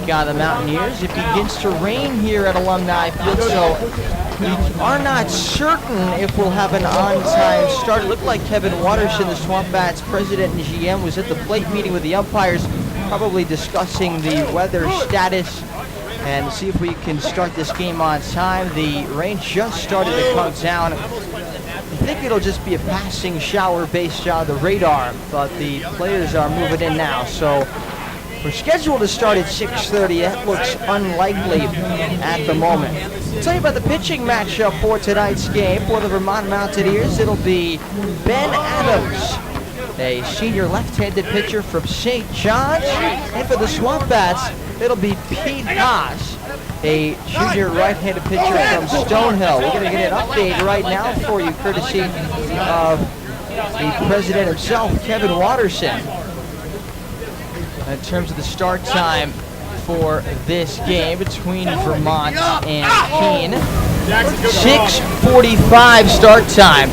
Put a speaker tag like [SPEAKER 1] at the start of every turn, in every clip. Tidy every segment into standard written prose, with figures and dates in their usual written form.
[SPEAKER 1] on the Mountaineers. It begins to rain here at Alumni Field, so we are not certain if we'll have an on-time start. It looked like Kevin Waterson, the SwampBats president and GM, was at the plate meeting with the umpires, probably discussing the weather status and see if we can start this game on time. The rain just started to come down. I think it'll just be a passing shower based on the radar, but the players are moving in now. So we're scheduled to start at 6:30. That looks unlikely at the moment. I'll tell you about the pitching matchup for tonight's game. For the Vermont Mountaineers, it'll be Ben Adams, a senior left-handed pitcher from St. John's. And for the SwampBats, it'll be Pete Haas, a junior right-handed pitcher from Stonehill. We're going to get an update right now for you, courtesy of the president himself, Kevin Waterson. In terms of the start time for this game between Vermont and Keene, 6:45 start time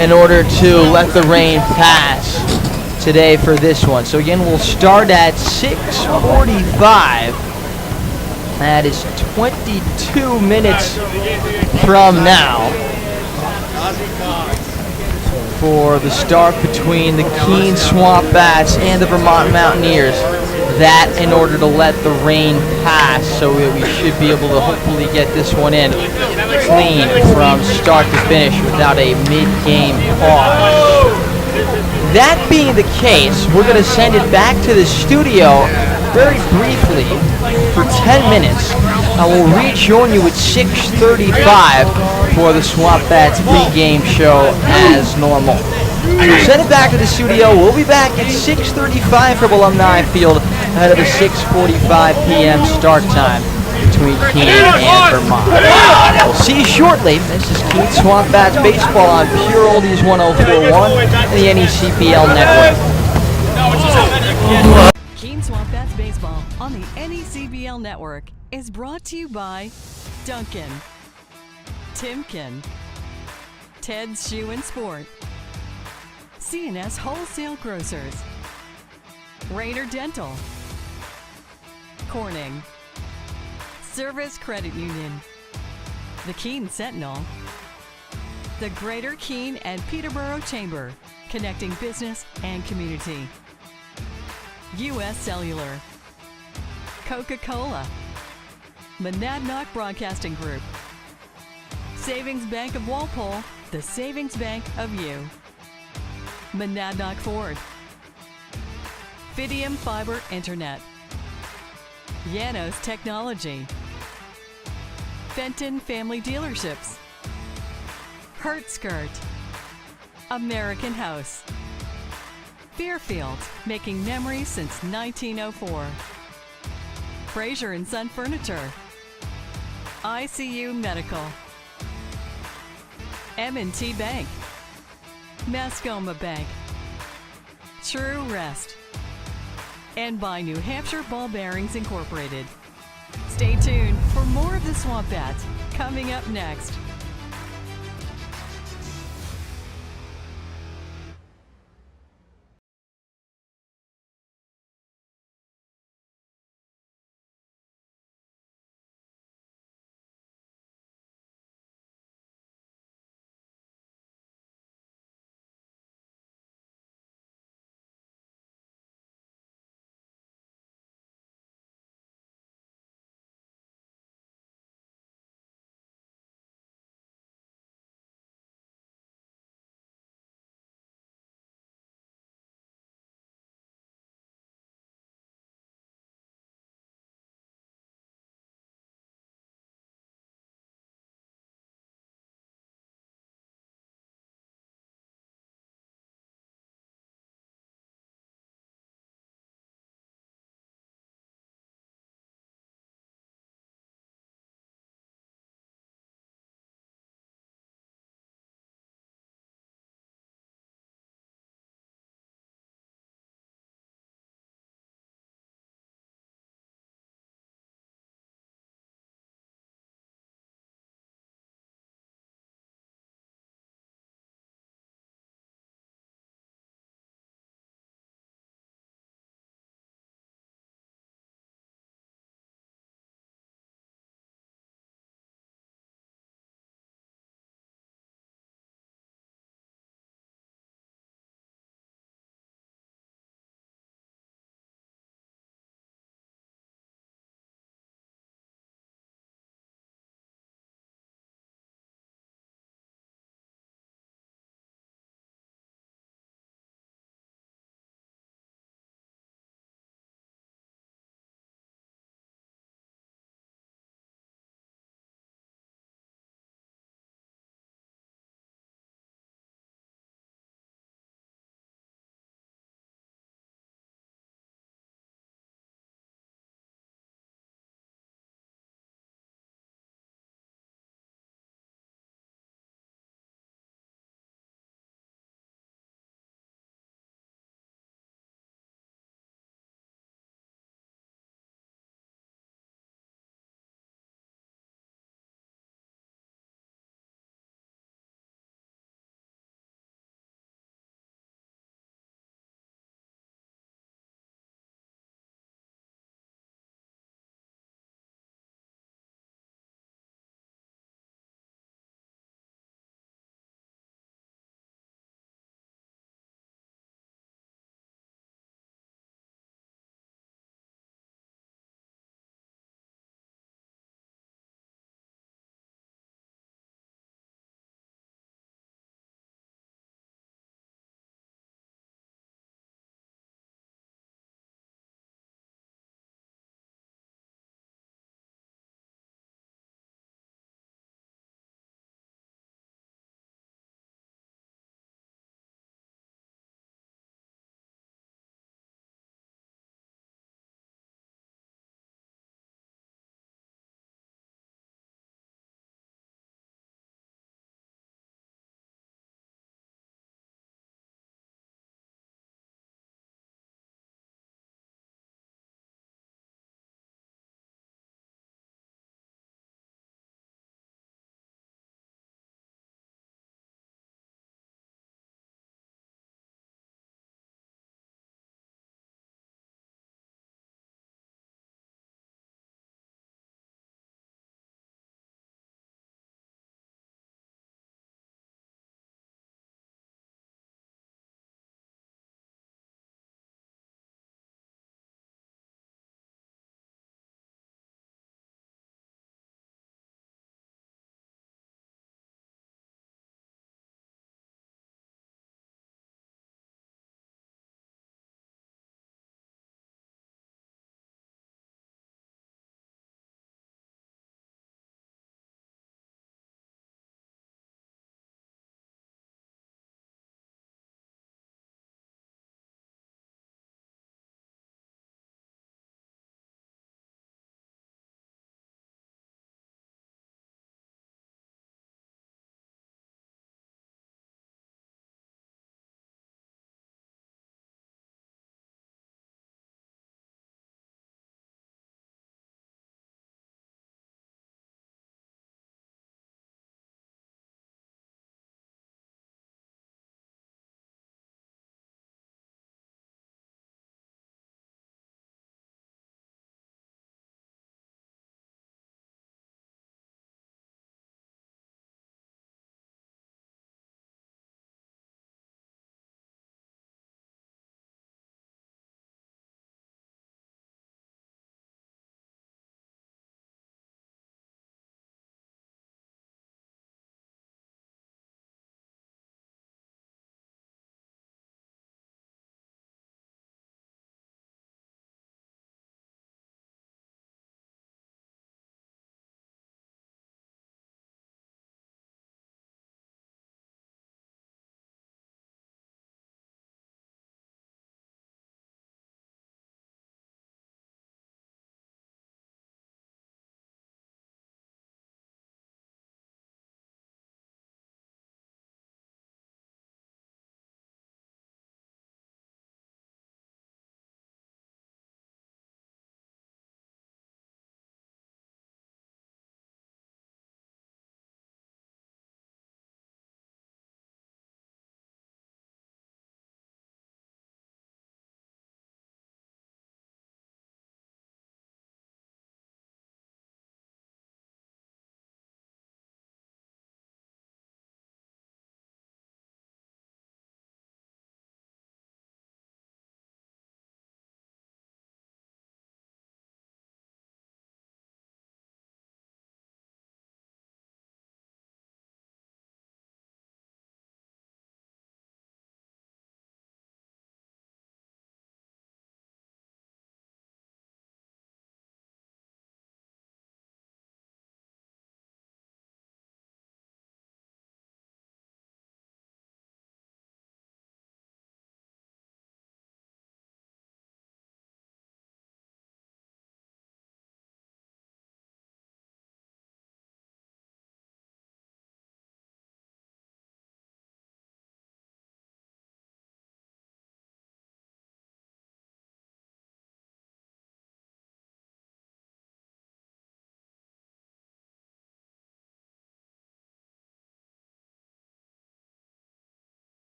[SPEAKER 1] in order to let the rain pass today for this one. So again, we'll start at 6:45. That is 22 minutes from now for the start between the Keene SwampBats and the Vermont Mountaineers. That in order to let the rain pass, so we should be able to hopefully get this one in clean from start to finish without a mid-game pause. That being the case, we're going to send it back to the studio very briefly for 10 minutes. I will rejoin you at 6:35 for the SwampBats pregame show as normal. So send it back to the studio. We'll be back at 6:35 from Alumni Field ahead of a 6:45 p.m. start time between Keene and Vermont. We'll see you shortly. This is Keene SwampBats baseball on Pure Oldies 104.1 and the NECBL network.
[SPEAKER 2] Keene SwampBats baseball on the NECBL network is brought to you by Duncan, Timken, Ted's Shoe and Sport, C&S Wholesale Grocers, Raider Dental, Corning, Service Credit Union, the Keene Sentinel, the Greater Keene and Peterborough Chamber, connecting business and community, U.S. Cellular, Coca-Cola, Monadnock Broadcasting Group, Savings Bank of Walpole, the Savings Bank of you, Monadnock Ford, Fidium Fiber Internet, Yanos Technology, Fenton Family Dealerships, Hertskirt, American House, Fairfield, making memories since 1904, Fraser & Son Furniture, ICU Medical, M&T Bank, Mascoma Bank, True Rest, and by New Hampshire Ball Bearings Incorporated. Stay tuned for more of the SwampBats coming up next.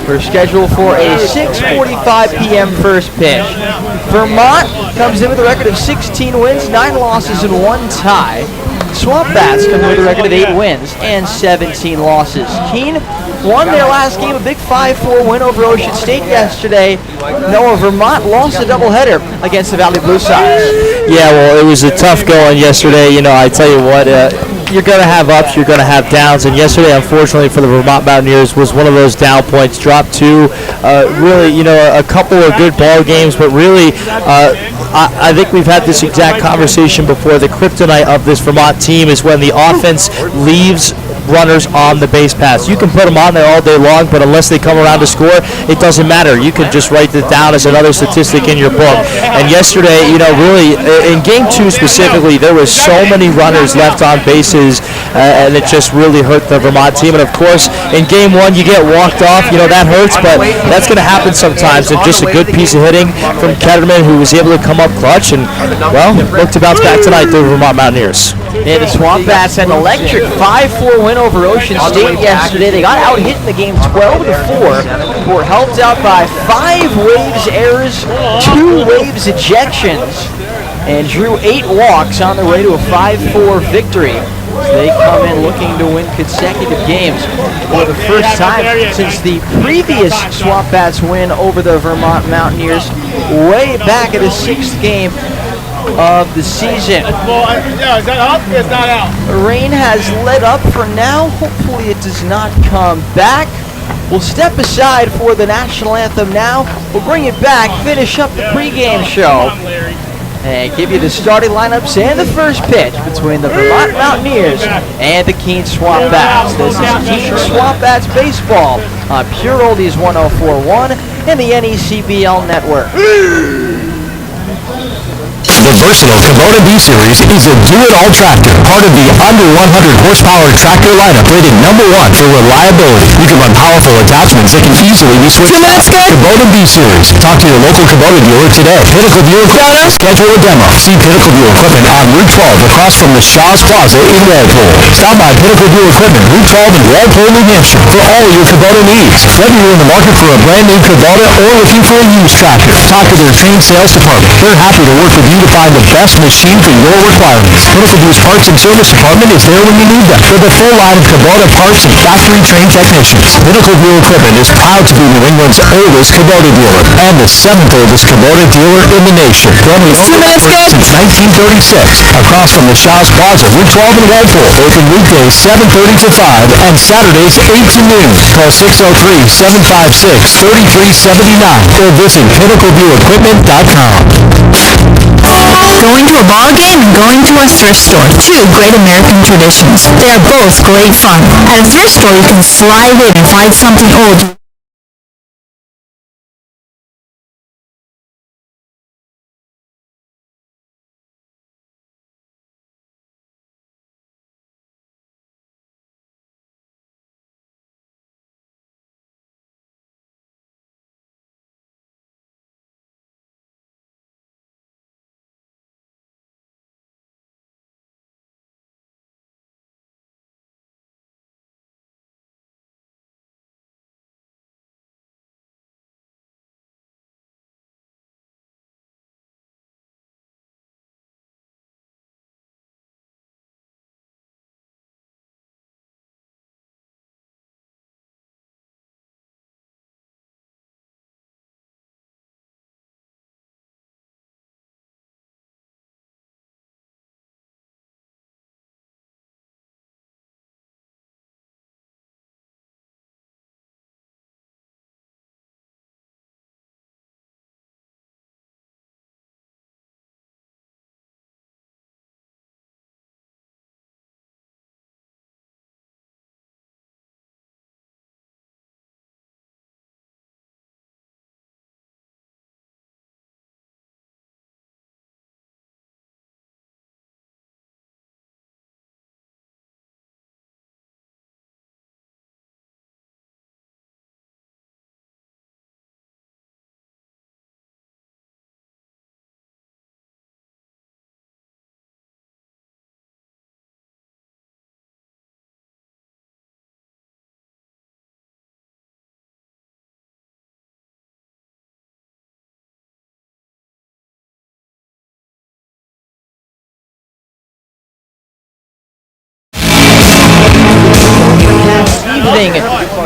[SPEAKER 1] We're scheduled for a 6:45 p.m. first pitch. Vermont comes in with a record of 16 wins, 9 losses, and 1 tie. SwampBats come in with a record of 8 wins and 17 losses. Keene won their last game, a big 5-4 win over Ocean State yesterday. Noah, Vermont lost a doubleheader against the Valley Blue Sox.
[SPEAKER 3] Yeah, well, it was a tough going yesterday. You know, I tell you what, you're going to have ups, you're going to have downs, and yesterday, unfortunately for the Vermont Mountaineers, was one of those down points. Dropped 2, really, you know, a couple of good ball games, but really, I think we've had this exact conversation before. The kryptonite of this Vermont team is when the offense leaves runners on the base paths. You can put them on there all day long, but unless they come around to score, it doesn't matter. You can just write it down as another statistic in your book. And yesterday, you know, really, in Game 2 specifically, there was so many runners left on bases, and it just really hurt the Vermont team. And of course, in Game 1, you get walked off. You know, that hurts, but that's going to happen sometimes. And just a good piece of hitting from Ketterman, who was able to come up clutch and, well, look to bounce back tonight, the Vermont Mountaineers.
[SPEAKER 1] Yeah, the SwampBats had an electric 5-4 win over Ocean State yesterday. They got out hit in the game 12-4. Were helped out by 5 waves errors, 2 waves ejections, and drew 8 walks on their way to a 5-4 victory. So they come in looking to win consecutive games for the first time since the previous SwampBats win over the Vermont Mountaineers way back at the 6th game of the season.
[SPEAKER 4] Is that up? It's not out.
[SPEAKER 1] The rain has let up for now. Hopefully it does not come back. We'll step aside for the national anthem now. We'll bring it back, finish up the pregame show, and give you the starting lineups and the first pitch between the Vermont Mountaineers and the Keene SwampBats. This is Keene SwampBats Baseball on Pure Oldies 104.1 and the NECBL Network.
[SPEAKER 5] The versatile Kubota B-Series is a do-it-all tractor, part of the under 100 horsepower tractor lineup, rated #1 for reliability. You can run powerful attachments that can easily be switched out. Kubota B-Series. Talk to your local Kubota dealer today. Pinnacle View Equipment. Schedule a demo. See Pinnacle View Equipment on Route 12 across from the Shaw's Plaza in Walpole. Stop by Pinnacle View Equipment, Route 12 in Walpole, New Hampshire, for all your Kubota needs. Whether you're in the market for a brand new Kubota or looking for a used tractor, talk to their trained sales department. They're happy to work with you to find the best machine for your requirements. Pinnacle View's Parts and Service Department is there when you need them, with a full line of Kubota parts and factory-trained technicians. Pinnacle View Equipment is proud to be New England's oldest Kubota dealer and the 7th oldest Kubota dealer in the nation. Family owned since 1936. Across from the Shaw's Plaza, Route 12 in Walpole. Open weekdays 7:30 to 5 and Saturdays 8 to noon. Call 603-756-3379 or visit pinnacleviewequipment.com.
[SPEAKER 6] Going to a ball game and going to a thrift store. 2 great American traditions. They are both great fun. At a thrift store, you can slide in and find something old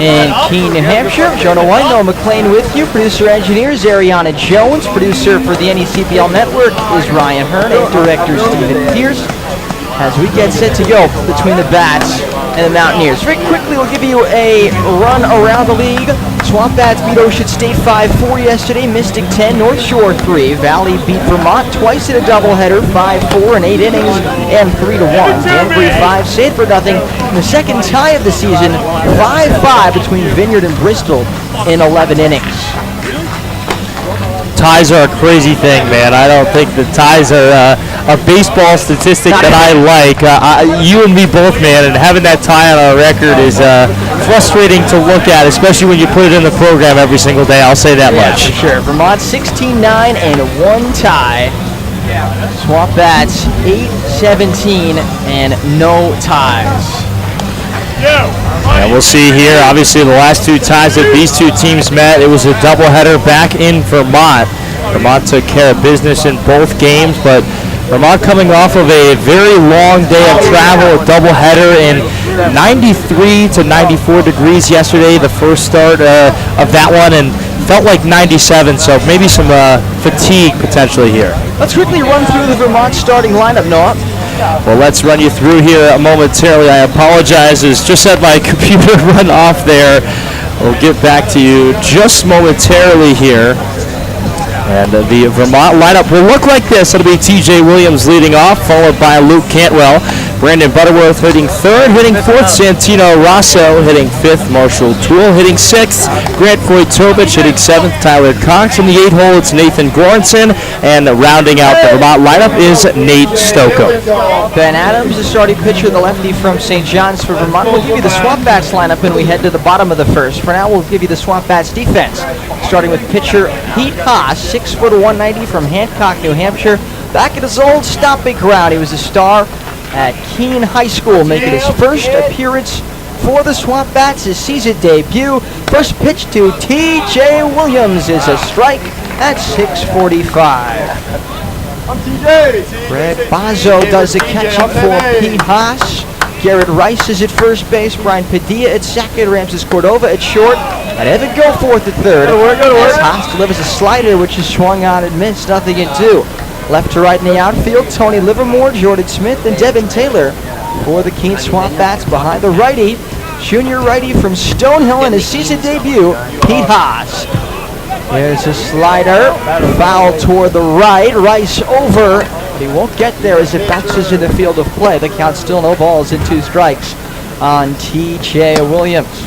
[SPEAKER 1] in Keene, New Hampshire. Jonah White, Noah McLean with you. Producer engineers Ariana Jones. Producer for the NECBL Network is Ryan Hearn, and director Stephen Pierce. As we get set to go between the Bats and the Mountaineers. Very quickly, we'll give you a run around the league. SwampBats beat Ocean State 5-4 yesterday, Mystic 10, North Shore 3. Valley beat Vermont twice in a doubleheader, 5-4 in 8 innings and 3-1. Danbury 5, St. for nothing. In the second tie of the season, 5-5 between Vineyard and Bristol in 11 innings.
[SPEAKER 3] Ties are a crazy thing, man. I don't think the ties are a baseball statistic that I like. You and me both, man, and having that tie on our record is frustrating to look at, especially when you put it in the program every single day. I'll say that much.
[SPEAKER 1] For sure. Vermont 16-9 and 1 tie. SwampBats 8-17 and no ties.
[SPEAKER 3] And we'll see here, obviously the last two times that these two teams met, it was a doubleheader back in Vermont. Vermont took care of business in both games, but Vermont coming off of a very long day of travel, a doubleheader in 93 to 94 degrees yesterday, the first start of that one, and felt like 97, so maybe some fatigue potentially here.
[SPEAKER 1] Let's quickly run through the Vermont starting lineup, Noah.
[SPEAKER 3] Well, let's run you through here momentarily. I apologize. It's just had my computer run off there. We'll get back to you just momentarily here. And the Vermont lineup will look like this. It'll be TJ Williams leading off, followed by Luke Cantwell. Brandon Butterworth hitting third, hitting fourth. Santino Rosso hitting fifth. Marshall Toole hitting sixth. Grant Vojtovich hitting seventh. Tyler Cox in the 8-hole. It's Nathan Goranson. And rounding out the Vermont lineup is Nate Stocco.
[SPEAKER 1] Ben Adams, the starting pitcher, the lefty from St. John's for Vermont. We'll give you the SwampBats lineup when we head to the bottom of the first. For now, we'll give you the SwampBats defense, starting with pitcher Pete Haas, 6 foot 190 from Hancock, New Hampshire. Back at his old stomping ground, he was a star at Keene High School, making his first appearance for the SwampBats, his season debut. First pitch to T.J. Williams is a strike at 6:45. Greg Bazzo does the catching for Pete Haas. Garrett Rice is at first base. Brian Padilla at second. Ramses Cordova at short. And Evan Goforth at third. As Haas delivers a slider, which is swung on and missed. 0-2. Left to right in the outfield, Tony Livermore, Jordan Smith, and Devin Taylor for the Keene SwampBats. Behind the righty, junior righty from Stonehill in his season debut, Pete Haas. There's a slider, foul toward the right, Rice over, but he won't get there as it bounces in the field of play. The count still no balls and 2 strikes on T.J. Williams.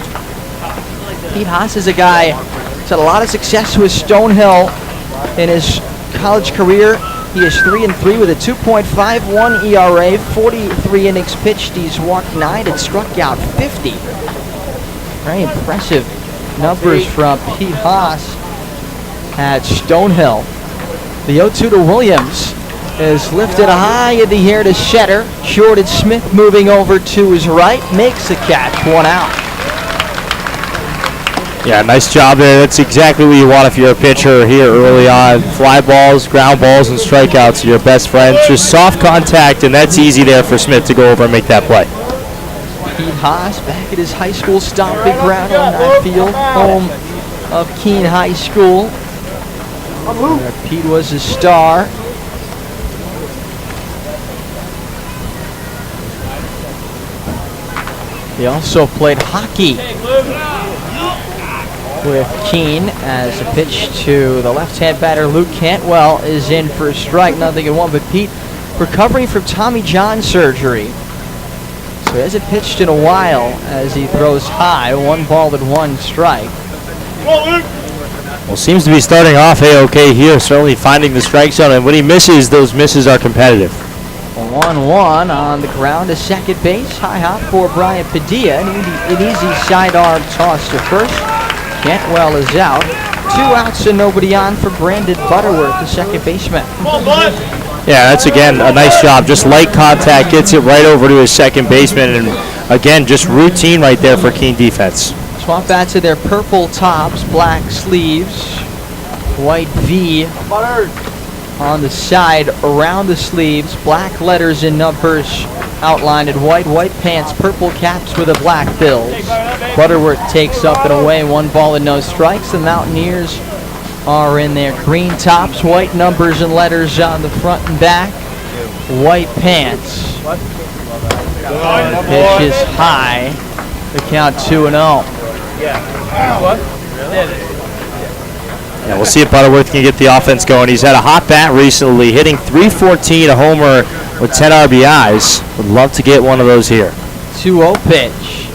[SPEAKER 1] Pete Haas is a guy who's had a lot of success with Stonehill in his college career. He is 3-3 with a 2.51 ERA, 43 innings pitched. He's walked 9 and struck out 50. Very impressive numbers from Pete Haas at Stonehill. The 0-2 to Williams is lifted high in the air to center. Jordan Smith moving over to his right, makes the catch, 1 out.
[SPEAKER 3] Yeah, nice job there. That's exactly what you want if you're a pitcher here early on. Fly balls, ground balls, and strikeouts are your best friends. Just soft contact, and that's easy there for Smith to go over and make that play.
[SPEAKER 1] Pete Haas back at his high school stomping ground, Alumni Field, home of Keene High School, where Pete was a star. He also played hockey with Keene, as a pitch to the left-hand batter Luke Cantwell is in for a strike, 0-1. But Pete recovering from Tommy John surgery, so he hasn't pitched in a while as he throws high. 1 ball and 1 strike.
[SPEAKER 3] Well, seems to be starting off A-OK here, certainly finding the strike zone, and when he misses, those misses are competitive.
[SPEAKER 1] 1-1 on the ground to second base. High hop for Brian Padilla. An easy sidearm toss to first. Cantwell is out. 2 outs and nobody on for Brandon Butterworth, the second baseman.
[SPEAKER 3] Yeah, that's, again, a nice job. Just light contact, gets it right over to his second baseman, and, again, just routine right there for Keene defense.
[SPEAKER 1] SwampBats in their purple tops, black sleeves, white V on the side, around the sleeves, black letters and numbers outlined in white pants, purple caps with a black bills. Butterworth takes up and away, 1 ball and no strikes. The Mountaineers are in their green tops, white numbers and letters on the front and back, white pants. Pitch is high. The count 2-0.
[SPEAKER 3] Yeah, we'll see if Butterworth can get the offense going. He's had a hot bat recently, hitting .314, a homer with 10 RBIs. Would love to get one of those here.
[SPEAKER 1] 2-0 pitch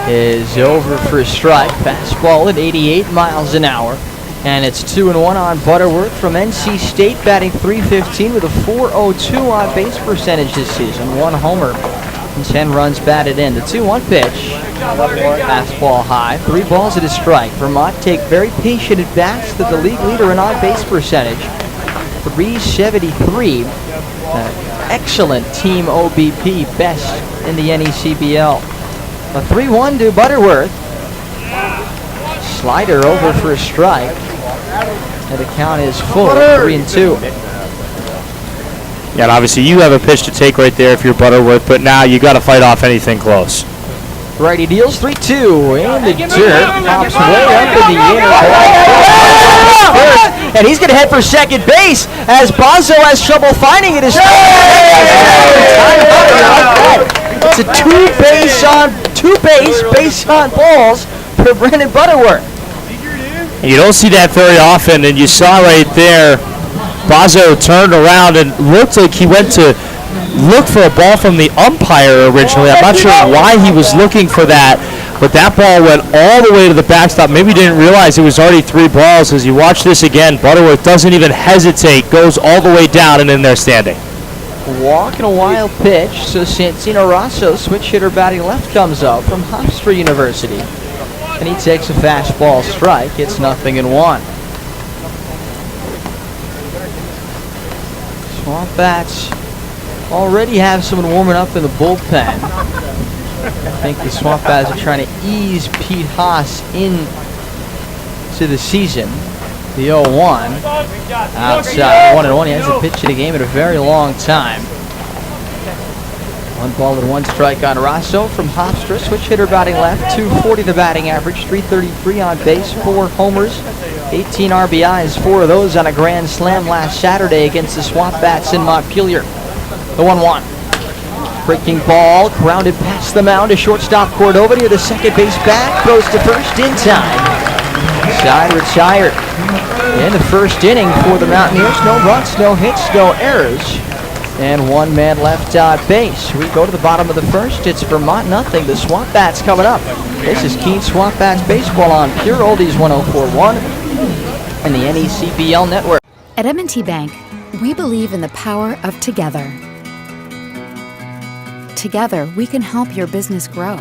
[SPEAKER 1] is over for a strike. Fastball at 88 miles an hour. And it's 2-1 on Butterworth from NC State, batting .315 with a .402 on base percentage this season. 1 homer and 10 runs batted in. The 2-1 pitch. Fastball high. 3 balls at a strike. Vermont take very patient at bats to the league leader in on-base percentage. .373. Excellent team OBP. Best in the NECBL. A 3-1 to Butterworth. Slider over for a strike. And the count is full. 3-2.
[SPEAKER 3] Yeah, and obviously you have a pitch to take right there if you're Butterworth, but now you got to fight off anything close.
[SPEAKER 1] Righty deals 3-2 in the dirt. Pops way up in the air. And he's going to head for second base as Bozo has trouble finding it. It's a base on balls for Brandon Butterworth.
[SPEAKER 3] You don't see that very often, and you saw right there, Bozo turned around and looked like he went to look for a ball from the umpire originally. I'm not sure why he was looking for that, but that ball went all the way to the backstop. Maybe he didn't realize it was already 3 balls. As you watch this again, Butterworth doesn't even hesitate, goes all the way down and in there standing.
[SPEAKER 1] Walk and a wild pitch, so Santino Rosso, switch hitter batting left, comes up from Hofstra University. And he takes a fastball strike. It's 0-1. SwampBats already have someone warming up in the bullpen. I think the SwampBats are trying to ease Pete Haas into the season. The 0-1 outside, 1-1. He hasn't pitched in a game in a very long time. 1 ball and 1 strike on Rosso from Hofstra. Switch hitter batting left, .240 the batting average, .333 on base, 4 homers, 18 RBIs, 4 of those on a grand slam last Saturday against the SwampBats in Montpelier. The 1-1. Breaking ball, grounded past the mound to shortstop Cordova near the second base back, throws to first in time. Side retired. In the first inning for the Mountaineers, no runs, no hits, no errors. And 1 man left on base. We go to the bottom of the first. It's Vermont 0. The SwampBats coming up. This is Keene SwampBats baseball on Pure Oldies 104.1 and the NECBL network.
[SPEAKER 7] At M&T Bank, we believe in the power of together. Together, we can help your business grow.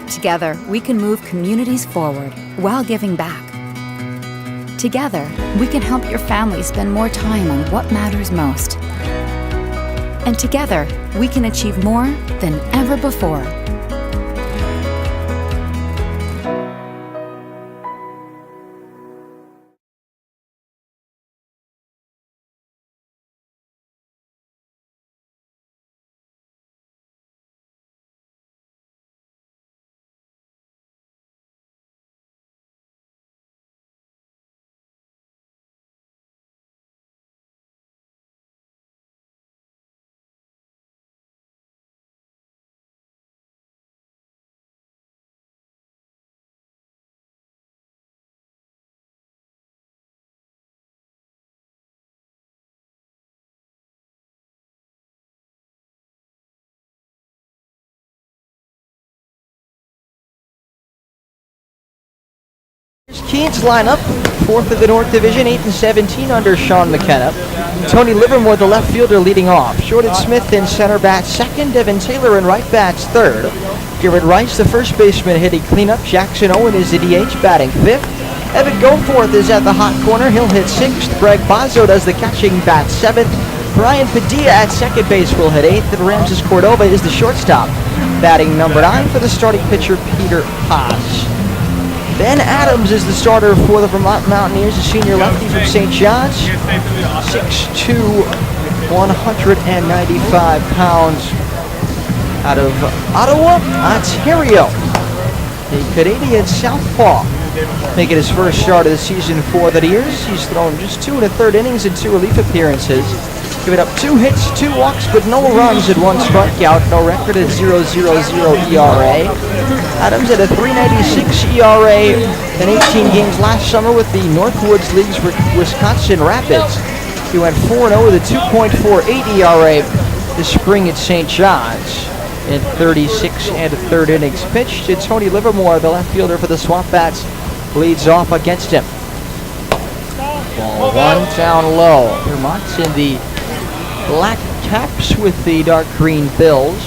[SPEAKER 7] Together, we can move communities forward while giving back. Together, we can help your family spend more time on what matters most. And together, we can achieve more than ever before.
[SPEAKER 1] Keene's lineup, 4th of the North Division, 8-17 under Sean McKenna. Tony Livermore, the left fielder, leading off. Jordan Smith in center bats second. Devin Taylor in right bats third. Garrett Rice, the first baseman, hitting cleanup. Jackson Owen is the DH, batting 5th. Evan Goforth is at the hot corner. He'll hit 6th. Greg Bozo does the catching, bat 7th. Brian Padilla at second base will hit 8th. And Ramses Cordova is the shortstop, batting number 9 for the starting pitcher, Peter Haas. Ben Adams is the starter for the Vermont Mountaineers, a senior lefty from St. John's. 6'2", 195 pounds. Out of Ottawa, Ontario. The Canadian southpaw. Making his first start of the season for the Deers. He's thrown just 2 1/3 innings and 2 relief appearances. Giving up 2 hits, 2 walks, but no runs and 1 strikeout. No record at 0.00 ERA. Adams at a 3.96 ERA in 18 games last summer with the Northwoods League's Wisconsin Rapids. He went 4-0 with a 2.48 ERA this spring at St. John's in 36 1/3 innings pitched. And Tony Livermore, the left fielder for the SwampBats, leads off against him. Ball 1 down low. Vermont's in the black caps with the dark green bills.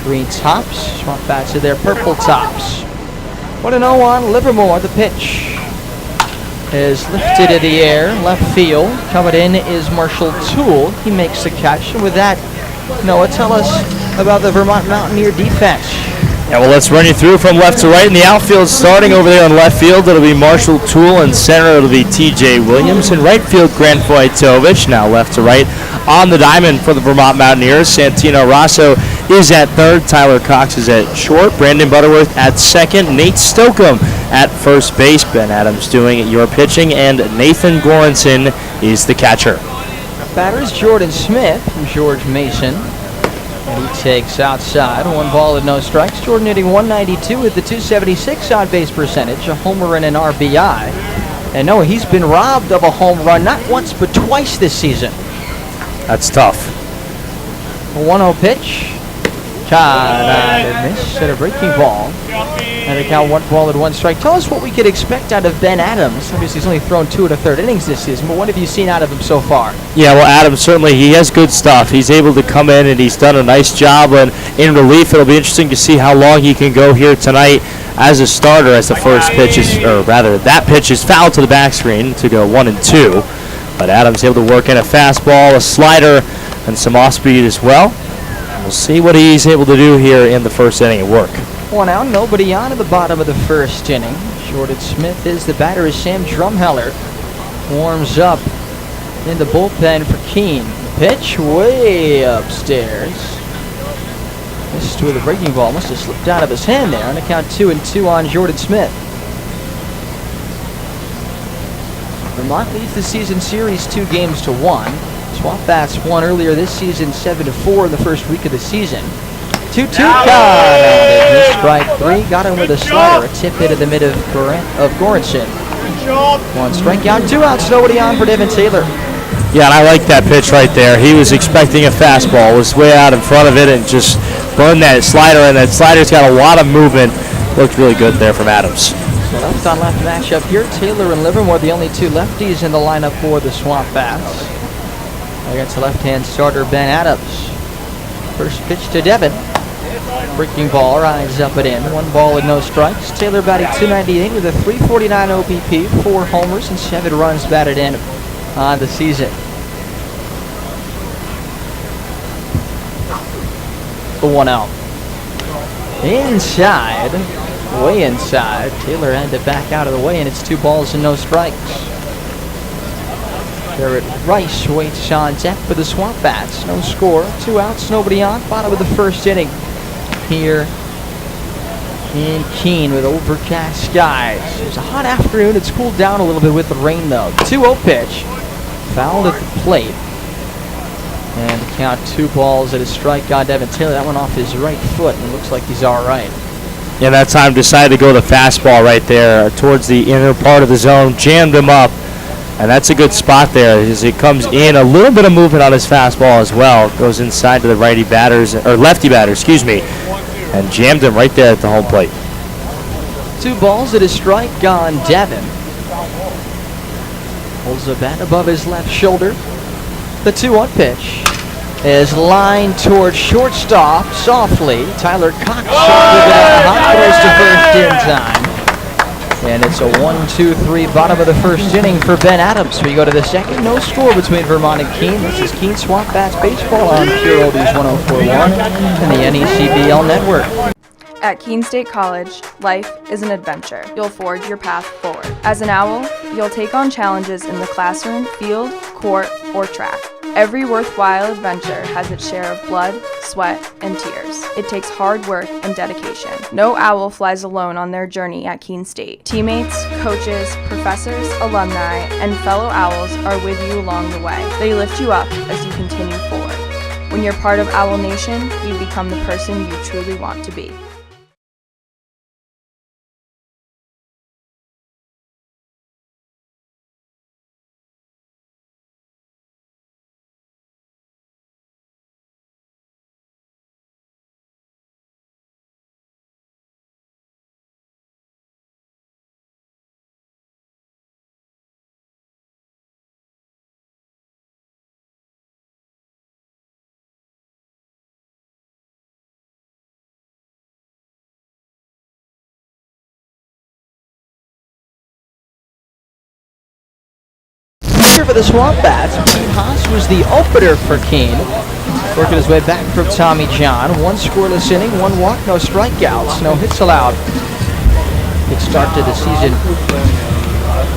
[SPEAKER 1] Green tops. SwampBats in their purple tops. 1-0 on Livermore. The pitch is lifted in the air, left field. Coming in is Marshall Toole. He makes the catch. And with that, Noah, tell us about the Vermont Mountaineer defense.
[SPEAKER 3] Yeah, well, let's run you through from left to right. In the outfield, starting over there on left field, it'll be Marshall Toole. In center, it'll be T.J. Williams. In right field, Grant Vojtovich. Now left to right on the diamond for the Vermont Mountaineers. Santino Rosso is at third. Tyler Cox is at short. Brandon Butterworth at second. Nate Stokeham at first base. Ben Adams doing your pitching. And Nathan Goranson is the catcher.
[SPEAKER 1] Batters Jordan Smith from George Mason. And he takes outside. 1 ball and no strikes. Jordan hitting 192 with the 276 on-base percentage, a homer and an RBI. And no, he's been robbed of a home run not once but twice this season.
[SPEAKER 3] That's tough.
[SPEAKER 1] A 1-0 pitch. Miss at a breaking ball. And a count 1 ball and 1 strike. Tell us what we could expect out of Ben Adams. Obviously, he's only thrown 2 1/3 innings this season, but what have you seen out of him so far?
[SPEAKER 3] Yeah, well, Adams, certainly he has good stuff. He's able to come in and he's done a nice job. And in relief, it'll be interesting to see how long he can go here tonight as a starter as the first pitch is, or rather, that pitch is fouled to the back screen to go 1-2. But Adams able to work in a fastball, a slider, and some off-speed as well. We'll see what he's able to do here in the first inning of work.
[SPEAKER 1] 1 out, nobody on at the bottom of the first inning. Jordan Smith is the batter as Sam Drumheller warms up in the bullpen for Keene. Pitch way upstairs. Missed with a breaking ball. Must have slipped out of his hand there. On the count 2-2 on Jordan Smith. Vermont leads the season series 2-1. SwampBats won earlier this season 7-4 in the first week of the season. 2-2 count. Strike 3. Got him with a slider. A tip hit in the mid of Goranson. 1 strikeout, 2 outs. Nobody on for Devin Taylor.
[SPEAKER 3] Yeah, and I like that pitch right there. He was expecting a fastball, was way out in front of it, and just burned that slider. And that slider's got a lot of movement. Looked really good there from Adams.
[SPEAKER 1] So left on left matchup here. Taylor and Livermore, the only 2 lefties in the lineup for the SwampBats. Against the left-hand starter Ben Adams. First pitch to Devin. Breaking ball, rides up and in. 1 ball and no strikes. Taylor batting .298 with a .349 OBP, 4 homers and 7 runs batted in on the season. The 1 out. Inside, way inside. Taylor had to back out of the way, and it's 2 balls and no strikes. Garrett Rice waits on deck for the SwampBats. No score, 2 outs, nobody on. Bottom of the first inning here in Keene with overcast skies. It's a hot afternoon. It's cooled down a little bit with the rain, though. 2-0 pitch. Fouled at the plate. And count 2 balls at a strike on Devin Taylor. That went off his right foot, and it looks like he's all right.
[SPEAKER 3] Yeah, that time decided to go the fastball right there towards the inner part of the zone. Jammed him up. And that's a good spot there as it comes in. A little bit of movement on his fastball as well. Goes inside to the lefty batter, excuse me. And jammed him right there at the home plate.
[SPEAKER 1] 2 balls at a strike on Devin. Holds the bat above his left shoulder. The 2-1 pitch is lined towards shortstop softly. Tyler Cox softly down hot, throws to first in time. And it's a 1-2-3 bottom of the first inning for Ben Adams. We go to the second. No score between Vermont and Keene. This is Keene SwampBats baseball on Pure Oldies 104.1 and the NECBL network.
[SPEAKER 8] At Keene State College, life is an adventure. You'll forge your path forward. As an owl, you'll take on challenges in the classroom, field, court, or track. Every worthwhile adventure has its share of blood, sweat, and tears. It takes hard work and dedication. No owl flies alone on their journey at Keene State. Teammates, coaches, professors, alumni, and fellow owls are with you along the way. They lift you up as you continue forward. When you're part of Owl Nation, you become the person you truly want to be.
[SPEAKER 1] For the SwampBats, Pete Haas was the opener for Keene. Working his way back from Tommy John. 1 scoreless inning, 1 walk, no strikeouts, no hits allowed. Good start to the season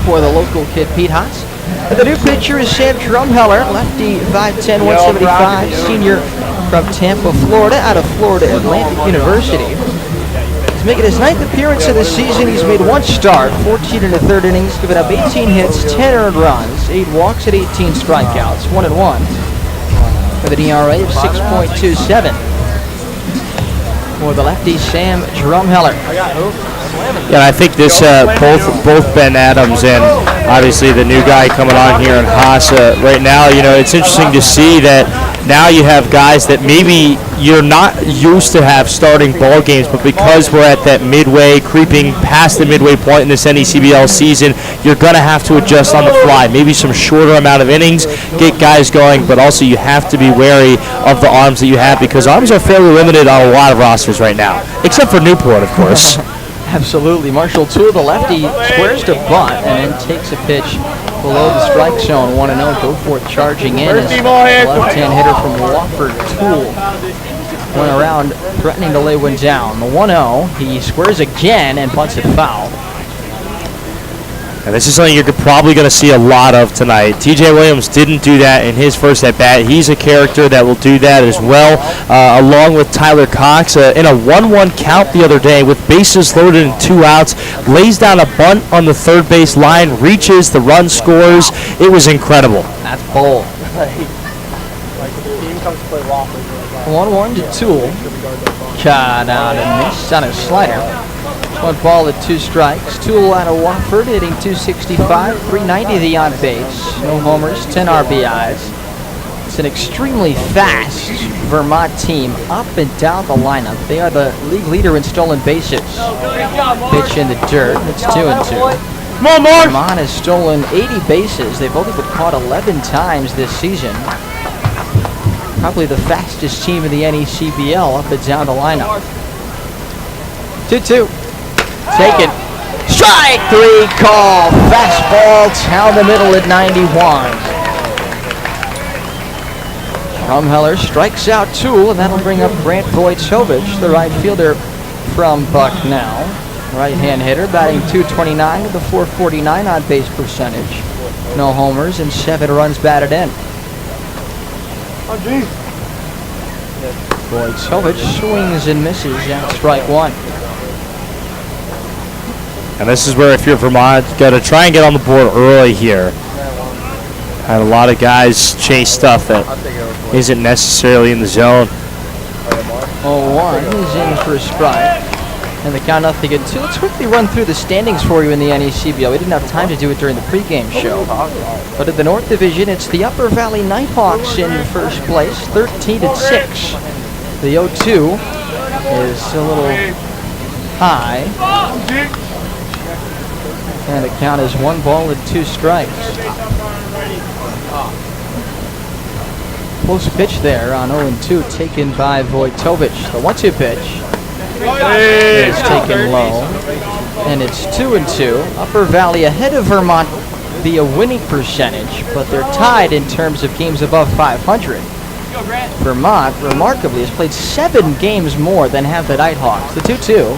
[SPEAKER 1] for the local kid, Pete Haas. And the new pitcher is Sam Drumheller, lefty, 5'10", 175, senior from Tampa, Florida, out of Florida Atlantic University. He's making his 9th appearance of the season. He's made 1 start, 14 1/3 innings, given up 18 hits, 10 earned runs, 8 walks, and 18 strikeouts, 1-1, with an ERA of 6.27 for the lefty Sam Drumheller.
[SPEAKER 3] Yeah, I think this both Ben Adams and obviously the new guy coming on here in Haas right now. You know, it's interesting to see that now you have guys that maybe you're not used to have starting ball games, but because we're at that midway, creeping past the midway point in this NECBL season, you're going to have to adjust on the fly. Maybe some shorter amount of innings, get guys going, but also you have to be wary of the arms that you have because arms are fairly limited on a lot of rosters right now, except for Newport, of course.
[SPEAKER 1] Absolutely. Marshall Toole, the lefty, squares to bunt and then takes a pitch below the strike zone. 1-0. Go for it, charging in as the left-hand hitter from Wofford, Toole, went around threatening to lay one down. The 1-0, he squares again and bunts it foul.
[SPEAKER 3] And this is something you're probably going to see a lot of tonight. TJ Williams didn't do that in his first at-bat. He's a character that will do that as well, along with Tyler Cox. In a 1-1 count the other day with bases loaded and 2 outs, lays down a bunt on the third base line, reaches, the run scores. It was incredible.
[SPEAKER 1] That's bold. 1-1 to Toole. Cut out and missed on a slider. 1 ball at 2 strikes. Toole out of Wofford, hitting .265, .390 the on base. No homers, 10 RBIs. It's an extremely fast Vermont team up and down the lineup. They are the league leader in stolen bases. Pitch in the dirt. It's 2-2. Vermont has stolen 80 bases. They've only been caught 11 times this season. Probably the fastest team in the NECBL up and down the lineup. 2-2. Taken. Strike 3 call. Fastball down the middle at 91. Drumheller strikes out Toole, and that'll bring up Grant Vojtovich, the right fielder from Bucknell. Right-hand hitter, batting .229 with a .449 on-base percentage. No homers and 7 runs batted in. Vojtovich swings and misses at strike 1.
[SPEAKER 3] And this is where if you're Vermont, got to try and get on the board early here. Had a lot of guys chase stuff that isn't necessarily in the zone.
[SPEAKER 1] 0-1 is in for a strike. And the count 0-2. Let's quickly run through the standings for you in the NECBL. We didn't have time to do it during the pregame show. But in the North Division, it's the Upper Valley Nighthawks in first place, 13-6. The 0-2 is a little high. And the count is 1 ball and 2 strikes. Close pitch there on 0-2, taken by Vojtovich. The 1-2 pitch is taken low, and it's 2-2. Upper Valley ahead of Vermont via winning percentage, but they're tied in terms of games above 500. Vermont, remarkably, has played 7 games more than have the Nighthawks. The 2-2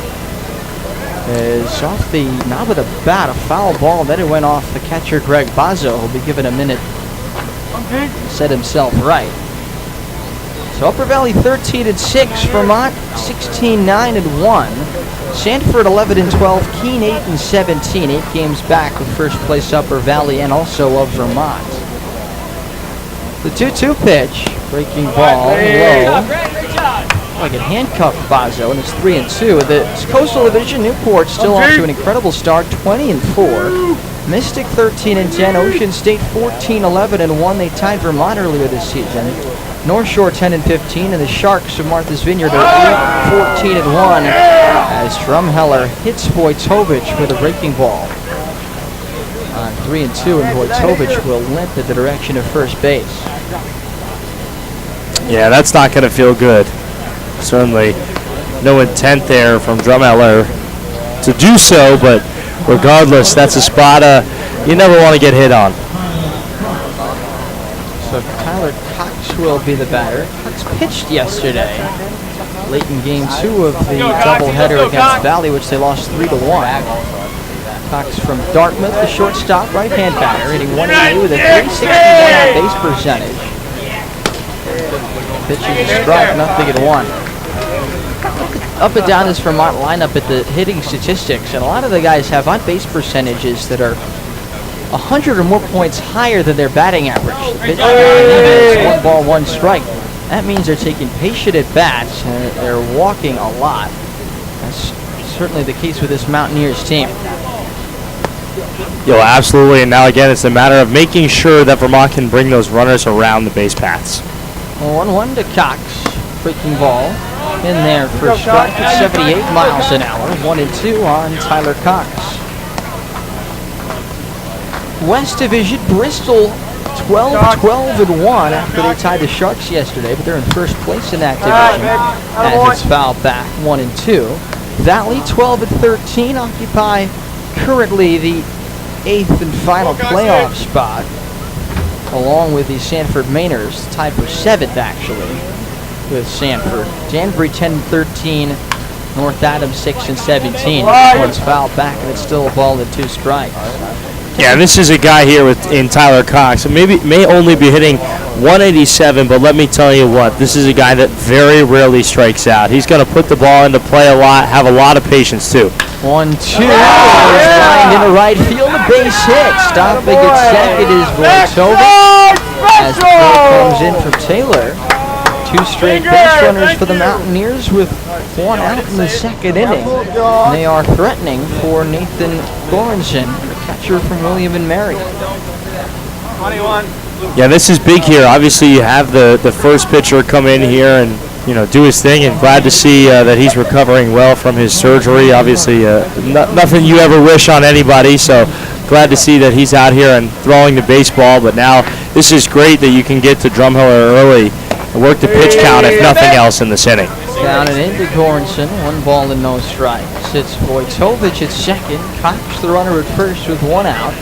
[SPEAKER 1] is off the knob of the bat, a foul ball. Then it went off the catcher, Greg Bazzo, who'll be given a minute to set himself right. So Upper Valley 13-6, Vermont 16-9-1, Sanford 11-12, Keene 8-17, 8 games back with first place Upper Valley and also of Vermont. The 2-2 pitch, breaking ball, low. Like it handcuffed Bazzo, and it's 3-2. The Coastal Division, Newport still off to an incredible start, 20-4. Mystic 13-10, Ocean State 14-11-1. They tied Vermont earlier this season. North Shore 10-15, and the Sharks of Martha's Vineyard are 14-1 as Drumheller hits Vojtovich with a breaking ball. On 3-2, and Vojtovich will limp in the direction of first base.
[SPEAKER 3] Yeah, that's not going to feel good. Certainly no intent there from Drumheller to do so, but regardless, that's a spot you never want to get hit on.
[SPEAKER 1] So Tyler Cox will be the batter. Cox pitched yesterday, late in game 2 of the doubleheader against Valley, which they lost 3-1. Cox from Dartmouth, the shortstop, right-hand batter, hitting 180 with a 361 base percentage. Pitches a strike, 0-1. Up and down this Vermont lineup at the hitting statistics, and a lot of the guys have on-base percentages that are 100 or more points higher than their batting average. The pitch is 1 ball, 1 strike. That means they're taking patient at bats, and they're walking a lot. That's certainly the case with this Mountaineers team.
[SPEAKER 3] Yo, absolutely, and now again, it's a matter of making sure that Vermont can bring those runners around the base paths.
[SPEAKER 1] 1-1 to Cox, breaking ball in there for a strike at 78 miles an hour. 1-2 on Tyler Cox. West Division, Bristol 12-12-1 after they tied the Sharks yesterday, but they're in first place in that division as it's fouled back. 1-2. Valley 12-13 occupy currently the 8th and final playoff spot, along with the Sanford Mainers, tied for 7th actually with Sanford. Danbury 10-13, North Adams 6-17. This one's fouled back, and it's still a ball and 2 strikes.
[SPEAKER 3] Yeah, this is a guy here in Tyler Cox. May only be hitting 187, but let me tell you what, this is a guy that very rarely strikes out. He's going to put the ball into play a lot, have a lot of patience too.
[SPEAKER 1] 1-2, lined into right field, a base hit. Stopping at second is Vojtovich as the throw comes in from Taylor. 2 straight base runners for the Mountaineers with 1 out in the 2nd inning. They are threatening for Nathan Goranson, the catcher from William and Mary.
[SPEAKER 4] 21.
[SPEAKER 3] Yeah, this is big here. Obviously, you have the first pitcher come in here and do his thing, and glad to see that he's recovering well from his surgery. Obviously, nothing you ever wish on anybody, so glad to see that he's out here and throwing the baseball. But now this is great that you can get to Drumheller early and work the pitch count, if nothing else, in this inning.
[SPEAKER 1] Down and into Goranson, 1 ball and no strikes. It's Vojtovich at second. Cox, the runner at first with 1 out.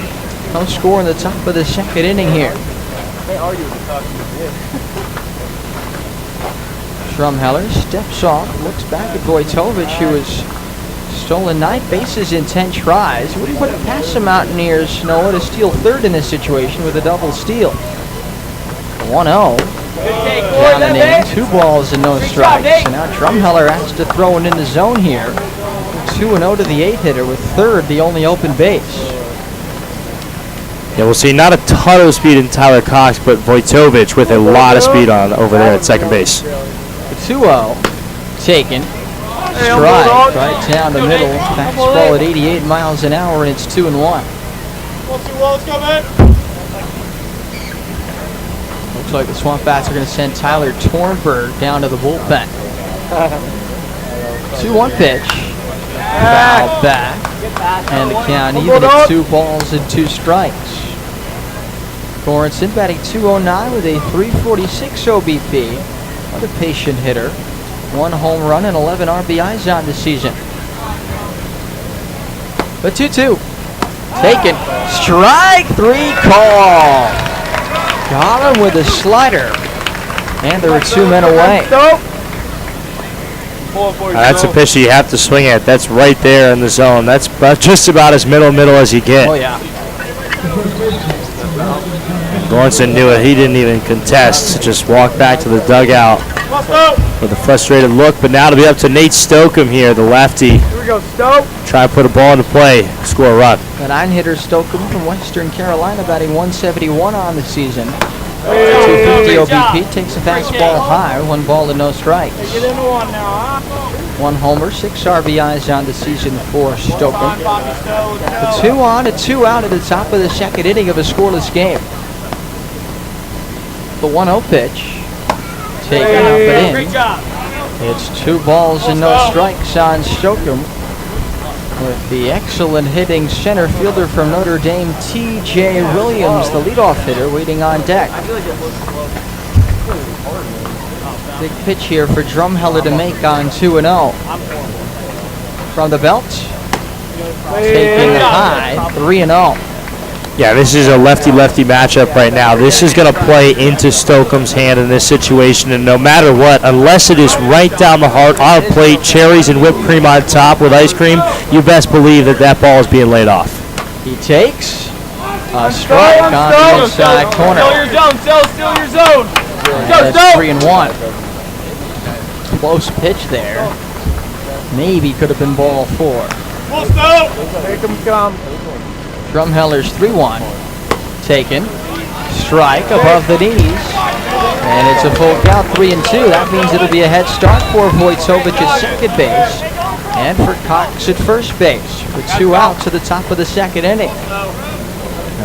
[SPEAKER 1] No score in the top of the 2nd inning here. Drumheller steps off, looks back at Vojtovich, who has stolen 9 bases in 10 tries. Wouldn't put it past the Mountaineers, Noah, to steal 3rd in this situation with a double steal. 1-0. Down and in, 2 balls and no strikes. And now Drumheller has to throw it in the zone here. 2-0 to the 8th hitter with 3rd, the only open base.
[SPEAKER 3] Yeah, we'll see not a ton of speed in Tyler Cox, but Vojtovich with a lot of speed on over there at second base.
[SPEAKER 1] The 2-0 taken. Strike right down the middle. Fastball at 88 miles an hour, and it's 2-1. Looks like the SwampBats are going to send Tyler Tornberg down to the bullpen. 2-1 pitch. Foul back. And the count even at 2 balls and 2 strikes. Goranson batting .209 with a .346 OBP. What a patient hitter. 1 home run and 11 RBIs on the season. The 2-2. Taken. Strike 3 call. Got him with a slider. And there were 2 men away.
[SPEAKER 3] That's a pitch you have to swing at. That's right there in the zone. That's just about as middle as you get.
[SPEAKER 1] Oh, yeah.
[SPEAKER 3] Lawrenson knew it. He didn't even contest. Just walked back to the dugout with a frustrated look. But now to be up to Nate Stokeham here, the lefty.
[SPEAKER 4] Here we go, Stoke.
[SPEAKER 3] Try to put a ball into play, score a run.
[SPEAKER 1] The 9-hitter Stokeham from Western Carolina, batting 171 on the season. 250 OBP, takes a fastball high, 1 ball and no strikes.
[SPEAKER 4] Get into one now, huh?
[SPEAKER 1] 1 homer, 6 RBIs on the season for Stokeham. A 2 on, a 2 out at the top of the 2nd inning of a scoreless game. The 1-0 pitch, taken up and in. It's 2 balls and no strikes on Stokeham, with the excellent hitting center fielder from Notre Dame, T.J. Williams, the leadoff hitter, waiting on deck. Big pitch here for Drumheller to make on 2-0. From the belt, taking high, 3-0.
[SPEAKER 3] Yeah, this is a lefty-lefty matchup right now. This is going to play into Stokeham's hand in this situation, and no matter what, unless it is right down the heart, on a plate, cherries and whipped cream on top with ice cream, you best believe that ball is being laid off.
[SPEAKER 1] He takes a strike on the inside corner.
[SPEAKER 4] Still your zone, still your zone.
[SPEAKER 1] And that's 3-1. Close pitch there. Maybe could have been ball 4.
[SPEAKER 4] Full stop. Make him come.
[SPEAKER 1] Drumheller's 3-1. Taken. Strike above the knees. And it's a full count, 3-2. That means it'll be a head start for Vojtovic at second base and for Cox at first base with 2 outs to the top of the 2nd inning.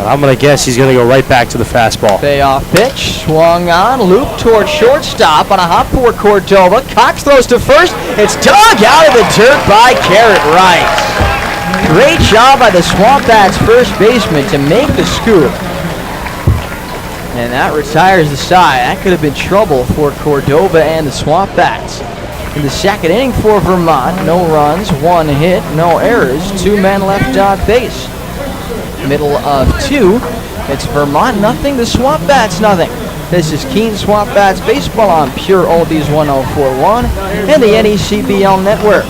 [SPEAKER 3] I'm going to guess he's going to go right back to the fastball.
[SPEAKER 1] Payoff pitch, swung on, loop toward shortstop on a hop for Cordova. Cox throws to first. It's dug out of the dirt by Garrett Rice. Great job by the SwampBats first baseman to make the scoop. And that retires the side. That could have been trouble for Cordova and the SwampBats. In the 2nd inning for Vermont, no runs, 1 hit, no errors, 2 men left on base. Middle of 2, it's Vermont nothing, the SwampBats nothing. This is Keene SwampBats baseball on Pure Oldies 1041 and the NECBL network.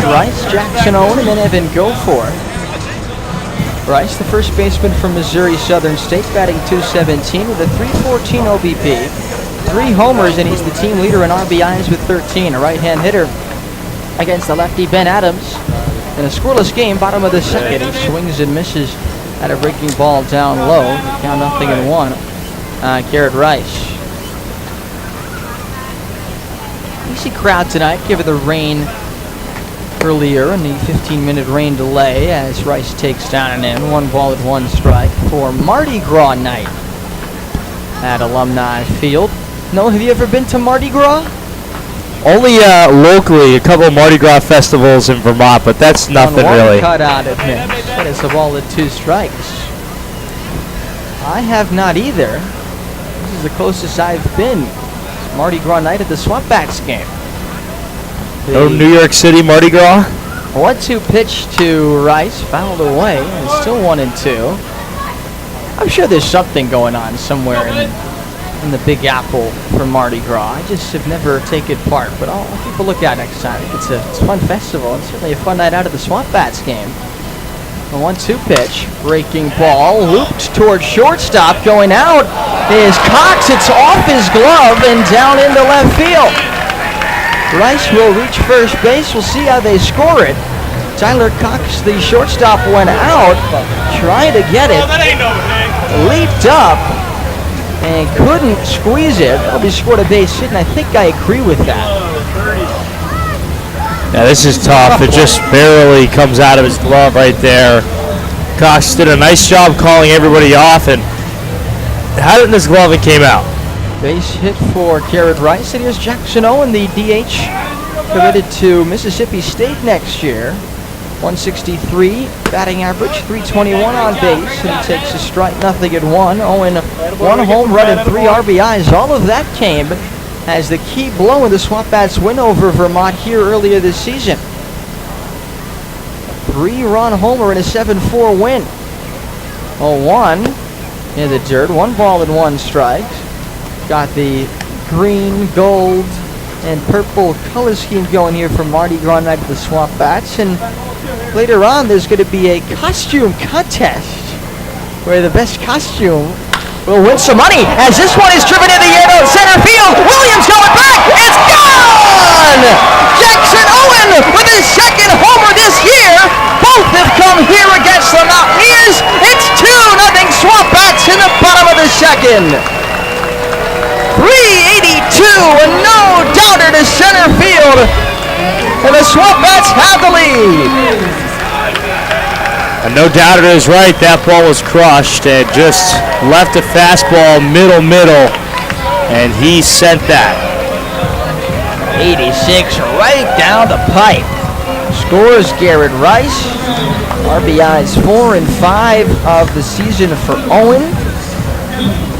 [SPEAKER 1] Rice, Jackson Owen, and then Evan Goforth. Rice, the first baseman from Missouri Southern State, batting .217 with a .314 OBP. 3 homers, and he's the team leader in RBIs with 13. A right-hand hitter against the lefty Ben Adams. In a scoreless game, bottom of the 2nd, he swings and misses at a breaking ball down low. Count 0-1. Garrett Rice. Easy crowd tonight, given the rain earlier in the 15-minute rain delay as Rice takes down and in. 1 ball and 1 strike for Mardi Gras night at Alumni Field. No, have you ever been to Mardi Gras?
[SPEAKER 3] Only locally, a couple of Mardi Gras festivals in Vermont, but that's nothing really.
[SPEAKER 1] Cut out at Mitch. That is a ball and 2 strikes. I have not either. This is the closest I've been. It's Mardi Gras night at the SwampBats game.
[SPEAKER 3] No New York City Mardi Gras?
[SPEAKER 1] 1-2 pitch to Rice, fouled away, and still 1-2. I'm sure there's something going on somewhere in in the Big Apple for Mardi Gras. I just have never taken part, but I'll keep a look at next time. It's a fun festival. It's certainly a fun night out at the SwampBats game. The 1-2 pitch, breaking ball, looped towards shortstop, going out is Cox. It's off his glove and down into left field. Rice will reach first base. We'll see how they score it. Tyler Cox, the shortstop, went out, trying to get it, leaped up, and couldn't squeeze it. He scored a base hit, and I think I agree with that.
[SPEAKER 3] Yeah, this is tough. It just barely comes out of his glove right there. Cox did a nice job calling everybody off and had it in his glove and came out.
[SPEAKER 1] Base hit for Garrett Rice, and here's Jackson Owen, the DH, committed to Mississippi State next year. 163 batting average, 321 on base, and he takes a strike, 0-1. Owen, 1 home run and 3 RBIs. All of that came as the key blow in the SwampBats win over Vermont here earlier this season. 3-run homer and a 7-4 win. 0-1 in the dirt, 1 ball and 1 strike. Got the green, gold, and purple color scheme going here for Mardi Gras night at the SwampBats. And later on, there's going to be a costume contest where the best costume will win some money, as this one is driven in the air to center field. Williams going back. It's gone! Jackson Owen with his 2nd homer this year. Both have come here against the Mountaineers. It's 2-0 SwampBats in the bottom of the 2nd. 382, a no-doubter to center field. And the SwampBats have the lead.
[SPEAKER 3] And no doubt it is right. That ball was crushed and just left a fastball middle, and he sent that.
[SPEAKER 1] 86 right down the pipe. Scores Garrett Rice. RBIs 4 and 5 of the season for Owen.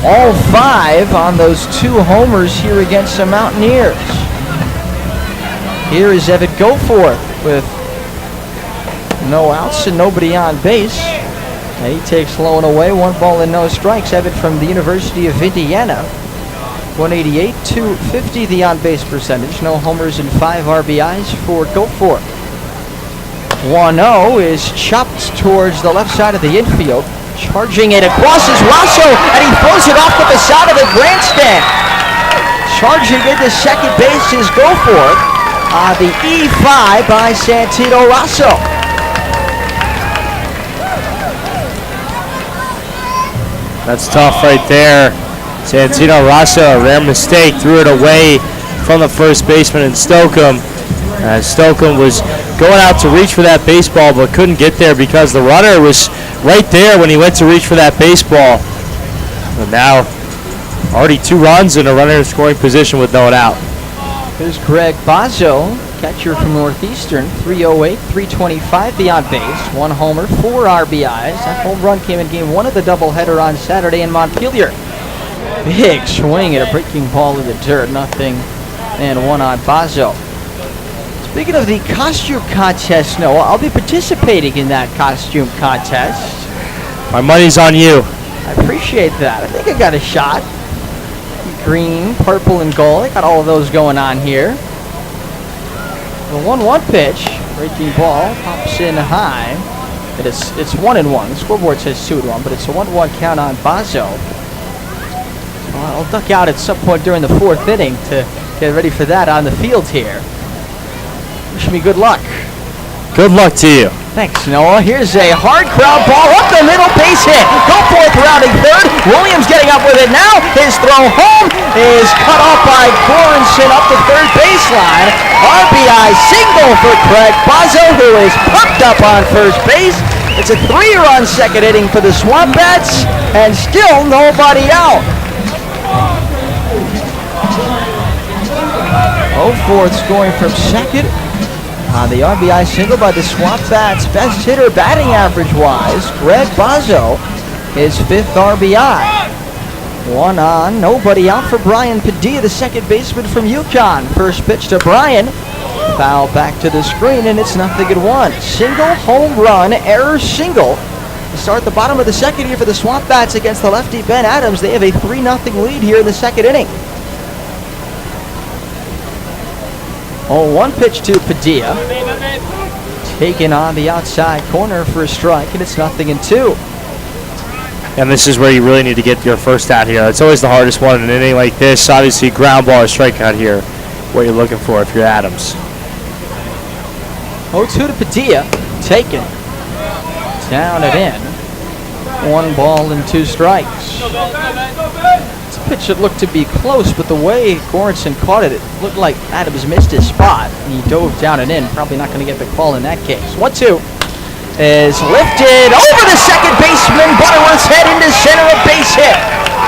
[SPEAKER 1] All 5 on those 2 homers here against the Mountaineers. Here is Evan Goforth with no outs and nobody on base. And he takes low and away, 1 ball and no strikes. Evan from the University of Indiana. 188, 250 the on-base percentage. No homers and 5 RBIs for Goforth. 1-0 is chopped towards the left side of the infield. Charging it across is Rosso, and he throws it off the facade of the grandstand. Charging into second base is Goforth. The E5 by Santino Rosso.
[SPEAKER 3] That's tough right there. Santino Rosso, a rare mistake, threw it away from the first baseman in Stokeham. Stokeham was going out to reach for that baseball but couldn't get there because the runner was right there when he went to reach for that baseball. And now already 2 runs and a runner in scoring position with no one out.
[SPEAKER 1] Here's Greg Bozzo, catcher from Northeastern. 308, 325 the on base, 1 homer, 4 RBIs. That home run came in game 1 of the doubleheader on Saturday in Montpelier. Big swing at a breaking ball in the dirt, 0-1 on Bozzo. Speaking of the costume contest, Noah, I'll be participating in that costume contest.
[SPEAKER 3] My money's on you.
[SPEAKER 1] I appreciate that. I think I got a shot. Green, purple, and gold. I got all of those going on here. The 1-1 pitch, breaking ball, pops in high. It's 1-1. The scoreboard says 2-1, but it's a 1-1 count on Bozzo. Well, I'll duck out at some point during the 4th inning to get ready for that on the field here. Wish me good luck.
[SPEAKER 3] Good luck to you.
[SPEAKER 1] Thanks, Noah. Here's a hard crowd ball up the middle, base hit. Goforth rounding 3rd. Williams getting up with it now. His throw home is cut off by Goranson up the 3rd baseline. RBI single for Craig Bozzo, who is pumped up on first base. It's a 3-run 2nd inning for the SwampBats, and still nobody out. Goforth scoring from 2nd. On the RBI single by the SwampBats, best hitter batting average-wise, Greg Bozzo, his 5th RBI. 1 on, nobody out for Brian Padilla, the 2nd baseman from UConn. First pitch to Brian, foul back to the screen, and it's 0-1. Single, home run, error single To start the bottom of the second here for the SwampBats against the lefty Ben Adams. They have a 3-0 lead here in the second inning. 0-1 pitch to Padilla. Taken on the outside corner for a strike, and it's 0-2.
[SPEAKER 3] And this is where you really need to get your first out here. It's always the hardest one in an inning like this. Obviously, ground ball or strikeout here, what you're looking for if you're Adams.
[SPEAKER 1] 0-2 to Padilla. Taken. Down and in. 1 ball and 2 strikes. It's a pitch that looked to be close, but the way Goranson caught it, it looked like Adams missed his spot. And he dove down and in. Probably not going to get the call in that case. 1-2 is lifted over the second baseman. Butterworth's head into center, a base hit.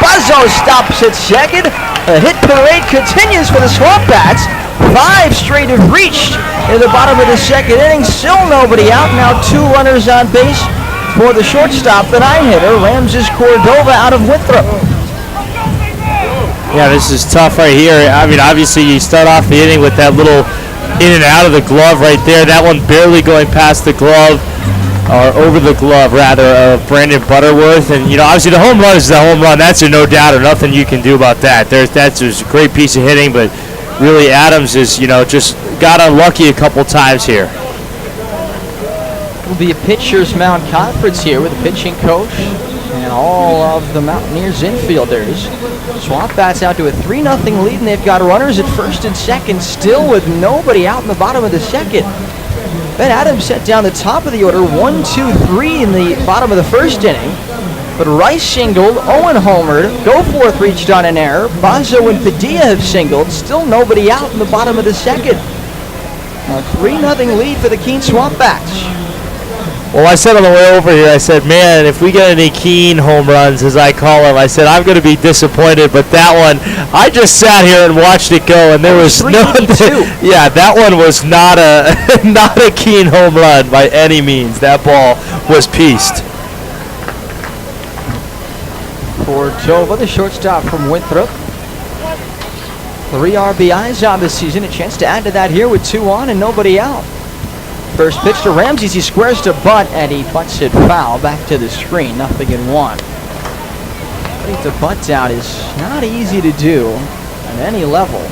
[SPEAKER 1] Buzzo stops at second. A hit parade continues for the SwampBats. 5 straight have reached in the bottom of the second inning. Still nobody out. Now 2 runners on base for the shortstop, the 9-hitter, Ramses Cordova out of Winthrop.
[SPEAKER 3] Yeah, this is tough right here. I mean, obviously, you start off the inning with that little in and out of the glove right there. That one barely going past the glove, or over the glove, rather, of Brandon Butterworth. And, you know, obviously the home run is the home run. That's a no doubt, or nothing you can do about that. That's just a great piece of hitting, but really Adams is, you know, just got unlucky a couple times here.
[SPEAKER 1] Will be a pitcher's mound conference here with the pitching coach and all of the Mountaineers infielders. SwampBats out to a 3-0 lead, and they've got runners at first and second, still with nobody out in the bottom of the second. Ben Adams set down the top of the order, 1, 2, 3 in the bottom of the first inning. But Rice singled, Owen homered, Goforth reached on an error, Bozzo and Padilla have singled, still nobody out in the bottom of the second. A 3-0 lead for the Keene SwampBats.
[SPEAKER 3] Well, I said on the way over here, I said, man, if we get any Keene home runs, as I call them, I said, I'm going to be disappointed. But that one, I just sat here and watched it go, and there was no, yeah, that one was not a not a Keene home run by any means. That ball was pieced.
[SPEAKER 1] Cordova, the shortstop from Winthrop. 3 RBIs on the season. A chance to add to that here with 2 on and nobody out. First pitch to Ramses. He squares to bunt, and he butts it foul back to the screen. 0-1. I think the bunt down is not easy to do at any level.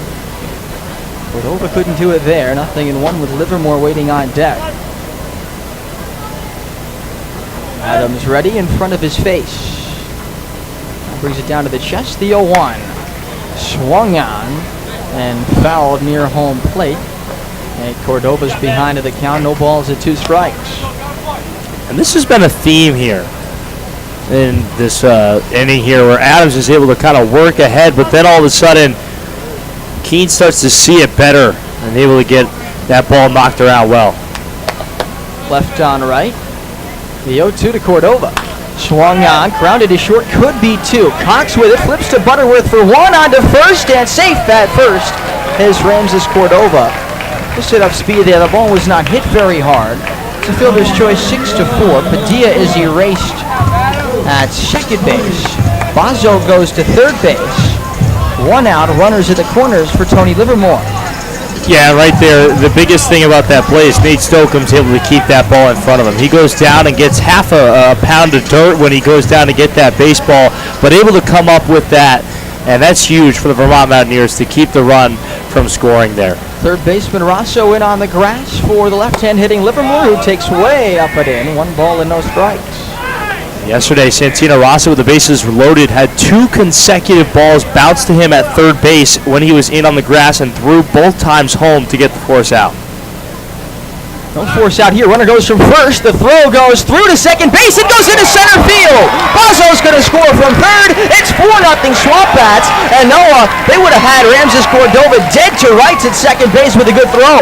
[SPEAKER 1] Cordova couldn't do it there. 0-1 with Livermore waiting on deck. Adams ready in front of his face. Brings it down to the chest. The 0-1. Swung on and fouled near home plate. And Cordova's behind of the count. No balls at 2 strikes.
[SPEAKER 3] And this has been a theme here in this inning here, where Adams is able to kind of work ahead, but then all of a sudden Keene starts to see it better and able to get that ball knocked around well.
[SPEAKER 1] Left on right. The 0-2 to Cordova. Swung on, grounded to short, could be 2. Cox with it, flips to Butterworth for 1, on to first, and safe at first is Ramses Cordova. Just hit up speed there. The ball was not hit very hard. It's a fielder's choice, 6-4. Padilla is erased at second base. Bozzo goes to third base. 1 out, runners at the corners for Tony Livermore.
[SPEAKER 3] Yeah, right there. The biggest thing about that play is Nate Stokem's able to keep that ball in front of him. He goes down and gets half a pound of dirt when he goes down to get that baseball, but able to come up with that, and that's huge for the Vermont Mountaineers to keep the run from scoring there.
[SPEAKER 1] Third baseman Rosso in on the grass for the left-hand hitting Livermore, who takes way up and in. 1 ball and no strikes.
[SPEAKER 3] Yesterday, Santino Rosso with the bases loaded had 2 consecutive balls bounce to him at third base when he was in on the grass and threw both times home to get the force out.
[SPEAKER 1] No force out here. Runner goes from first. The throw goes through to second base. It goes into center field. Bozzo's going to score from third. It's 4-0 SwampBats. And Noah, they would have had Ramses Cordova dead to rights at second base with a good throw.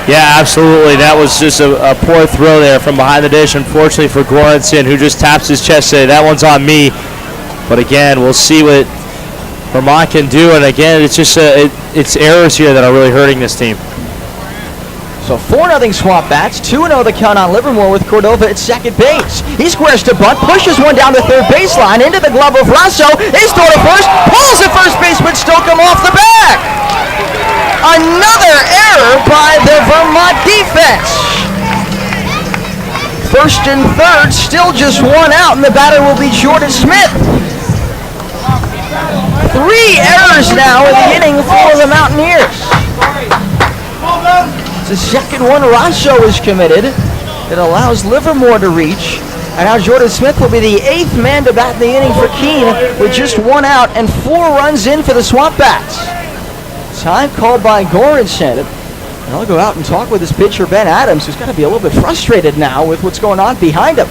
[SPEAKER 3] Yeah, absolutely. That was just a poor throw there from behind the dish, unfortunately for Goranson, who just taps his chest saying, that one's on me. But again, we'll see what Vermont can do. And again, it's just it's errors here that are really hurting this team.
[SPEAKER 1] So 4-0 SwampBats, 2-0 the count on Livermore with Cordova at second base. He squares to bunt, pushes one down the third baseline, into the glove of Rosso. His throw to first, pulls the first baseman Stokem off the back. Another error by the Vermont defense. First and third, still just one out, and the batter will be Jordan Smith. 3 errors now in the inning for the Mountaineers. It's the second one Rosso is committed. It allows Livermore to reach. And now Jordan Smith will be the 8th man to bat in the inning for Keene with just 1 out and 4 runs in for the SwampBats. Time called by Goranson. And I'll go out and talk with his pitcher, Ben Adams, who's got to be a little bit frustrated now with what's going on behind him.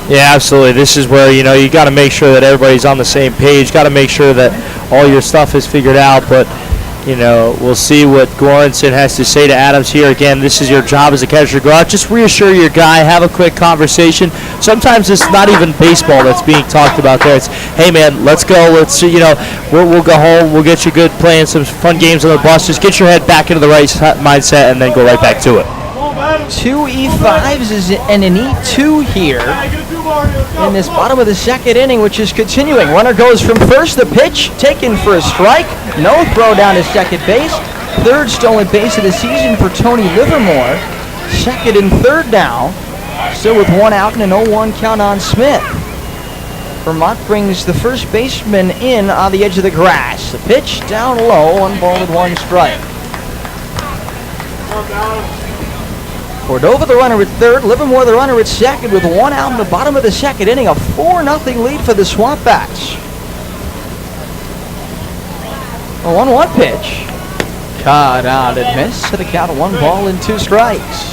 [SPEAKER 3] Yeah, absolutely. This is where, you got to make sure that everybody's on the same page. Got to make sure that all your stuff is figured out. But, we'll see what Goranson has to say to Adams here. Again, this is your job as a catcher. Go out, just reassure your guy, have a quick conversation. Sometimes it's not even baseball that's being talked about there. It's, hey, man, let's go. Let's, we'll go home. We'll get you good playing some fun games on the bus. Just get your head back into the right mindset and then go right back to it.
[SPEAKER 1] 2 E5s is and an E2 here in this bottom of the second inning, which is continuing. Runner goes from first. The pitch taken for a strike. No throw down to second base. Third stolen base of the season for Tony Livermore. Second and third now. Still with 1 out and an 0-1 count on Smith. Vermont brings the first baseman in on the edge of the grass. The pitch down low, 1 ball and 1 strike. Cordova the runner at third, Livermore the runner at second with 1 out in the bottom of the second inning. A 4-0 lead for the SwampBats. A 1-1 pitch. Caught out and missed to the count of 1 ball and 2 strikes.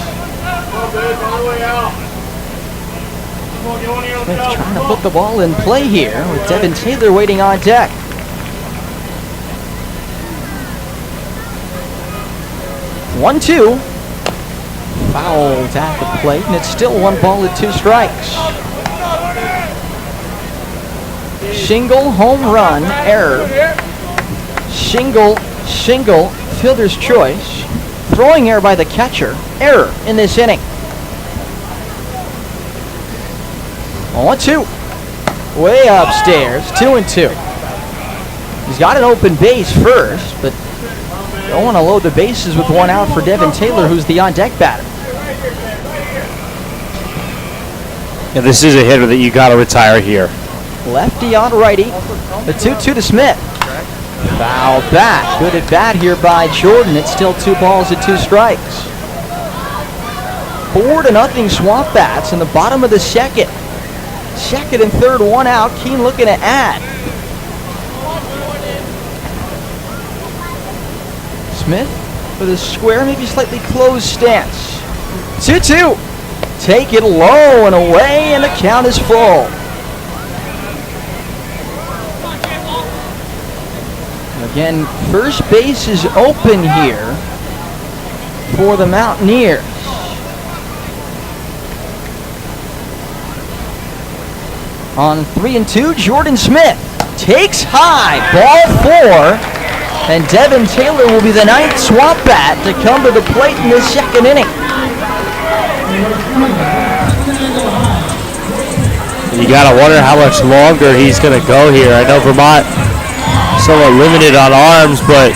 [SPEAKER 1] Smith trying to put the ball in play here with Devin Taylor waiting on deck. One-two. Fouled at the plate, and it's still 1 ball and 2 strikes. Shingle, home run, error. Shingle, fielder's choice. Throwing error by the catcher, error in this inning. 1-2. Way upstairs, 2-2. He's got an open base first, but don't want to load the bases with 1 out for Devin Taylor, who's the on-deck batter.
[SPEAKER 3] And this is a hitter that you got to retire here.
[SPEAKER 1] Lefty on righty. The 2-2 to Smith. Foul back. Good at bat here by Jordan. It's still 2 balls and 2 strikes. 4-0 SwampBats in the bottom of the second. Second and third, 1 out. Keene looking to add. Smith with a square, maybe slightly closed stance. 2-2. Take it low and away, and the count is full. Again, first base is open here for the Mountaineers. On 3-2, Jordan Smith takes high, ball 4, and Devin Taylor will be the 9th SwampBat to come to the plate in this second inning.
[SPEAKER 3] You gotta wonder how much longer he's gonna go here. I know Vermont somewhat limited on arms, but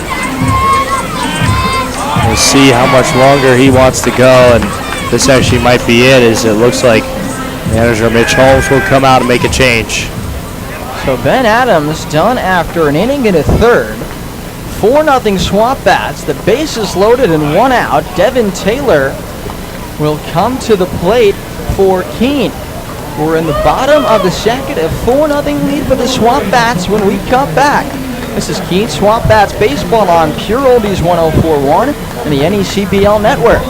[SPEAKER 3] we'll see how much longer he wants to go, and this actually might be it, as it looks like manager Mitch Holmes will come out and make a change.
[SPEAKER 1] So Ben Adams done after an inning and a third. 4-0 SwampBats. The bases loaded and 1 out. Devin Taylor will come to the plate for Keene. We're in the bottom of the second, a 4-0 lead for the SwampBats when we come back. This is Keene SwampBats baseball on Pure Oldies 104.1 and the NECBL network.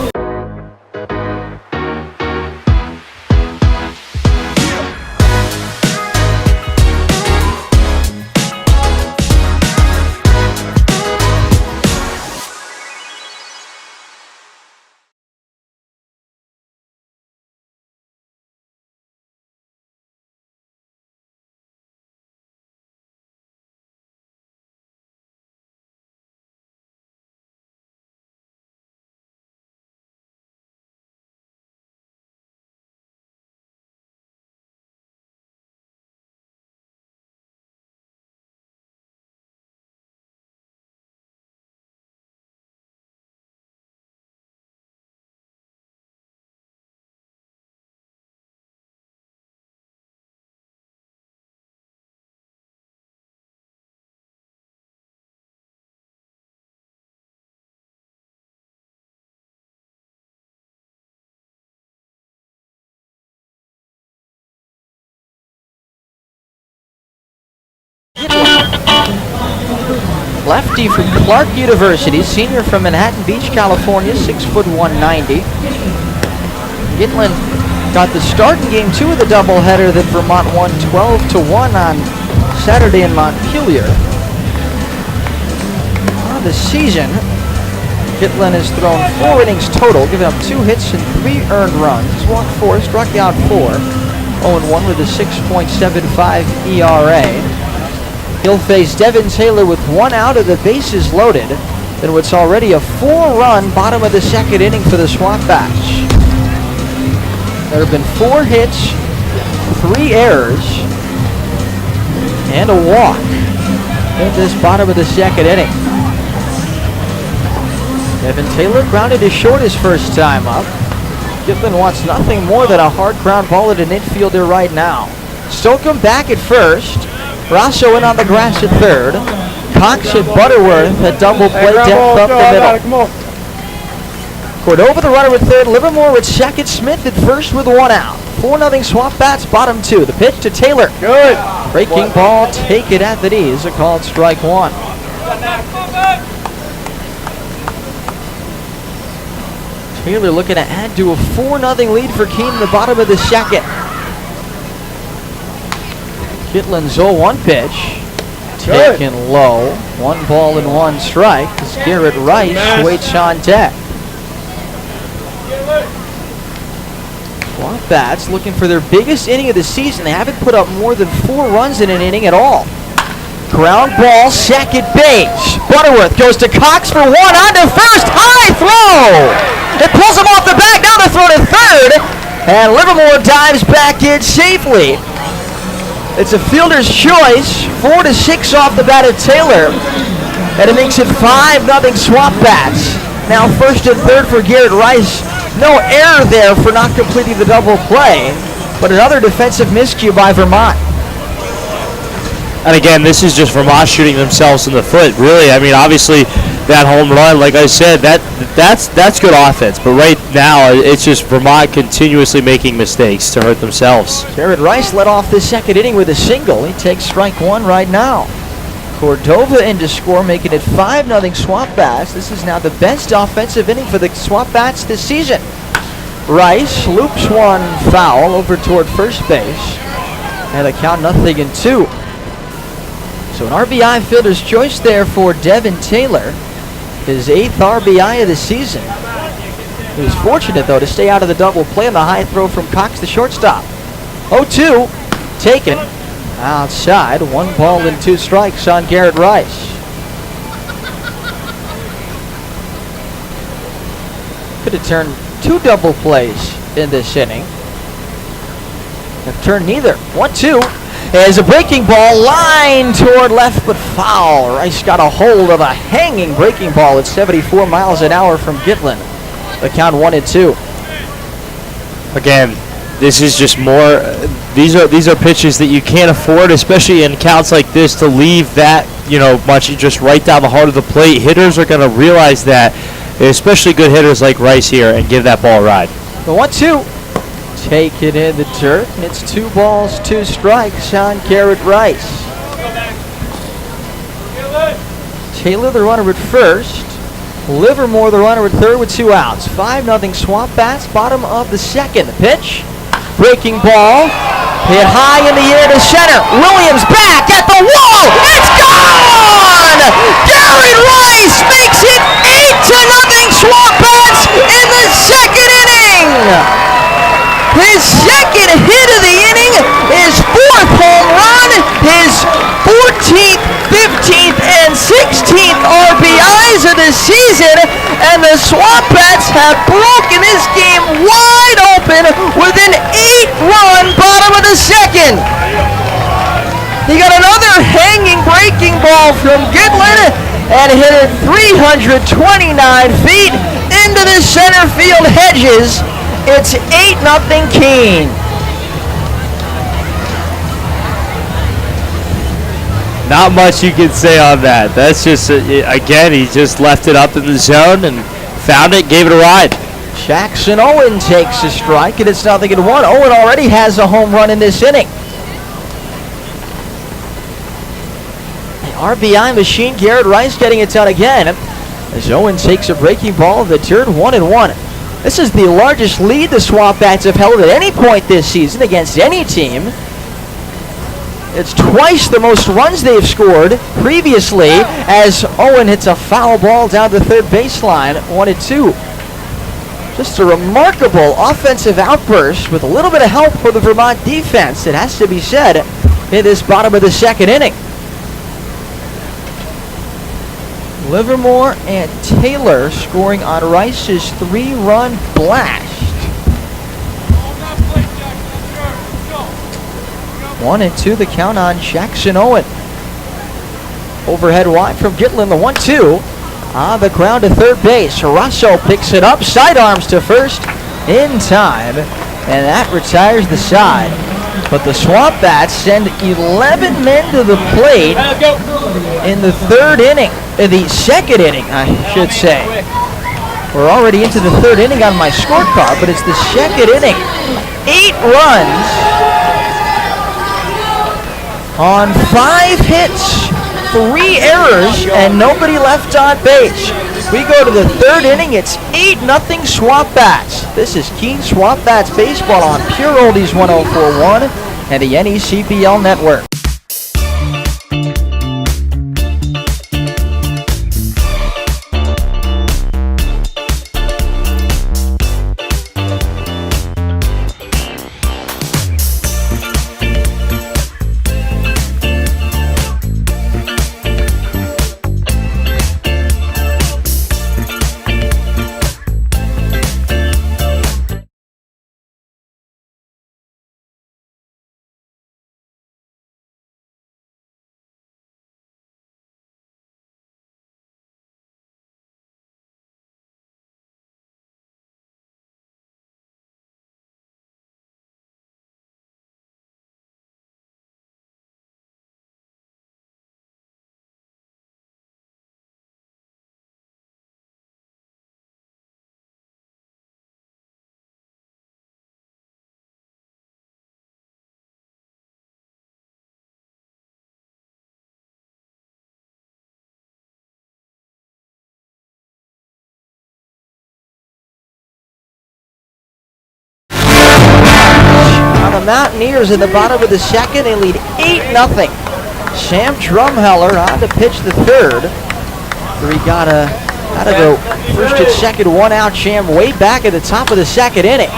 [SPEAKER 1] lefty from Clark University, senior from Manhattan Beach, California, 6'1", 190. Gitlin got the start in game 2 of the doubleheader that Vermont won 12-1 on Saturday in Montpelier. On the season, Gitlin has thrown 4 innings total, giving up 2 hits and 3 earned runs. He's walked 4, struck out 4. 0-1 with a 6.75 ERA. He'll face Devin Taylor with 1 out of the bases loaded in what's already a 4-run bottom of the second inning for the SwampBats. There have been 4 hits, 3 errors, and a walk in this bottom of the second inning. Devin Taylor grounded to short his first time up. Gitlin wants nothing more than a hard ground ball at an infielder right now. Stokeham back at first. Rosso in on the grass at third. Cox and Butterworth at double play depth up the middle. Cordova the runner at third. Livermore at second. Smith at first with 1 out. 4-0 SwampBats, bottom 2. The pitch to Taylor.
[SPEAKER 4] Good.
[SPEAKER 1] Breaking ball, take it at the knees. A called strike 1. Taylor looking to add to a 4-0 lead for Keene in the bottom of the second. Gitlin's 0-1 pitch. Taken low. 1 ball and 1 strike as Garrett Rice waits on deck. SwampBats looking for their biggest inning of the season. They haven't put up more than 4 runs in an inning at all. Ground ball, second base. Butterworth goes to Cox for 1 on to first. High throw! It pulls him off the back, now to throw to third. And Livermore dives back in safely. It's a fielder's choice. 4-6 off the bat of Taylor. And it makes it 5-0 SwampBats. Now first and third for Garrett Rice. No error there for not completing the double play. But another defensive miscue by Vermont.
[SPEAKER 3] And again, this is just Vermont shooting themselves in the foot. Really, I mean, obviously that home run, like I said, that's good offense. But right now, it's just Vermont continuously making mistakes to hurt themselves.
[SPEAKER 1] Garrett Rice led off the second inning with a single. He takes strike 1 right now. Cordova in to score, making it 5-0 SwampBats. This is now the best offensive inning for the SwampBats this season. Rice loops 1 foul over toward first base. And the count 0-2. So an RBI fielder's choice there for Devin Taylor. His 8th RBI of the season. He was fortunate, though, to stay out of the double play on the high throw from Cox, the shortstop. 0-2, taken outside. 1 ball and 2 strikes on Garrett Rice. Could have turned 2 double plays in this inning. Have turned neither. 1-2. As a breaking ball, line toward left, but foul. Rice got a hold of a hanging breaking ball at 74 miles an hour from Gitlin. The count 1-2.
[SPEAKER 3] Again, this is just more. These are pitches that you can't afford, especially in counts like this, to leave that much just right down the heart of the plate. Hitters are going to realize that, especially good hitters like Rice here, and give that ball a ride.
[SPEAKER 1] The 1-2. Take it in the dirt, and it's 2 balls, 2 strikes on Garrett Rice. Taylor, the runner at first. Livermore, the runner at third with 2 outs. 5-0 SwampBats, bottom of the second. The pitch, breaking ball, hit high in the air to center. Williams back at the wall. It's gone! Garrett Rice makes it 8-0 SwampBats in the second inning. His second hit of the inning, his 4th home run, his 14th, 15th, and 16th RBIs of the season, and the SwampBats have broken this game wide open with an 8-run bottom of the second. He got another hanging breaking ball from Gitlin and hit it 329 feet into the center field hedges. It's 8-0 Keene.
[SPEAKER 3] Not much you can say on that. That's just, again, he just left it up in the zone and found it, gave it a ride.
[SPEAKER 1] Jackson Owen takes a strike, and it's 0-1. Owen already has a home run in this inning. RBI machine. Garrett Rice getting it done again as Owen takes a breaking ball in the dirt, 1-1. This is the largest lead the SwampBats have held at any point this season against any team. It's twice the most runs they've scored previously as Owen hits a foul ball down the third baseline, 1-2. Just a remarkable offensive outburst with a little bit of help for the Vermont defense, it has to be said, in this bottom of the second inning. Livermore and Taylor scoring on Rice's 3-run blast. 1-2 the count on Jackson Owen. Overhead wide from Gitlin, the 1-2. On the ground to third base. Russo picks it up, sidearms to first in time, and that retires the side. But the SwampBats send 11 men to the plate in the second inning, I should say. We're already into the third inning on my scorecard, but it's the second inning. 8 runs on 5 hits, 3 errors, and nobody left on base. We go to the third inning, it's 8-0 SwampBats. This is Keene SwampBats baseball on Pure Oldies 104.1 and the NECBL network. The Mountaineers in the bottom of the second, they lead 8-0. Sam Drumheller on to pitch the third. We got out of the first and second, 1 out jam way back at the top of the second inning.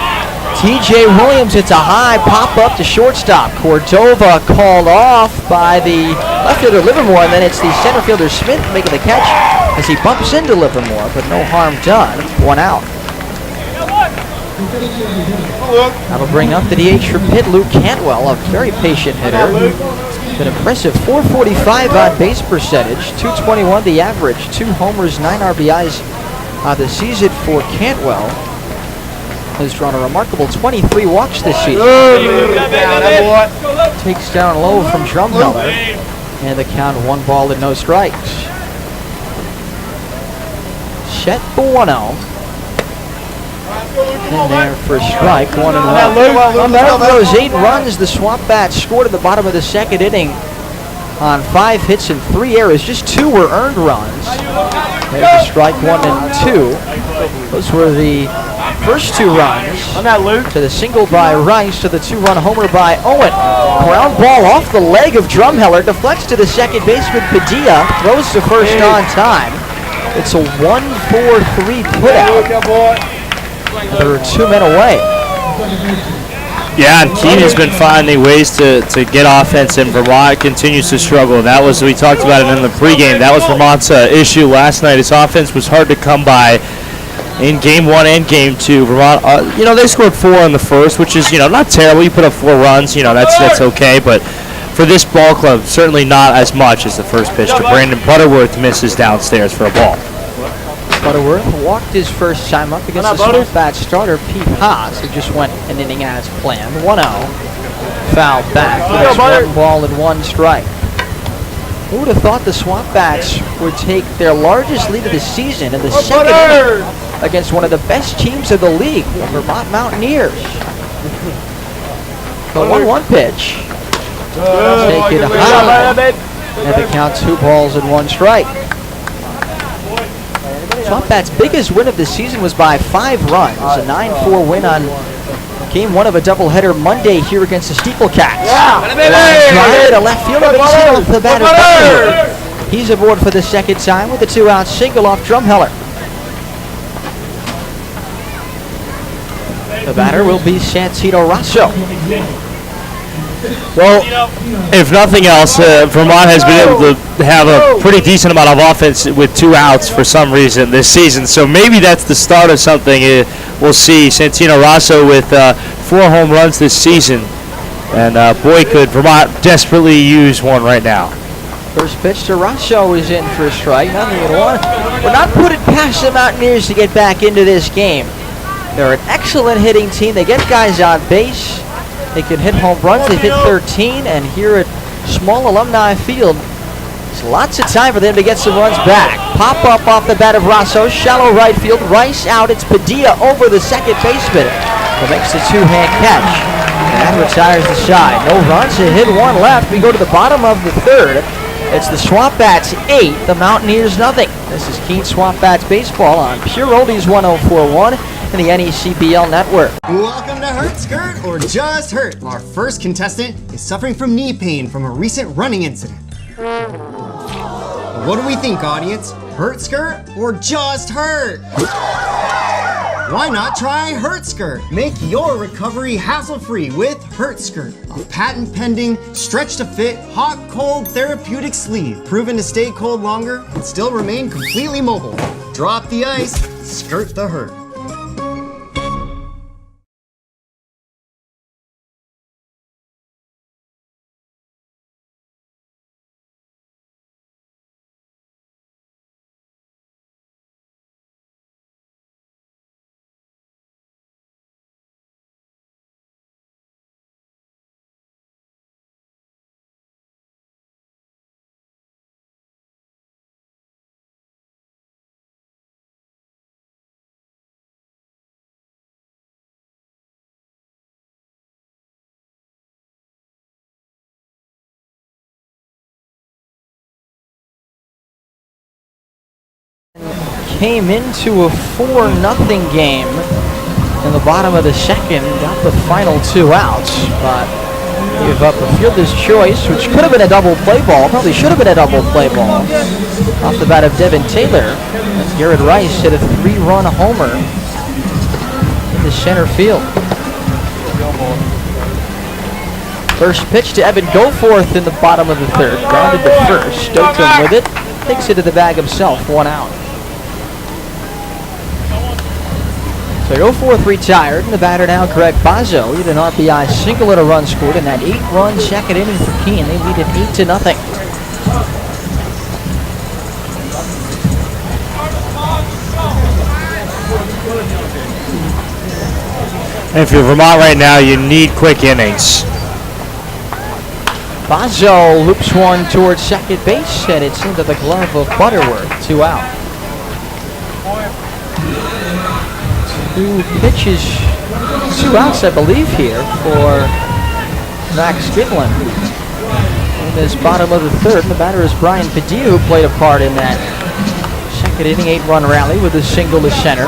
[SPEAKER 1] TJ Williams hits a high pop up to shortstop. Cordova called off by the left fielder Livermore, and then it's the center fielder Smith making the catch as he bumps into Livermore, but no harm done. 1 out. That'll bring up the DH for Pitt, Luke Cantwell, a very patient hitter. An impressive 445 on base percentage, 221 the average, 2 homers, 9 RBIs the season for Cantwell. Has drawn a remarkable 23 walks this season. Takes down low from Drumheller, and the count 1 ball and no strikes. Set for 1-0. In there for a strike, 1-1. Of those 8 runs the SwampBats scored at the bottom of the second inning on 5 hits and 3 errors. Just 2 were earned runs. There's a strike, 1 and 2. Those were the first 2 runs to the single by Rice, to the 2-run homer by Owen. Ground ball off the leg of Drumheller, deflects to the second baseman Padilla, throws to first on time. It's a 1-4-3 putout. There are 2 men away.
[SPEAKER 3] Yeah, and Keene has been finding ways to get offense, and Vermont continues to struggle. And that was, we talked about it in the pregame, that was Vermont's issue last night. His offense was hard to come by in Game 1 and Game 2. Vermont, they scored 4 in the first, which is, not terrible. You put up 4 runs, that's okay. But for this ball club, certainly not as much as the first pitch to Brandon Butterworth misses downstairs for a ball.
[SPEAKER 1] Butterworth walked his first time up against the SwampBats starter, Pete Haas, who just went an inning as planned. 1-0. Foul back. That's 1 ball and 1 strike. Who would have thought the SwampBats would take their largest lead of the season in the second inning against one of the best teams of the league, the Vermont Mountaineers? The 1-1 pitch. Take it high. And the count 2 balls and 1 strike. SwampBats' biggest win of the season was by 5 runs, a 9-4 win on game 1 of a doubleheader Monday here against the Steeplecats. Drive to left field, and he's hit off the bat of Butler. He's aboard for the second time with a 2-out single off Drumheller. The batter will be Santino Rosso.
[SPEAKER 3] Well, if nothing else, Vermont has been able to have a pretty decent amount of offense with 2 outs for some reason this season. So maybe that's the start of something. We'll see. Santino Rosso with 4 home runs this season. And boy, could Vermont desperately use one right now.
[SPEAKER 1] First pitch to Rosso is in for a strike. Nothing at 1. We're not putting past the Mountaineers to get back into this game. They're an excellent hitting team. They get guys on base. They can hit home runs. They've hit 13, and here at small Alumni Field, it's lots of time for them to get some runs back. Pop up off the bat of Rosso, shallow right field. Rice out. It's Padilla over the second baseman, who makes the 2-hand catch. And that retires the side. No runs. A hit, 1 left. We go to the bottom of the 3rd. It's the SwampBats 8, the Mountaineers nothing. This is Keene SwampBats baseball on Pure Oldies 104.1 and the NECBL network.
[SPEAKER 9] Welcome to Hurt Skirt or Just Hurt. Our first contestant is suffering from knee pain from a recent running incident. What do we think, audience? Hurt Skirt or Just Hurt? Why not try Hurt Skirt? Make your recovery hassle-free with Hurt Skirt, a patent-pending, stretch-to-fit, hot-cold therapeutic sleeve, proven to stay cold longer and still remain completely mobile. Drop the ice, skirt the hurt.
[SPEAKER 1] Came into a 4-0 game in the bottom of the 2nd, got the final 2 outs, but gave up a fielder's choice, which could have been a double play ball, probably should have been a double play ball, off the bat of Devin Taylor. And Garrett Rice hit a 3-run homer in the center field. First pitch to Evan Goforth in the bottom of the 3rd, grounded to first, Stoughton with it, takes it to the bag himself, 1 out. So Goforth retired, and the batter now, Greg Bazzo. He had an RBI single and a run scored in that 8-run second inning for Keene. They lead it 8-0.
[SPEAKER 3] And if you're Vermont right now, you need quick innings.
[SPEAKER 1] Bazzo loops one towards second base, and it's into the glove of Butterworth. 2 out. 2 pitches, 2 outs, I believe, here for Max Gitlin. In this bottom of the 3rd, and the batter is Brian Padilla, who played a part in that second inning 8-run rally with a single to center.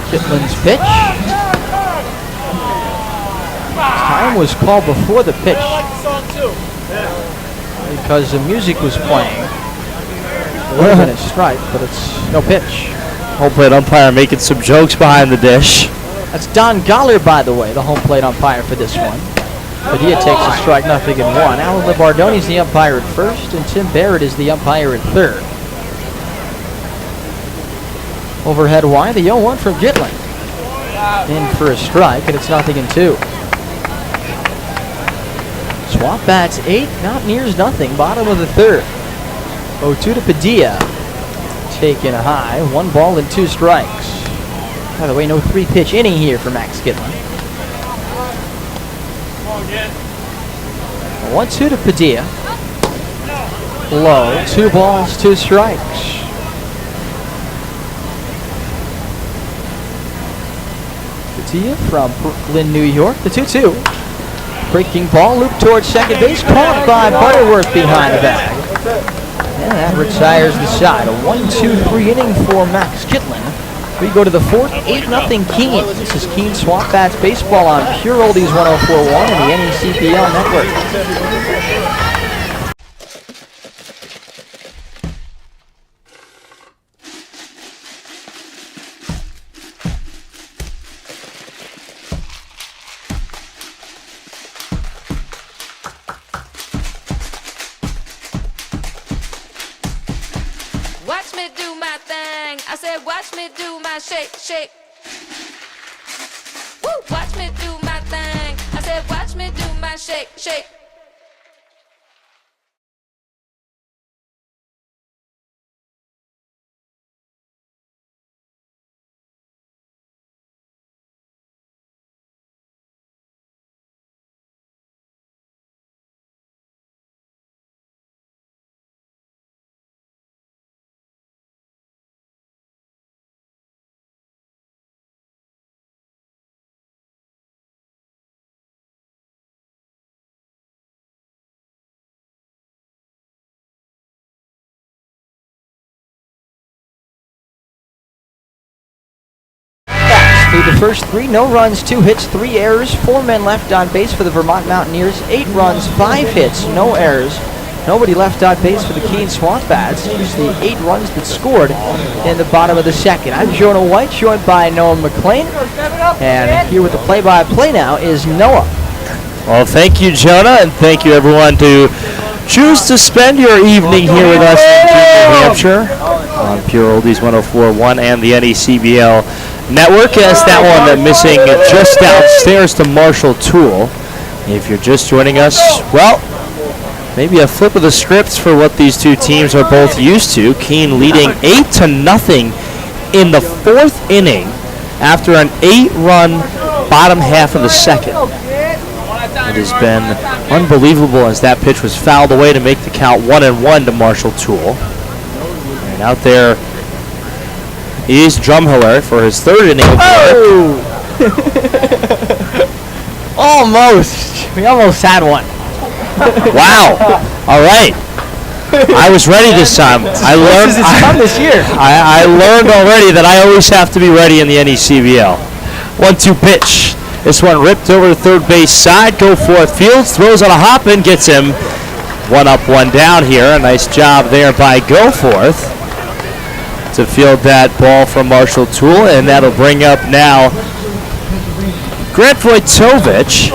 [SPEAKER 1] Gitlin's pitch. Time was called before the pitch because the music was playing. It would have been a strike, but it's no pitch.
[SPEAKER 3] Home plate umpire making some jokes behind the dish.
[SPEAKER 1] That's Don Goller, by the way, the home plate umpire for this one. Padilla takes a strike, 0-1. Alan Libardoni is the umpire at first, and Tim Barrett is the umpire at 3rd. Overhead wide, the 0-1 from Gitlin. In for a strike, and it's 0-2. SwampBats 8, Mountaineers 0, bottom of the 3rd. 0-2 to Padilla. Taken high, 1 ball and 2 strikes. By the way, no 3-pitch inning here for Max Gitlin. 1-2 to Padilla. Low, 2 balls, 2 strikes. Padilla from Brooklyn, New York, the 2-2. Breaking ball, loop towards second base, caught by Butterworth behind the bag. And that retires the side. A 1-2-3 inning for Max Kitlin. We go to the fourth, 8-0 Keene. This is Keene SwampBats baseball on Pure Oldies 104.1 and the NECBL network.
[SPEAKER 10] Watch me do my thing. I said, watch me do my shake, shake. Woo! Watch me do my thing. I said, watch me do my shake, shake.
[SPEAKER 1] Through the first three, no runs, 2 hits, 3 errors, 4 men left on base for the Vermont Mountaineers, 8 runs, 5 hits, no errors. Nobody left on base for the Keene SwampBats. Just the 8 runs that scored in the bottom of the second. I'm Jonah White, joined by Noah McLean. And here with the play-by-play now is Noah.
[SPEAKER 3] Well, thank you, Jonah, and thank you, everyone, to choose to spend your evening here with us in Keene, New Hampshire on Pure Oldies 104.1 and the NECBL network. As that one missing just downstairs to Marshall Toole. If you're just joining us, well, maybe a flip of the scripts for what these two teams are both used to. Keene leading 8-0 in the 4th inning after an 8-run bottom half of the second. It has been unbelievable as that pitch was fouled away to make the count 1-1 to Marshall Toole. And out there is Drumheller for his 3rd inning of work.
[SPEAKER 1] Almost. We almost had one.
[SPEAKER 3] Wow. All right. I was ready this time. I learned
[SPEAKER 1] this year.
[SPEAKER 3] I learned already that I always have to be ready in the NECBL. 1-2 pitch. This one ripped over the third base side. Go forth Fields. Throws on a hop and gets him. 1 up, 1 down here. A nice job there by Goforth to field that ball from Marshall Toole, and that'll bring up now Grant Vojtovich.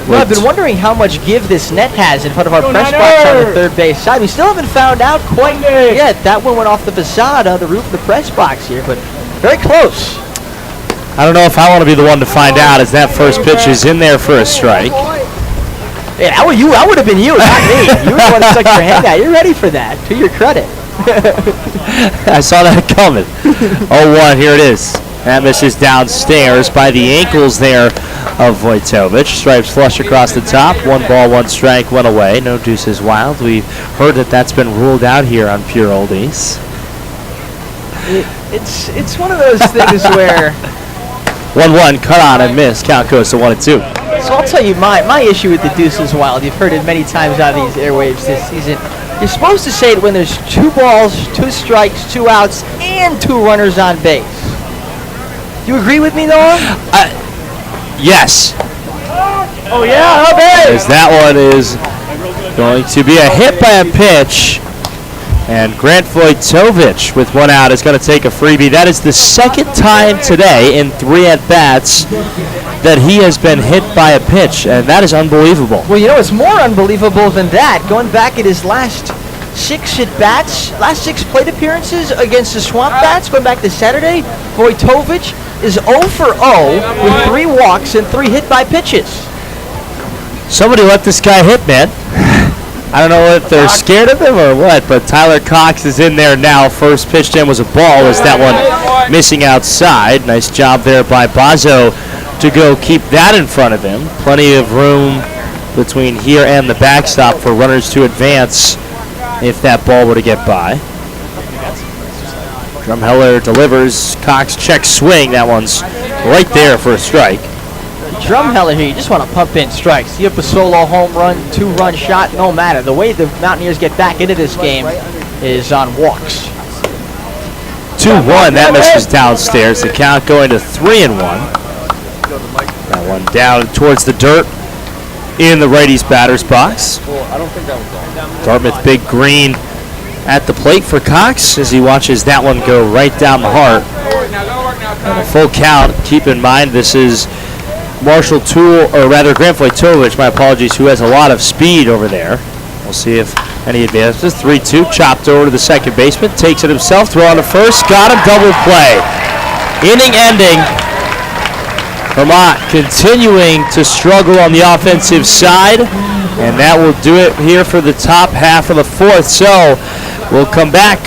[SPEAKER 1] Well, I've been wondering how much give this net has in front of our press box on the third base side. We still haven't found out quite yet. That one went off the facade of the roof of the press box here, but very close.
[SPEAKER 3] I don't know if I want to be the one to find out, as that first pitch is in there for a strike.
[SPEAKER 1] Yeah, that would have been you, not me. You were the one that stuck your hand out. You're ready for that, to your credit.
[SPEAKER 3] I saw that coming. 0-1, here it is. That misses downstairs by the ankles there of Vojtovich. Stripes flush across the top. 1 ball, 1 strike, 1 away. No deuces wild. We've heard that that's been ruled out here on Pure Oldies.
[SPEAKER 1] It's one of those things where
[SPEAKER 3] 1-1, cut on and miss. Count goes to 1-2.
[SPEAKER 1] So I'll tell you my issue with the deuce is wild. You've heard it many times on these airwaves this season. You're supposed to say it when there's 2 balls, 2 strikes, 2 outs, and 2 runners on base. Do you agree with me, Noah?
[SPEAKER 3] Yes.
[SPEAKER 4] Oh, yeah, how big?
[SPEAKER 3] As that one is going to be a hit by a pitch. And Grant Vojtovich, with 1 out, is going to take a freebie. That is the 2nd time today in 3 at-bats that he has been hit by a pitch, and that is unbelievable.
[SPEAKER 1] Well, you know, it's more unbelievable than that. Going back at his last 6 at-bats, last 6 plate appearances against the SwampBats, going back to Saturday, Vojtovich is 0 for 0 with 3 walks and 3 hit by pitches.
[SPEAKER 3] Somebody let this guy hit, man. I don't know if they're scared of him or what, but Tyler Cox is in there now. First pitch to him was a ball. Was that one missing outside? Nice job there by Bazo to go keep that in front of him. Plenty of room between here and the backstop for runners to advance if that ball were to get by. Drumheller delivers. Cox checks swing. That one's right there for a strike.
[SPEAKER 1] drumheller here. You just want to pump in strikes. See if a solo home run, 2-run shot, no matter. The way the Mountaineers get back into this game is on walks.
[SPEAKER 3] 2-1, that misses downstairs. The count going to 3-1. That one down towards the dirt in the righty's batter's box. Dartmouth Big Green at the plate for Cox as he watches that one go right down the heart. And a full count. Keep in mind this is Marshall Toole, or rather Grant Vojtovich, my apologies, who has a lot of speed over there. We'll see if any advances. 3-2, chopped over to the second baseman, takes it himself, throw on to first, got him, double play. Inning ending. Vermont continuing to struggle on the offensive side, and that will do it here for the top half of the fourth. So we'll come back.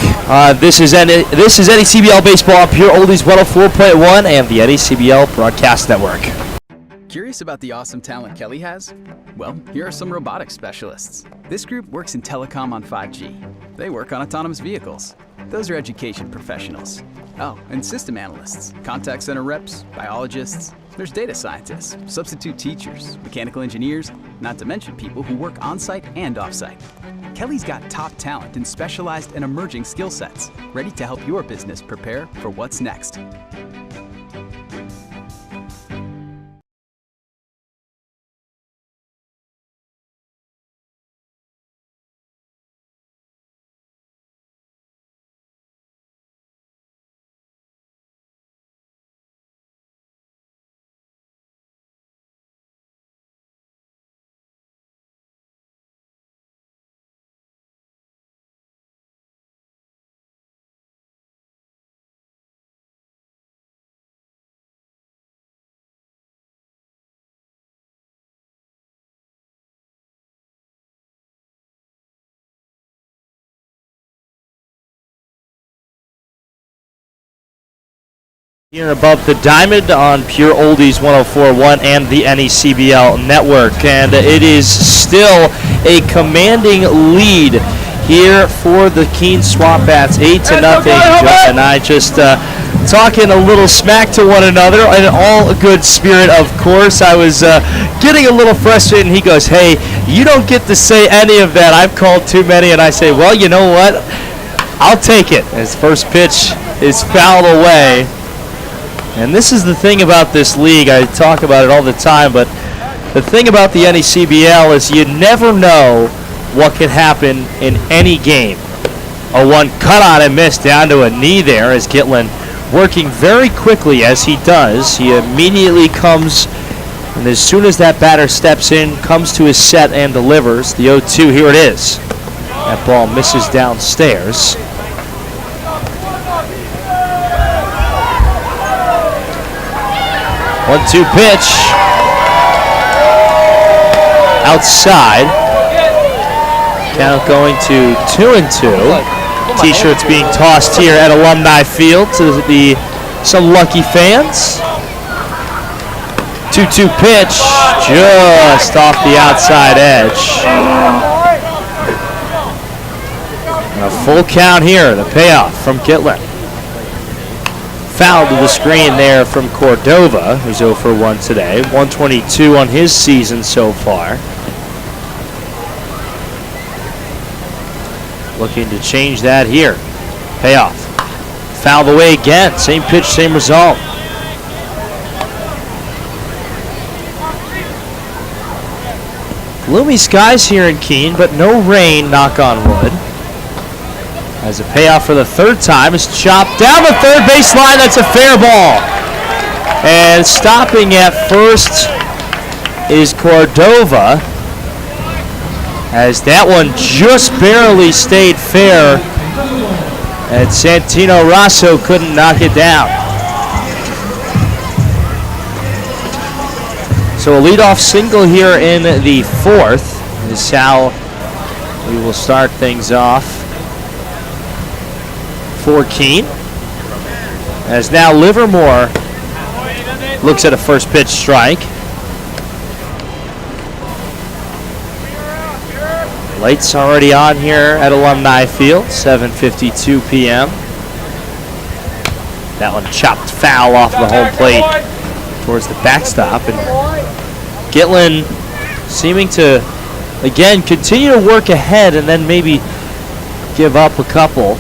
[SPEAKER 3] This is NECBL Baseball on Pure Oldies 104.1 and the NECBL Broadcast Network.
[SPEAKER 11] Curious about the awesome talent Kelly has? Well, here are some robotics specialists. This group works in telecom on 5G. They work on autonomous vehicles. Those are education professionals. Oh, and system analysts, contact center reps, biologists. There's data scientists, substitute teachers, mechanical engineers, not to mention people who work on-site and off-site. Kelly's got top talent in specialized and emerging skill sets, ready to help your business prepare for what's next.
[SPEAKER 3] Here above the diamond on Pure Oldies 104.1 and the NECBL Network. And it is still a commanding lead here for the Keene SwampBats, 8-0. Jeff and I just talking a little smack to one another in all good spirit, of course. I was getting a little frustrated, and he goes, hey, you don't get to say any of that. I've called too many. And I say, well, you know what? I'll take it. His first pitch is fouled away. And this is the thing about this league. I talk about it all the time, but the thing about the NECBL is you never know what can happen in any game. A one cut on and missed down to a knee there as Gitlin working very quickly as he does. He immediately comes, and as soon as that batter steps in, comes to his set and delivers. The 0-2, here it is. That ball misses downstairs. 1-2 pitch. Outside. Count going to 2-2. T-shirts being tossed here at Alumni Field to some lucky fans. 2-2 pitch, just off the outside edge. And a full count here, the payoff from Gitlin. Foul to the screen there from Cordova, who's 0 for 1 today. 122 on his season so far. Looking to change that here. Payoff. Fouled away again. Same pitch, same result. Gloomy skies here in Keene, but no rain, knock on wood. As a payoff for the third time is chopped down the third baseline. That's a fair ball. And stopping at first is Cordova, as that one just barely stayed fair, and Santino Rosso couldn't knock it down. So a leadoff single here in the fourth is how we will start things off for Keene. As now Livermore looks at a first pitch strike. Lights already on here at Alumni Field, 7:52 p.m. That one chopped foul off the home plate towards the backstop. And Gitlin seeming to, again, continue to work ahead and then maybe give up a couple.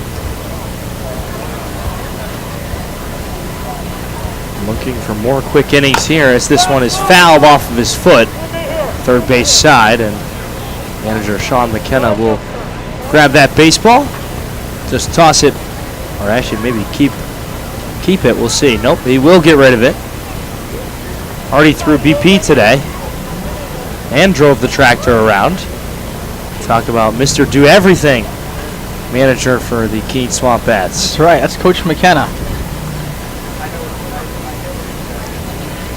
[SPEAKER 3] Looking for more quick innings here as this one is fouled off of his foot. Third base side, and manager Sean McKenna will grab that baseball. Just toss it, or actually maybe keep it. We'll see. Nope, he will get rid of it. Already threw BP today and drove the tractor around. Talk about Mr. Do Everything, manager for the Keene SwampBats.
[SPEAKER 4] That's right. That's Coach McKenna.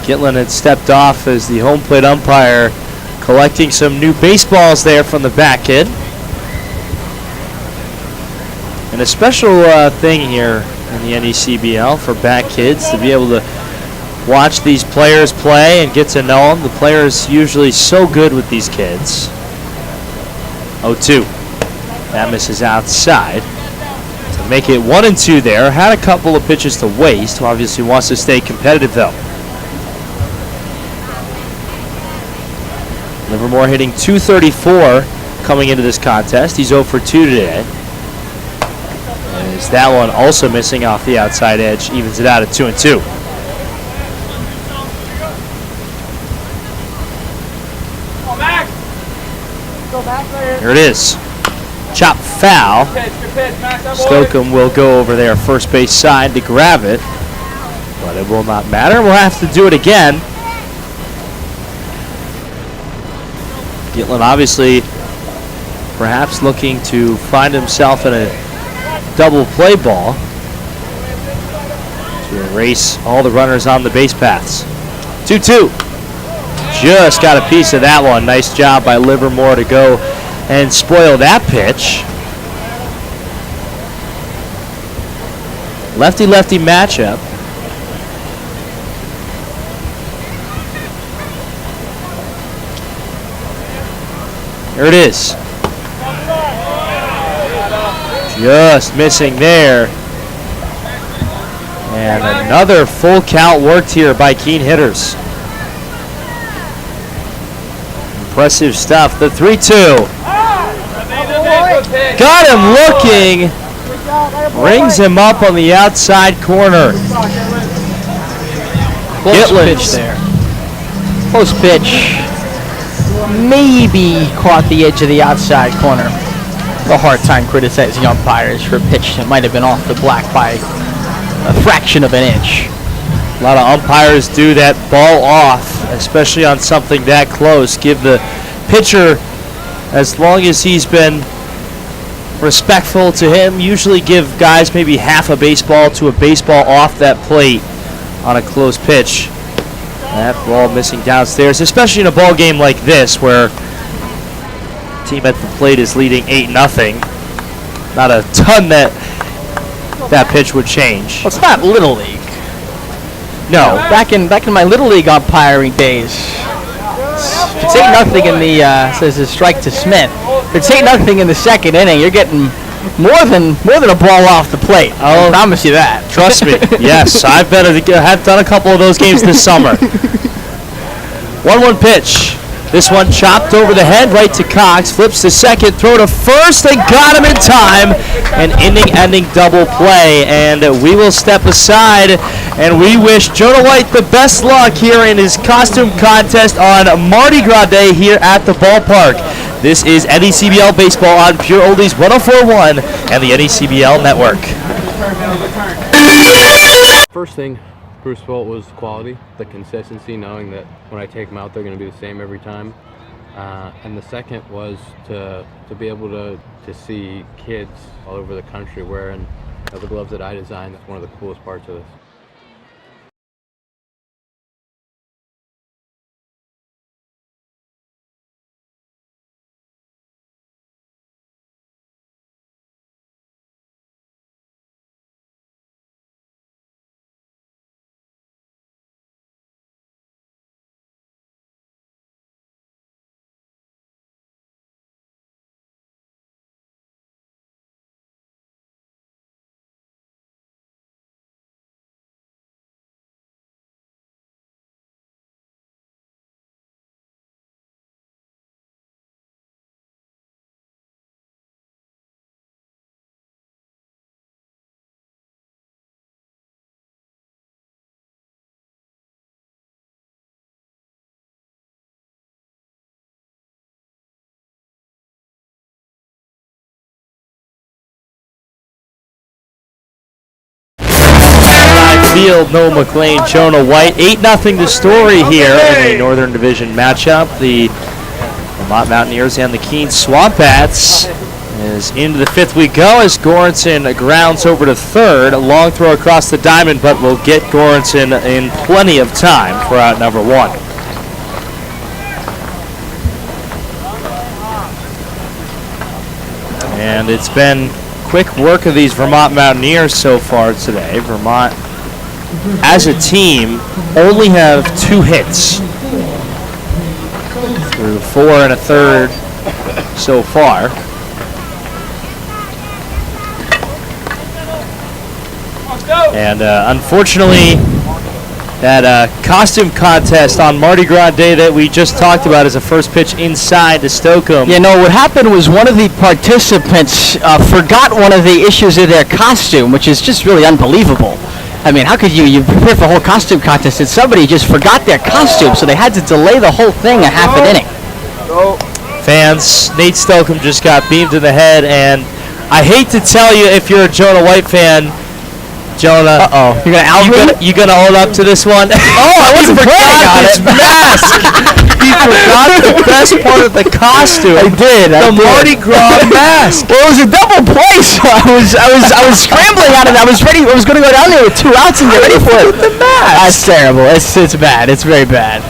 [SPEAKER 3] Gitlin had stepped off as the home plate umpire, collecting some new baseballs there from the back kid. And a special thing here in the NECBL for back kids to be able to watch these players play and get to know them. The players usually so good with these kids. 0-2. That misses outside. To make it 1-2 there. Had a couple of pitches to waste. Obviously wants to stay competitive though. Livermore hitting .234 coming into this contest. He's 0 for 2 today. As that one also missing off the outside edge, evens it out at 2-2. Here it is. Chop foul. Stokeham will go over there first base side to grab it, but it will not matter. We'll have to do it again. Gitlin obviously perhaps looking to find himself in a double play ball to erase all the runners on the base paths. 2-2. Just got a piece of that one. Nice job by Livermore to go and spoil that pitch. Lefty-lefty matchup. Here it is. Just missing there. And another full count worked here by Keene hitters. Impressive stuff. The 3-2. Got him looking. Brings him up on the outside corner.
[SPEAKER 4] Close pitch there. Close pitch. Maybe caught the edge of the outside corner. A hard time criticizing umpires for a pitch that might have been off the black by a fraction of an inch.
[SPEAKER 3] A lot of umpires do that ball off, especially on something that close. Give the pitcher, as long as he's been respectful to him, usually give guys maybe half a baseball to a baseball off that plate on a close pitch. That ball missing downstairs, especially in a ball game like this where the team at the plate is leading 8-0. Not a ton that pitch would change.
[SPEAKER 4] Well, it's not Little League.
[SPEAKER 3] No.
[SPEAKER 4] Back in my Little League umpiring days, if it's 8-0 in the says a strike to Smith. If it's 8-0 in the second inning, you're getting more than a ball off the plate. I promise you that.
[SPEAKER 3] Trust me. Yes, I've done a couple of those games this summer. 1-1 pitch. This one chopped over the head right to Cox. Flips to second, throw to first, and got him in time. An inning-ending double play, and we will step aside, and we wish Jonah White the best luck here in his costume contest on Mardi Gras Day here at the ballpark. This is NECBL Baseball on Pure Oldies 104.1 and the NECBL Network.
[SPEAKER 12] First thing Bruce felt was quality, the consistency, knowing that when I take them out, they're going to be the same every time. And the second was to be able to see kids all over the country wearing the gloves that I designed. That's one of the coolest parts of this.
[SPEAKER 3] field, Noah McLean, Jonah White. 8-0 the story here in the Northern Division matchup. The Vermont Mountaineers and the Keene SwampBats. As into the 5th we go as Goranson grounds over to third. A long throw across the diamond, but will get Goranson in plenty of time for out number 1. And it's been quick work of these Vermont Mountaineers so far today. Vermont, as a team, only have 2 hits through 4 1/3 so far. And unfortunately, that costume contest on Mardi Gras Day that we just talked about is a first pitch inside to Stokeham.
[SPEAKER 4] You know, what happened was one of the participants forgot one of the issues of their costume, which is just really unbelievable. I mean, how could you prepare for a whole costume contest and somebody just forgot their costume, so they had to delay the whole thing a half an inning.
[SPEAKER 3] Fans, Nate Stokeham just got beamed in the head, and I hate to tell you if you're a Jonah White fan, Jonah, you gonna own up to this one?
[SPEAKER 4] Oh, I wasn't planning on
[SPEAKER 3] his
[SPEAKER 4] it.
[SPEAKER 3] mask. He forgot the best part of the costume.
[SPEAKER 4] I did.
[SPEAKER 3] The Mardi Gras mask.
[SPEAKER 4] Well, it was a double play, so I was scrambling on it. I was ready. I was going to go down there with 2 outs and get ready for it.
[SPEAKER 3] The mask.
[SPEAKER 4] That's terrible. It's bad. It's very bad.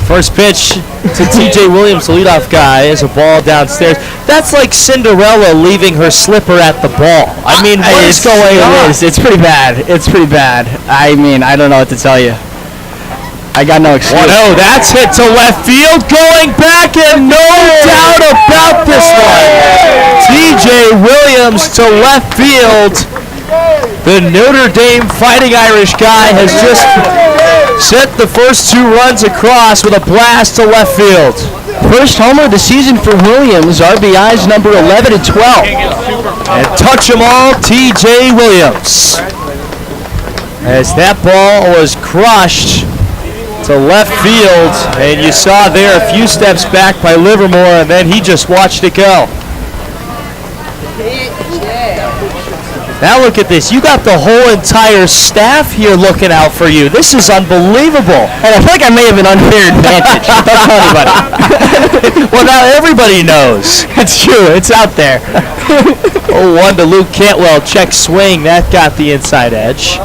[SPEAKER 3] First pitch to TJ Williams, the leadoff guy, is a ball downstairs. That's like Cinderella leaving her slipper at the ball. I mean, what is going on?
[SPEAKER 4] It's pretty bad. It's pretty bad. I mean, I don't know what to tell you. I got no excuse.
[SPEAKER 3] 1-0, that's hit to left field, going back, and no doubt about this one. TJ Williams to left field. The Notre Dame Fighting Irish guy has just set the first 2 runs across with a blast to left field.
[SPEAKER 4] First homer of the season for Williams. RBIs number 11 and 12.
[SPEAKER 3] And touch 'em all, TJ Williams. As that ball was crushed to left field, and you saw there a few steps back by Livermore, and then he just watched it go. Now look at this. You got the whole entire staff here looking out for you. This is unbelievable.
[SPEAKER 4] And I feel like I may have an unfair advantage. Don't tell anybody.
[SPEAKER 3] Well, now everybody knows.
[SPEAKER 4] That's true. It's out there.
[SPEAKER 3] 0-1 to Luke Cantwell. Check swing. That got the inside edge.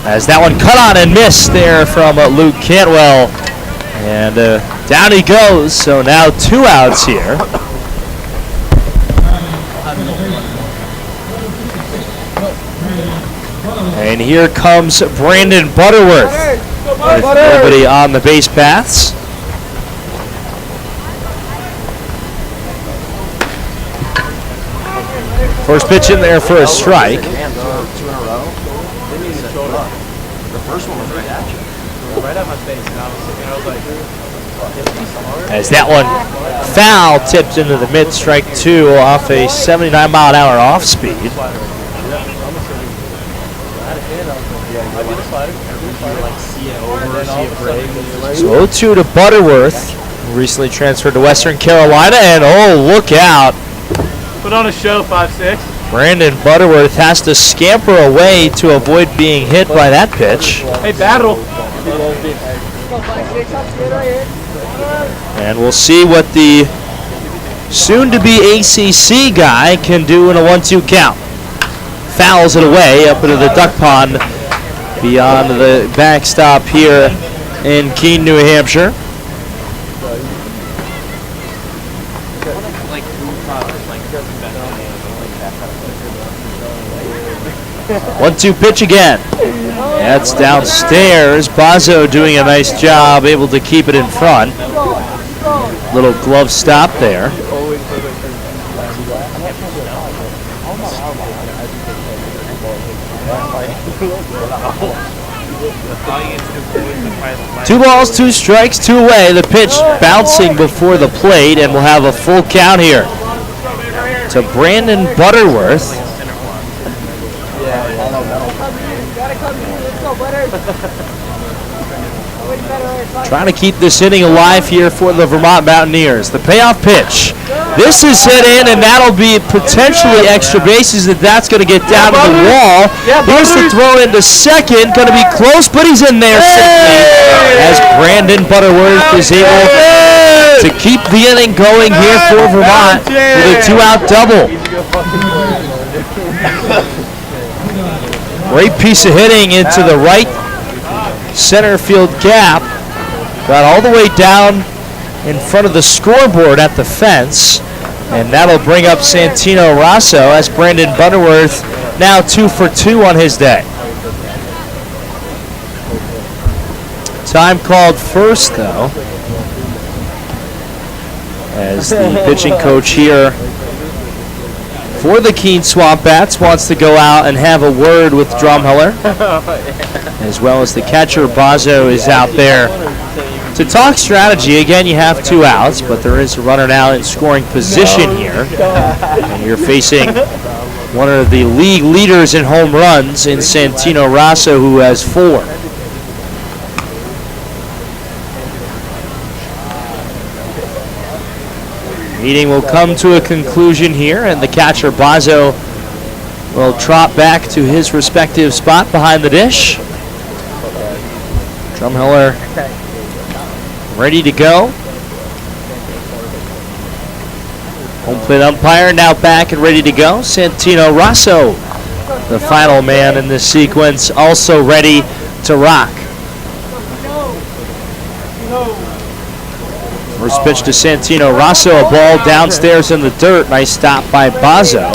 [SPEAKER 3] As that one cut on and missed there from Luke Cantwell. And down he goes, so now 2 outs here. And here comes Brandon Butterworth with nobody on the base paths. First pitch in there for a strike. As that one foul tipped into the mid, strike 2 off a 79-mile-an-hour off speed. So 0-2 to Butterworth, recently transferred to Western Carolina, and oh, look out.
[SPEAKER 13] Put on a show, 5'6".
[SPEAKER 3] Brandon Butterworth has to scamper away to avoid being hit by that pitch.
[SPEAKER 13] Hey, battle.
[SPEAKER 3] And we'll see what the soon-to-be ACC guy can do in a 1-2 count. Fouls it away up into the duck pond beyond the backstop here in Keene, New Hampshire. One-two pitch again. That's downstairs. Bazzo doing a nice job, able to keep it in front. Little glove stop there. Two balls, 2 strikes, 2 away. The pitch bouncing before the plate, and we'll have a full count here to Brandon Butterworth. Trying to keep this inning alive here for the Vermont Mountaineers. The payoff pitch This is hit in, and that'll be potentially extra bases. That's going to get down to the wall. Here's the throw into second. Going to be close, but he's in there safely. As Brandon Butterworth is able to keep the inning going here for Vermont with a 2-out double. Great piece of hitting into the right center field gap. Got all the way down in front of the scoreboard at the fence, and that'll bring up Santino Rosso as Brandon Butterworth now 2 for 2 on his day. Time called first, though, as the pitching coach here for the Keene SwampBats wants to go out and have a word with Drumheller, as well as the catcher Bazo is out there to talk strategy. Again, you have 2 outs, but there is a runner now in scoring position here. And you're facing one of the league leaders in home runs in Santino Rosso, who has 4. Meeting will come to a conclusion here, and the catcher Bazo will trot back to his respective spot behind the dish. Drumheller ready to go. Home plate umpire now back and ready to go. Santino Rosso, the final man in this sequence, also ready to rock. First pitch to Santino Rosso, a ball downstairs in the dirt. Nice stop by Bazo.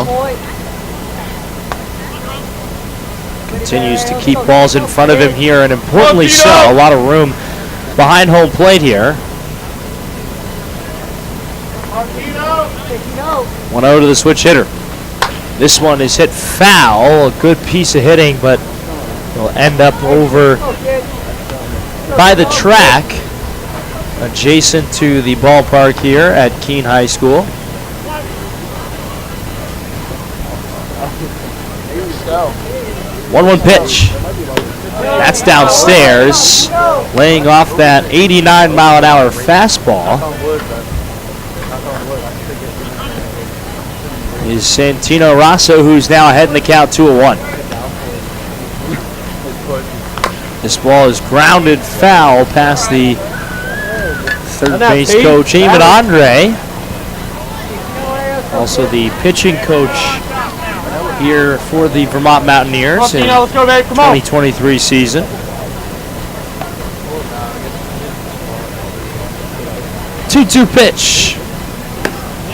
[SPEAKER 3] Continues to keep balls in front of him here, and importantly so, a lot of room behind home plate here. 1-0 to the switch hitter. This one is hit foul. A good piece of hitting, but will end up over by the track, adjacent to the ballpark here at Keene High School. One pitch. That's downstairs, laying off that 89-mile-an-hour fastball is Santino Rosso, who's now ahead in the count 2-1. This ball is grounded foul past the third base coach, Eamon Andre. Also the pitching coach here for the Vermont Mountaineers in 2023 season. Two pitch.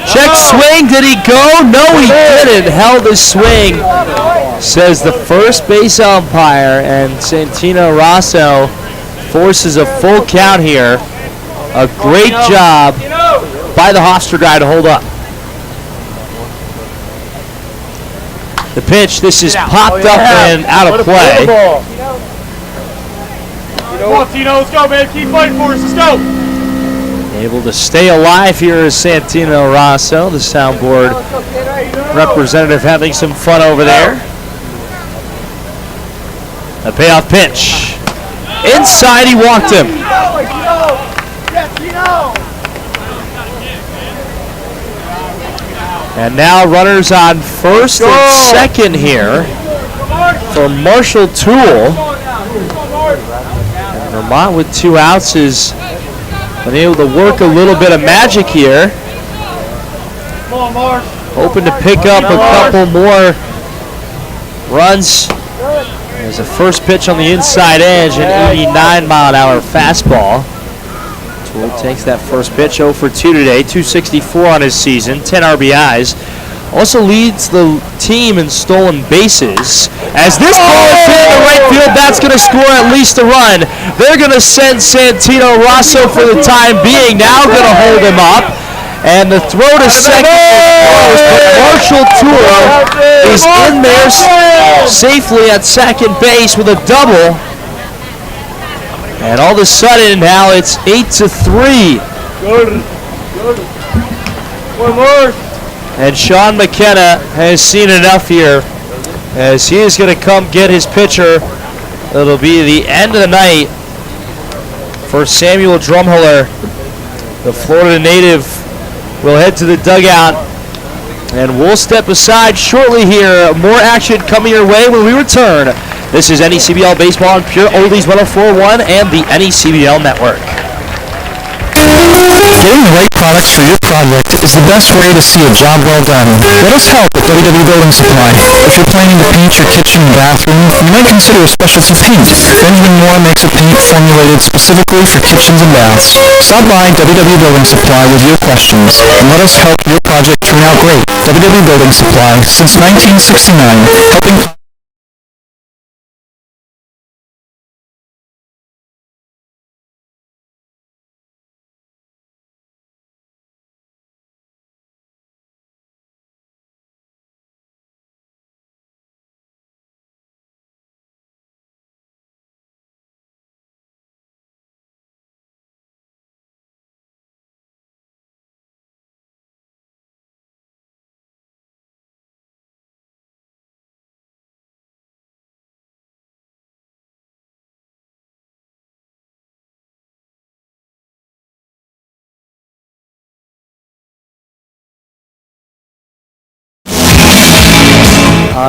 [SPEAKER 3] Check swing. Did he go? No, he didn't. Held his swing, says the first base umpire, and Santino Rosso forces a full count here. A great job by the Hofstra guy to hold up. The pitch, this is popped up and out of play.
[SPEAKER 13] Come on, Tino, let's go, man. Keep fighting for us. Let's go.
[SPEAKER 3] Able to stay alive here is Santino Rosso, the soundboard representative, having some fun over there. A payoff pitch. Inside, he walked him. And now runners on first and second here for Marshall Toole. And Vermont with 2 outs has been able to work a little bit of magic here. Hoping to pick up a couple more runs. There's a first pitch on the inside edge, an 89-mile-an-hour fastball. Toole takes that first pitch, 0 for 2 today, 264 on his season, 10 RBIs. Also leads the team in stolen bases. As this ball is hit in the right field, that's going to score at least a run. They're going to send Santino Rosso for the time being. Now going to hold him up. And the throw to second is close, but Marshall Toole is in there safely at second base with a double. And all of a sudden now it's 8-3.
[SPEAKER 13] One more.
[SPEAKER 3] And Sean McKenna has seen enough here, as he is going to come get his pitcher. It'll be the end of the night for Samuel Drumheller, the Florida native We'll head to the dugout, and we'll step aside shortly here. More action coming your way when we return. This is NECBL Baseball on Pure Oldies 104.1 and the NECBL Network.
[SPEAKER 5] Getting the right products for your project is the best way to see a job well done. Let us help at WW Building Supply. If you're planning to paint your kitchen and bathroom, you might consider a specialty paint. Benjamin Moore makes a paint formulated specifically for kitchens and baths. Stop by WW Building Supply with your questions, and let us help your project turn out great. WW Building Supply, since 1969, helping...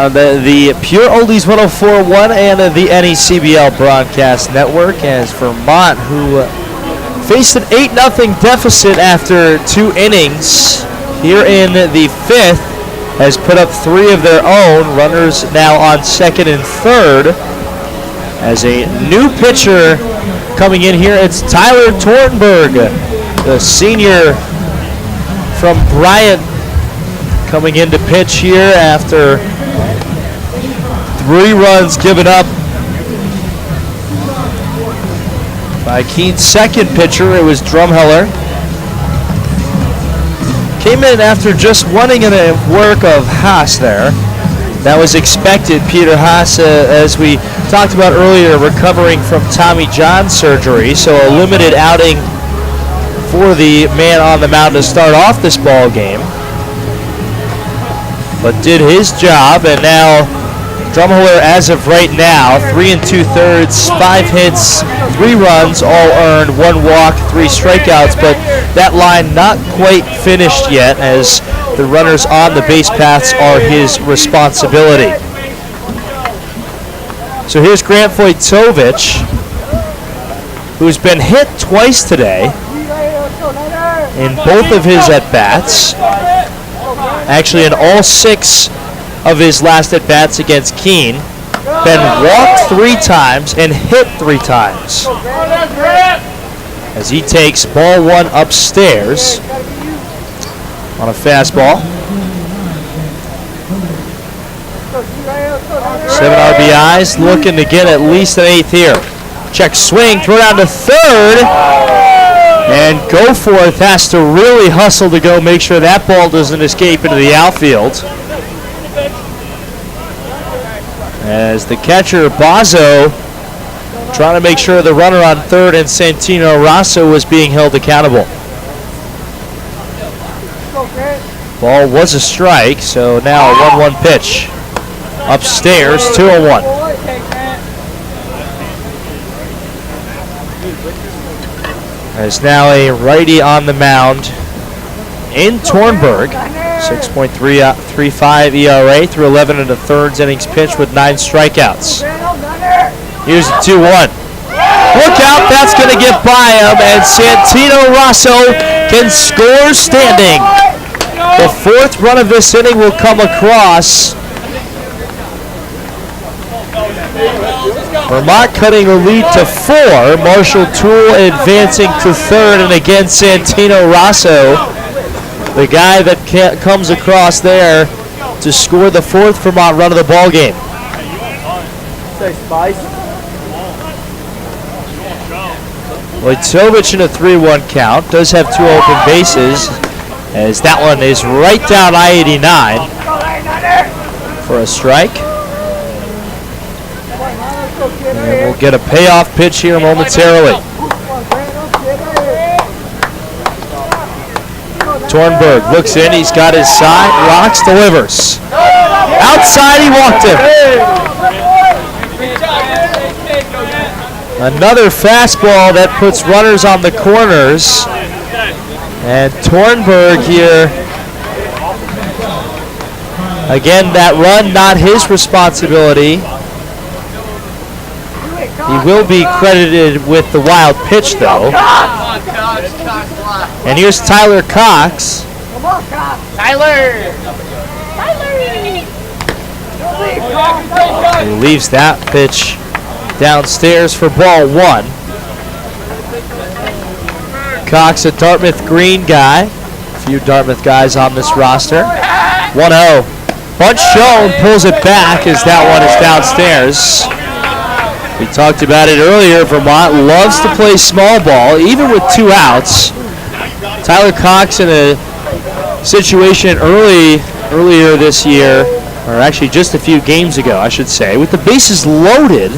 [SPEAKER 3] The Pure Oldies 104.1 and the NECBL Broadcast Network, as Vermont, who faced an 8-0 deficit after 2 innings here in the 5th, has put up 3 of their own. Runners now on 2nd and 3rd. As a new pitcher coming in here, it's Tyler Tornberg, the senior from Bryant, coming in to pitch here after 3 runs given up by Keene's second pitcher. It was Drumheller. Came in after just 1 inning of work of Haas there. That was expected. Peter Haas, as we talked about earlier, recovering from Tommy John surgery, so a limited outing for the man on the mound to start off this ball game. But did his job, and now Drumheller, as of right now, 3 2/3, 5 hits, 3 runs, all earned, 1 walk, 3 strikeouts, but that line not quite finished yet, as the runners on the base paths are his responsibility. So here's Grant Vojtovich, who's been hit twice today in both of his at-bats. Actually, in all 6 of his last at-bats against Keene. Been walked 3 times and hit 3 times. As he takes ball 1 upstairs on a fastball. 7 RBIs, looking to get at least an 8th here. Check swing, throw down to 3rd. And Goforth has to really hustle to go make sure that ball doesn't escape into the outfield. As the catcher, Bozzo, trying to make sure the runner on 3rd and Santino Rosso was being held accountable. Ball was a strike, so now a 1-1 pitch. Upstairs, 2-1. There's now a righty on the mound in Tornberg. 6.35 ERA through 11 1/3 innings pitched with 9 strikeouts. Here's a 2-1. Look out, that's going to get by him, and Santino Rosso can score standing. The 4th run of this inning will come across. Vermont cutting the lead to 4. Marshall Toole advancing to 3rd, and again Santino Rosso, the guy that comes across there to score the 4th Vermont run of the ball game. Vojtovich in a 3-1 count. Does have 2 open bases, as that one is right down I-89 for a strike. And we'll get a payoff pitch here momentarily. Tornberg looks in, he's got his side, rocks, delivers. Outside, he walked him. Another fastball that puts runners on the corners. And Tornberg here. Again, that run not his responsibility. He will be credited with the wild pitch, though. And here's Tyler Cox.
[SPEAKER 4] Come on, Cox. Tyler!
[SPEAKER 3] He leaves that pitch downstairs for ball one. Cox, a Dartmouth Green guy. A few Dartmouth guys on this roster. 1-0. Bunch shown, pulls it back as that one is downstairs. We talked about it earlier. Vermont loves to play small ball, even with 2 outs. Tyler Cox in a situation earlier this year, or actually just a few games ago, I should say, with the bases loaded,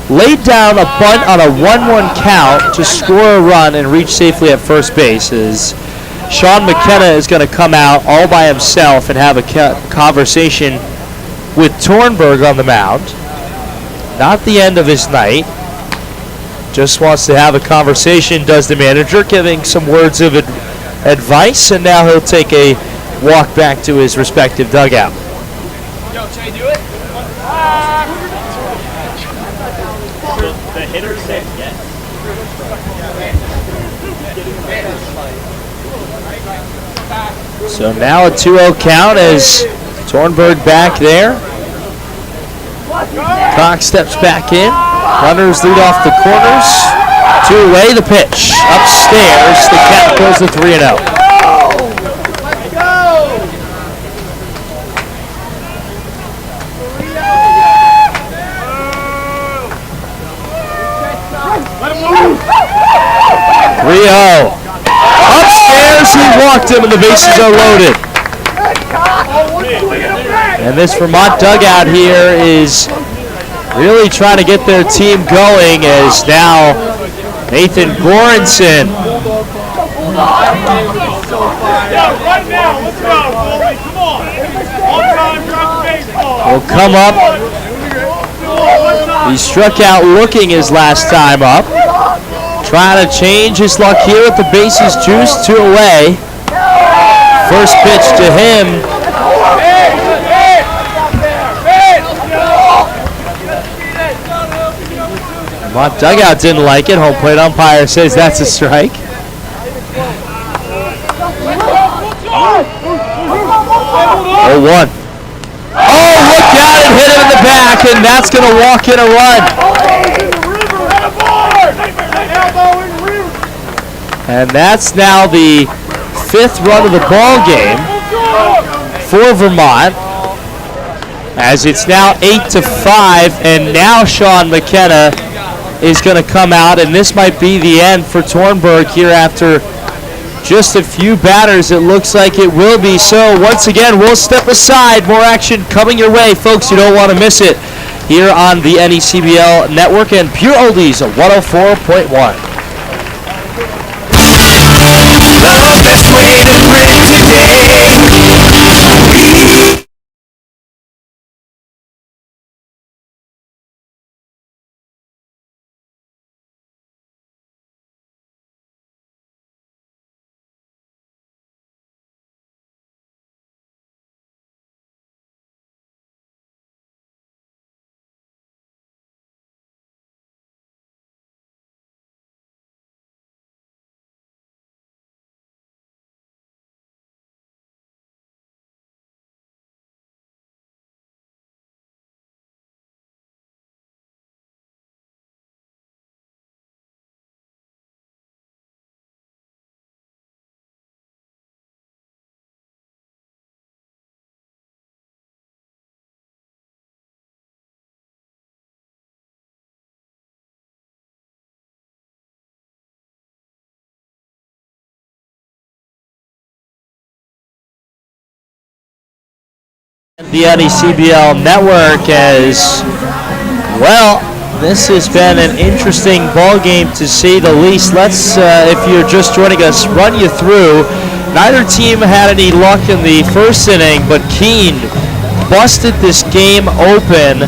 [SPEAKER 3] laid down a bunt on a 1-1 count to score a run and reach safely at first base. As Sean McKenna is going to come out all by himself and have a conversation with Tornberg on the mound. Not the end of his night. Just wants to have a conversation, does the manager, giving some words of advice, and now he'll take a walk back to his respective dugout.
[SPEAKER 13] Yo, Jay, do it. The hitter said yes.
[SPEAKER 3] So now a 2-0 count as Tornberg back there. Cox steps back in. Runners lead off the corners. 2 away, the pitch. Upstairs, the count goes to 3-0. Upstairs, he walked him, and the bases are loaded. And this Vermont dugout here is really trying to get their team going, as now Nathan Goranson will come up. He struck out looking his last time up. Trying to change his luck here with the bases juiced, 2 away. First pitch to him. Vermont dugout didn't like it. Home plate umpire says that's a strike. 0-1. Oh, look out, and hit him in the back, and that's going to walk in a run. And that's now the 5th run of the ball game for Vermont, as it's now 8-5, and now Sean McKenna is going to come out, and this might be the end for Tornberg here after just a few batters. It looks like it will be. So once again, we'll step aside. More action coming your way, folks. You don't want to miss it here on the NECBL network and Pure Oldies 104.1. The NECBL network, as well, this has been an interesting ball game to say the least. Let's, if you're just joining us, run you through. Neither team had any luck in the first inning, but Keene busted this game open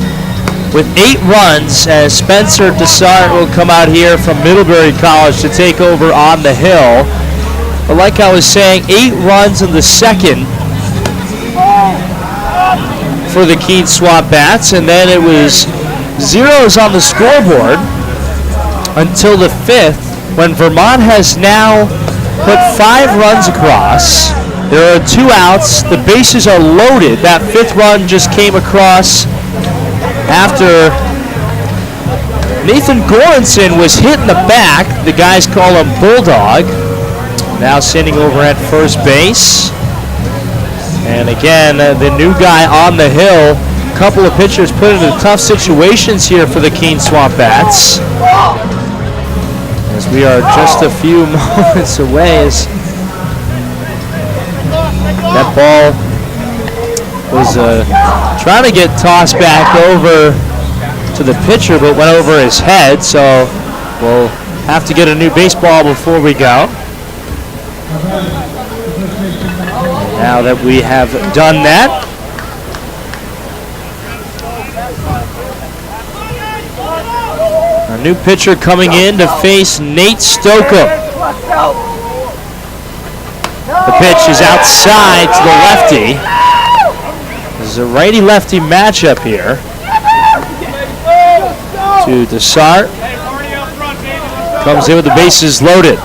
[SPEAKER 3] with 8 runs, as Spencer Dessart will come out here from Middlebury College to take over on the hill. But like I was saying, 8 runs in the second for the Keene SwampBats, and then it was zeros on the scoreboard until the 5th, when Vermont has now put 5 runs across. There are 2 outs. The bases are loaded. That 5th run just came across after Nathan Goranson was hit in the back. The guys call him Bulldog. Now sitting over at first base. And again, the new guy on the hill. A couple of pitchers put into tough situations here for the Keene SwampBats. As we are just a few moments away as that ball was trying to get tossed back over to the pitcher, but went over his head, so we'll have to get a new baseball before we go. Now that we have done that, a new pitcher coming in to face Nate Stokeham. The pitch is outside to the lefty. This is a righty-lefty matchup here. To Desart. Comes in with the bases loaded.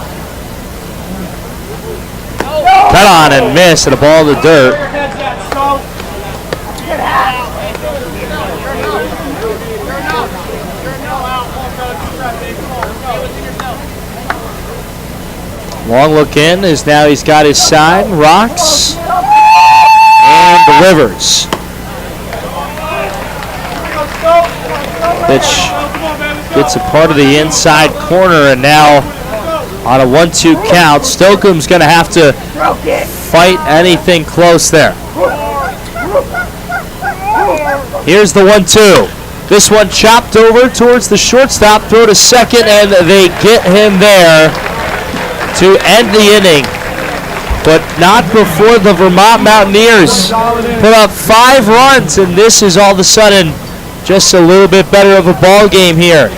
[SPEAKER 3] Cut on and missed, and a ball in the dirt. Long look in as now he's got his side, rocks, and delivers. Pitch gets a part of the inside corner, and now on a 1-2 count, Stokeham's going to have to fight anything close there. Here's the 1-2. This one chopped over towards the shortstop, throw to second, and they get him there to end the inning, but not before the Vermont Mountaineers put up 5 runs, and this is all of a sudden just a little bit better of a ball game here.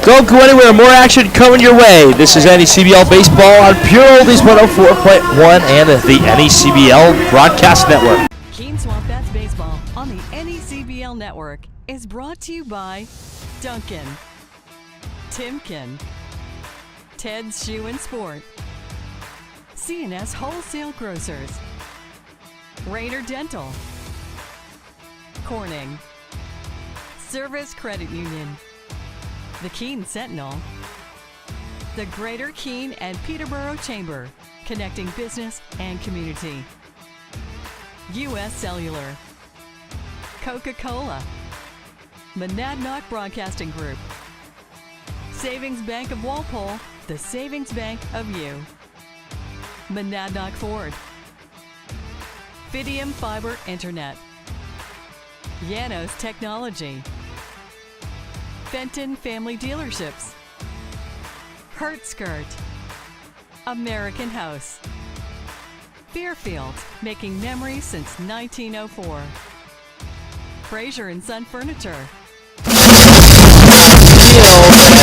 [SPEAKER 3] Don't go anywhere, more action coming your way. This is NECBL Baseball on Pure Oldies 104.1 and the NECBL Broadcast Network.
[SPEAKER 2] Keene SwampBats Baseball on the NECBL Network is brought to you by Duncan, Timken, Ted's Shoe and Sport, C&S Wholesale Grocers, Raider Dental, Corning, Service Credit Union, the Keene Sentinel, the Greater Keene and Peterborough Chamber, connecting business and community, U.S. Cellular, Coca-Cola, Monadnock Broadcasting Group, Savings Bank of Walpole, the savings bank of you. Monadnock Ford, Fidium Fiber Internet, Llanos Technology, Fenton Family Dealerships, Hertskirt, American House, Fairfield, making memories since 1904, Fraser & Son Furniture.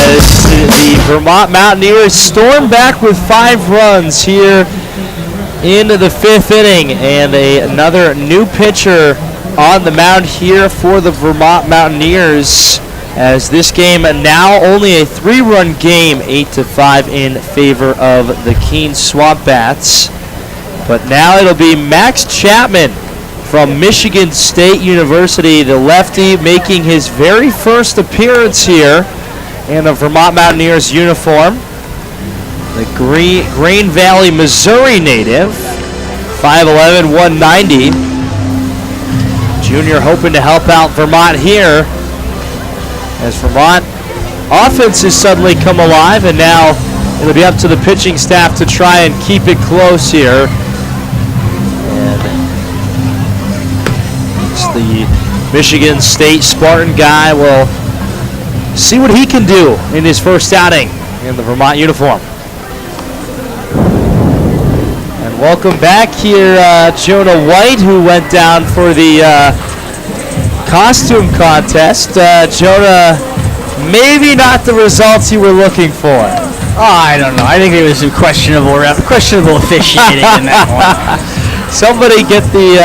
[SPEAKER 3] As the Vermont Mountaineers storm back with 5 runs here into the 5th inning, and another new pitcher on the mound here for the Vermont Mountaineers, as this game now only a 3-run game, 8-5 in favor of the Keene SwampBats. But now it'll be Max Chapman from Michigan State University, the lefty, making his very first appearance here in a Vermont Mountaineers uniform. The Green Valley, Missouri native, 5'11", 190. Junior hoping to help out Vermont here, as Vermont offense has suddenly come alive, and now it'll be up to the pitching staff to try and keep it close here. And it's the Michigan State Spartan guy will see what he can do in his first outing in the Vermont uniform. And welcome back here, Jonah White, who went down for the costume contest. Jonah, maybe not the results you were looking for.
[SPEAKER 4] I don't know. I think it was some questionable officiating in that one.
[SPEAKER 3] Somebody get the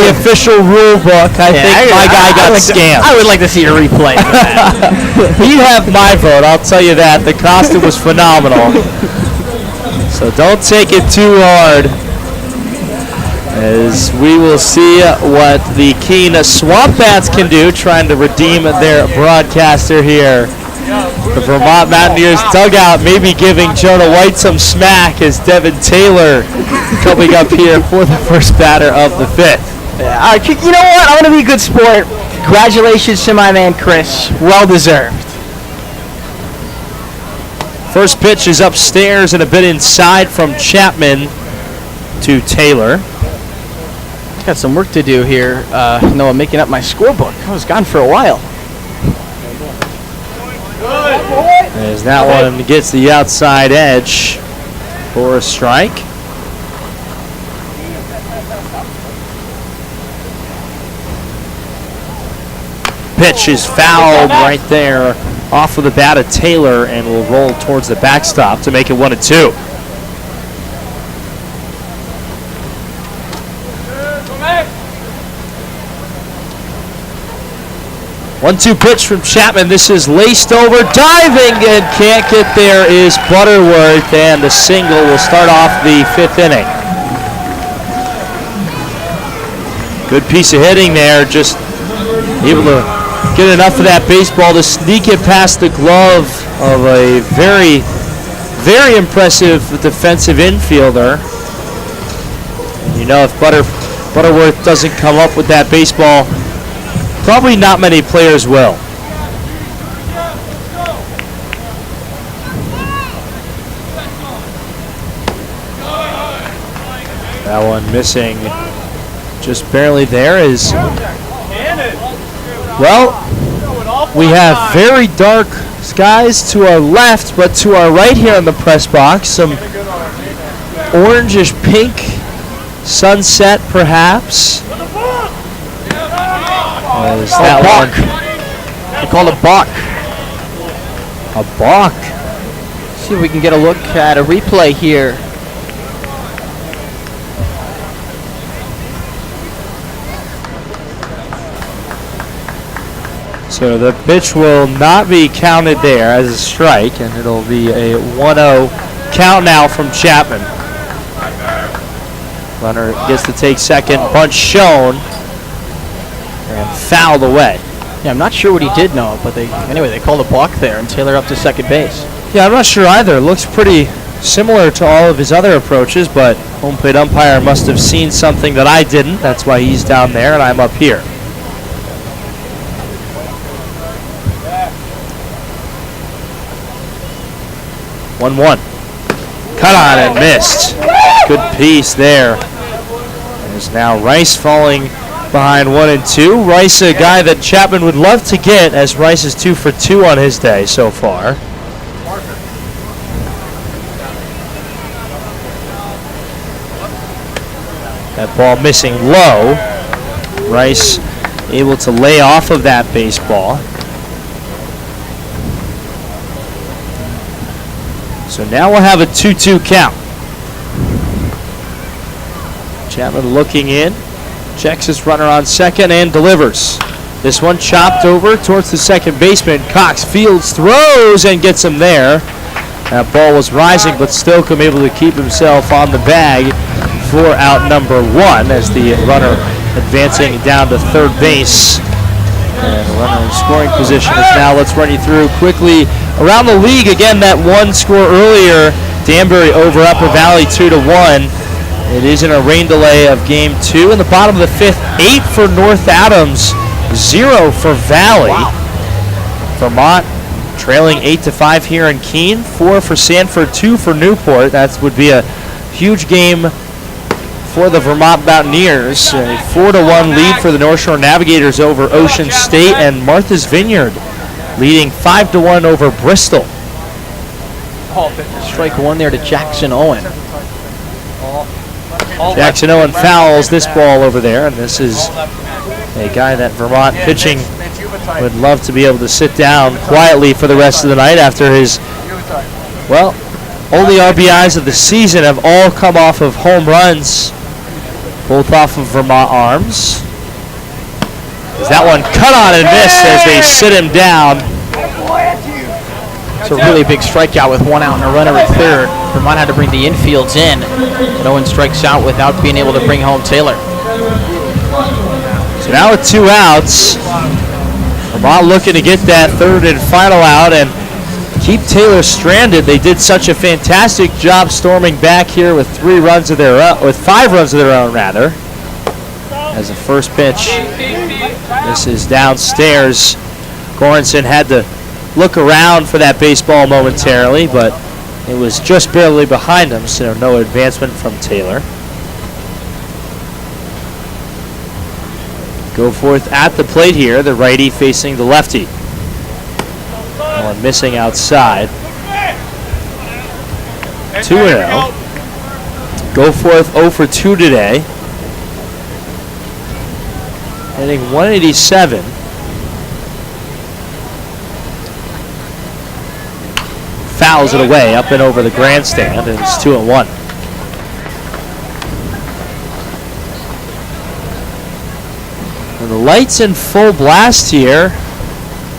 [SPEAKER 3] official rule book. I think my guy got scammed.
[SPEAKER 4] I would like to see a replay of that.
[SPEAKER 3] You have my vote, I'll tell you that. The costume was phenomenal. So don't take it too hard, as we will see what the Keene SwampBats can do, trying to redeem their broadcaster here. The Vermont Mountaineers dugout maybe giving Jonah White some smack as Devin Taylor coming up here for the first batter of the fifth.
[SPEAKER 4] Yeah, you know what? I'm going to be a good sport. Congratulations to my man Chris. Well deserved.
[SPEAKER 3] First pitch is upstairs and a bit inside from Chapman to Taylor.
[SPEAKER 4] Got some work to do here. Noah, making up my scorebook. I was gone for a while.
[SPEAKER 3] As that one gets the outside edge for a strike. Pitch is fouled right there off of the bat of Taylor and will roll towards the backstop to make it 1-2. 1-2 pitch from Chapman. This is laced over, diving, and can't get there is Butterworth, and the single will start off the fifth inning. Good piece of hitting there, just able to get enough of that baseball to sneak it past the glove of a very, very impressive defensive infielder. And you know, if Butterworth doesn't come up with that baseball, probably not many players will. That one missing just barely there is, well, we have very dark skies to our left, but to our right here in the press box, some orangish pink sunset perhaps. Is that
[SPEAKER 4] balk.
[SPEAKER 3] one?
[SPEAKER 4] They call it balk.
[SPEAKER 3] A balk.
[SPEAKER 4] See if we can get a look at a replay here.
[SPEAKER 3] So the pitch will not be counted there as a strike, and it'll be a 1-0 count now from Chapman. Runner gets to take second, bunch shown, and fouled away.
[SPEAKER 4] Yeah, I'm not sure what he did, Noah, but they called a balk there, and Taylor up to second base.
[SPEAKER 3] Yeah, I'm not sure either. Looks pretty similar to all of his other approaches, but home plate umpire must have seen something that I didn't. That's why he's down there and I'm up here. One. Cut on and missed. Good piece there. There's now Rice falling behind 1 and 2. Rice, a guy that Chapman would love to get, as Rice is 2 for 2 on his day so far. That ball missing low. Rice able to lay off of that baseball. So now we'll have a 2-2 count. Chapman looking in. Checks his runner on second and delivers. This one chopped over towards the second baseman. Cox fields, throws, and gets him there. That ball was rising, but Stokeham able to keep himself on the bag for out number 1 as the runner advancing down to third base. And the runner in scoring position is now. Let's run you through quickly around the league. Again, that one score earlier, Danbury over Upper Valley 2-1. It is in a rain delay of game 2. In the bottom of the 5th, 8 for North Adams, 0 for Valley. Vermont trailing 8-5 here in Keene, 4 for Sanford, 2 for Newport. That would be a huge game for the Vermont Mountaineers. A 4-1 lead for the North Shore Navigators over Ocean State, and Martha's Vineyard leading 5-1 over Bristol.
[SPEAKER 4] Strike 1 there to Jackson Owen.
[SPEAKER 3] Jackson Owen fouls this ball over there, and this is a guy that Vermont pitching would love to be able to sit down quietly for the rest of the night after his Well, only RBIs of the season have all come off of home runs, both off of Vermont arms. That one cut on and missed as they sit him down.
[SPEAKER 4] It's a really big strikeout with 1 out and a runner at third. Vermont had to bring the infields in. No one strikes out without being able to bring home Taylor.
[SPEAKER 3] So now with 2 outs, Vermont looking to get that third and final out and keep Taylor stranded. They did such a fantastic job storming back here with 5 runs of their own rather. As the first pitch, this is downstairs. Goranson had to look around for that baseball momentarily, but it was just barely behind him, so no advancement from Taylor. Goforth at the plate here, the righty facing the lefty. One missing outside. 2-0. Goforth 0 for 2 today. Hitting 187. Fouls it away up and over the grandstand, and it's 2-1. And the lights in full blast here,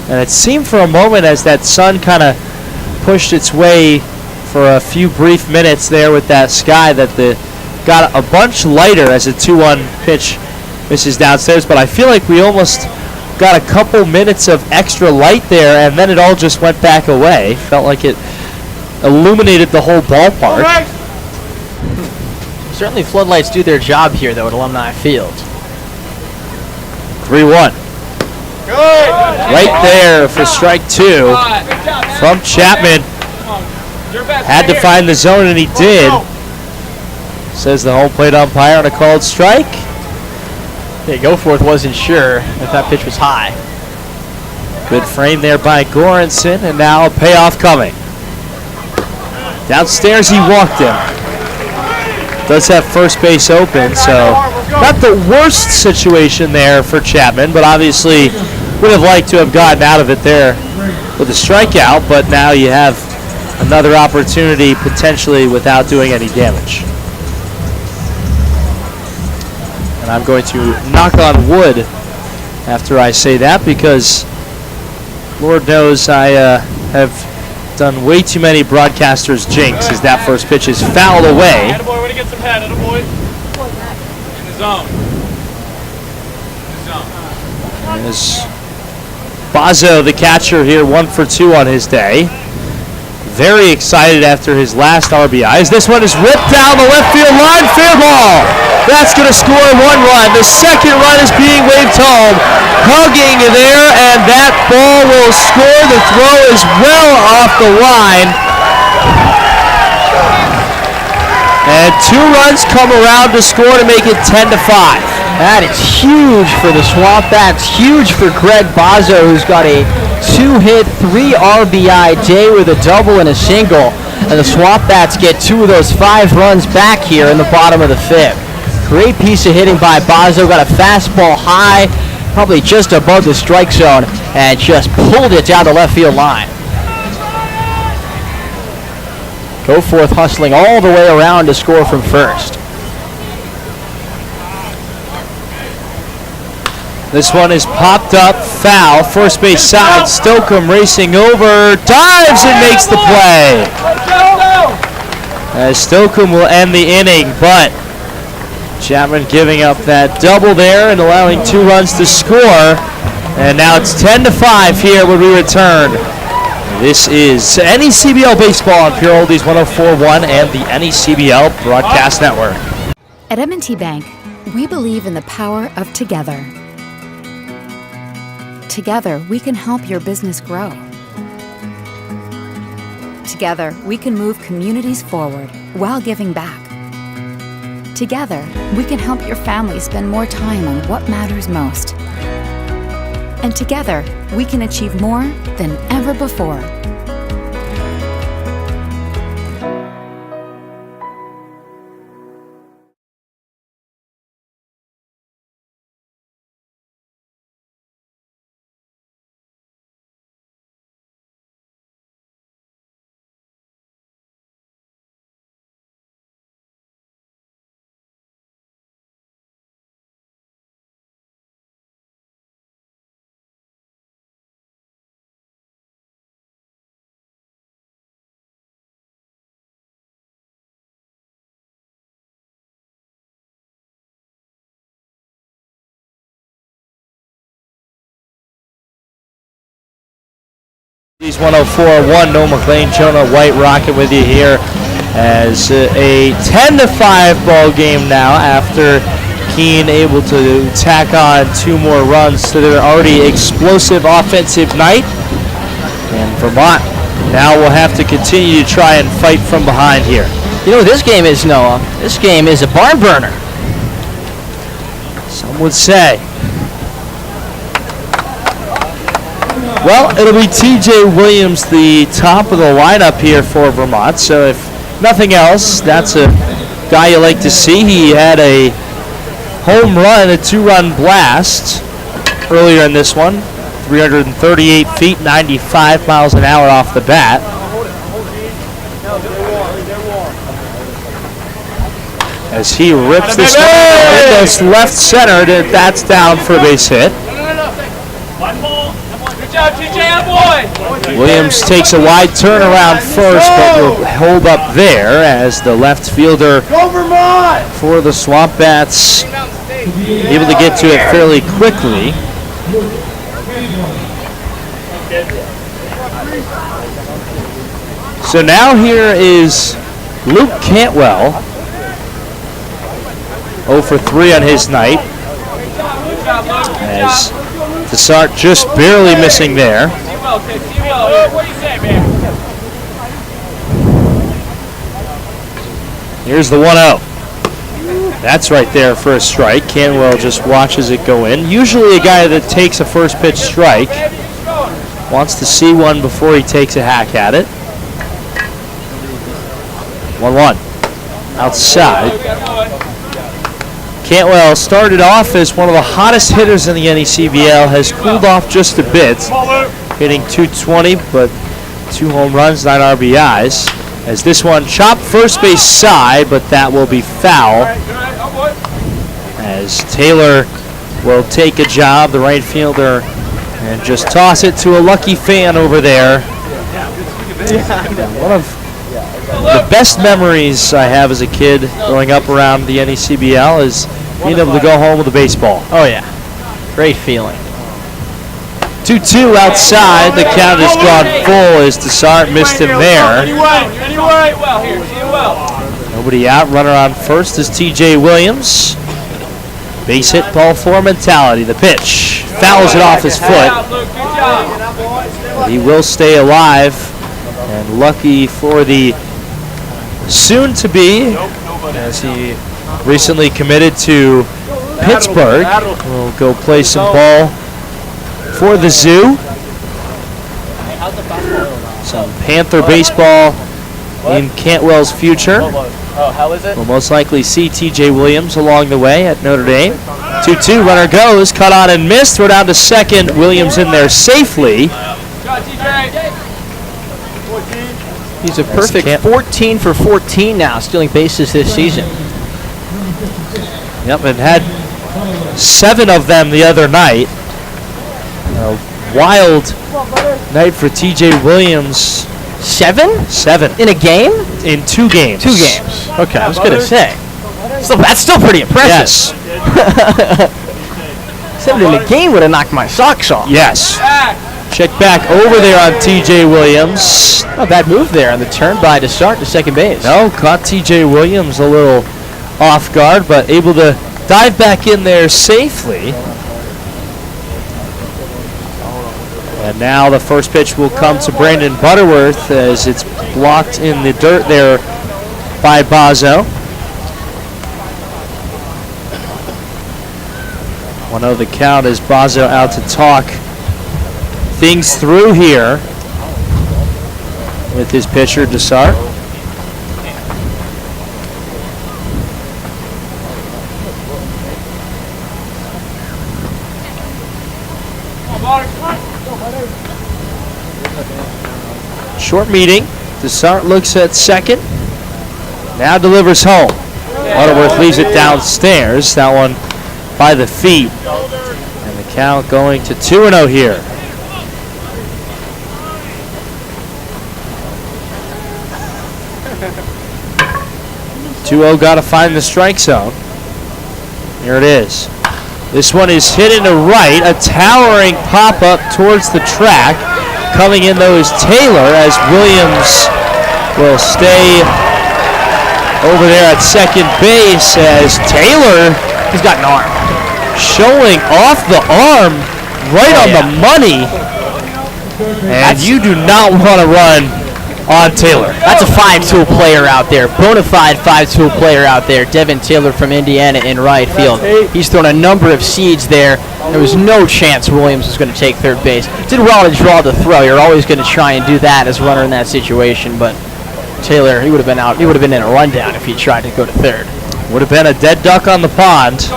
[SPEAKER 3] and it seemed for a moment as that sun kind of pushed its way for a few brief minutes there with that sky that got a bunch lighter as a 2-1 pitch misses downstairs, but I feel like we almost got a couple minutes of extra light there, and then it all just went back away. Felt like it illuminated the whole ballpark.
[SPEAKER 4] Certainly floodlights do their job here, though, at Alumni Field.
[SPEAKER 3] 3-1. Right there for strike 2 from Chapman. Had to find the zone, and he did. Says the home plate umpire on a called strike.
[SPEAKER 4] Yeah, Goforth wasn't sure if that pitch was high.
[SPEAKER 3] Good frame there by Goranson, and now a payoff coming. Downstairs he walked him. Does have first base open, so not the worst situation there for Chapman, but obviously would have liked to have gotten out of it there with a strikeout, but now you have another opportunity potentially without doing any damage. And I'm going to knock on wood after I say that, because Lord knows I have done way too many broadcasters jinx as that first pitch is fouled away.
[SPEAKER 13] Attaboy, way to get some head, attaboy. In the zone.
[SPEAKER 3] As Bazo, the catcher here, 1 for 2 on his day. Very excited after his last RBIs. This one is ripped down the left field line. Fair ball. That's going to score 1 run. The second run is being waved home. Hugging there, and that ball will score. The throw is well off the line. And 2 runs come around to score to make it 10-5.
[SPEAKER 4] That is huge for the SwampBats. Huge for Greg Bazo, who's got a 2-hit, 3 RBI day with a double and a single. And the SwampBats get 2 of those 5 runs back here in the bottom of the 5th. Great piece of hitting by Bazo. Got a fastball high, probably just above the strike zone, and just pulled it down the left field line. Goforth hustling all the way around to score from first.
[SPEAKER 3] This one is popped up, foul, first base side. Stokeham racing over, dives and makes the play. As Stokeham will end the inning, but Chapman giving up that double there and allowing 2 runs to score. And now it's 10-5 here when we return. This is NECBL Baseball on Pure Oldies 104.1 and the NECBL Broadcast Network.
[SPEAKER 7] At M&T Bank, we believe in the power of together. Together, we can help your business grow. Together, we can move communities forward while giving back. Together, we can help your family spend more time on what matters most. And together, we can achieve more than ever before.
[SPEAKER 3] He's 104-1, Noel McLean, Jonah White rocking with you here as a 10-5 ball game now after Keene able to tack on 2 more runs to their already explosive offensive night. And Vermont now will have to continue to try and fight from behind here.
[SPEAKER 4] You know what this game is, Noah? This game is a barn burner.
[SPEAKER 3] Some would say. Well, it'll be T.J. Williams, the top of the lineup here for Vermont. So if nothing else, that's a guy you like to see. He had a home run, a 2-run blast earlier in this one. 338 feet, 95 miles an hour off the bat. As he rips this one into left center, that's down for a base hit.
[SPEAKER 13] Good job, TJ, boy.
[SPEAKER 3] Williams takes a wide turnaround first, but will hold up there as the left fielder for the SwampBats able to get to it fairly quickly. So now here is Luke Cantwell, 0 for 3 on his night, as Dessart just barely missing there. Here's the 1-0. That's right there for a strike. Cantwell just watches it go in. Usually a guy that takes a first pitch strike wants to see one before he takes a hack at it. 1-1. Outside. Cantwell started off as one of the hottest hitters in the NECBL, has cooled off just a bit, hitting .220, but 2 home runs, 9 RBIs. As this one chopped first base side, but that will be foul. As Taylor will take a job, the right fielder, and just toss it to a lucky fan over there. One of the best memories I have as a kid growing up around the NECBL is being able to go home with a baseball.
[SPEAKER 4] Oh, yeah. Great feeling.
[SPEAKER 3] 2-2 outside. The count has gone full as Dessart missed him there. Nobody out. Runner on first is T.J. Williams. Base hit, ball 4 mentality. The pitch. Fouls it off his foot. But he will stay alive. And lucky for the soon-to-be, as he recently committed to Pittsburgh, will go play some ball for the Zoo. Some Panther baseball in Cantwell's future. We'll most likely see T.J. Williams along the way at Notre Dame. 2-2, runner goes, cut on and missed. Throw down to second. Williams in there safely.
[SPEAKER 4] He's a perfect 14 for 14 now, stealing bases this season.
[SPEAKER 3] Yep, and had 7 of them the other night. A wild night for T.J. Williams.
[SPEAKER 4] 7?
[SPEAKER 3] 7.
[SPEAKER 4] In a game?
[SPEAKER 3] In 2 games.
[SPEAKER 4] 2 games. Okay, I was going to say. So that's still pretty impressive.
[SPEAKER 3] Yes.
[SPEAKER 4] 7 in a game would have knocked my socks off.
[SPEAKER 3] Yes. Check back over there on T.J. Williams.
[SPEAKER 4] Not a bad move there on the turn by Dessart to second base.
[SPEAKER 3] No, caught T.J. Williams a little off guard, but able to dive back in there safely. And now the first pitch will come to Brandon Butterworth as it's blocked in the dirt there by Bazo. 1-0 the count as Bazo out to talk things through here with his pitcher, Dessart. Short meeting. Dessart looks at second. Now delivers home. Butterworth leaves it downstairs. That one by the feet. And the count going to 2-0 here. 2-0, got to find the strike zone. Here it is. This one is hit into right, a towering pop-up towards the track. Coming in though is Taylor, as Williams will stay over there at second base, as Taylor,
[SPEAKER 4] he's got an arm,
[SPEAKER 3] showing off the arm right on the money. And you do not want to run on Taylor.
[SPEAKER 4] That's a 5-tool player out there, bona fide 5-tool player out there. Devin Taylor from Indiana in right field. He's thrown a number of seeds there. There was no chance Williams was going to take third base. Did well to draw the throw. You're always going to try and do that as a runner in that situation, but Taylor, he would have been out. He would have been in a rundown if he tried to go to third.
[SPEAKER 3] Would have been a dead duck on the pond.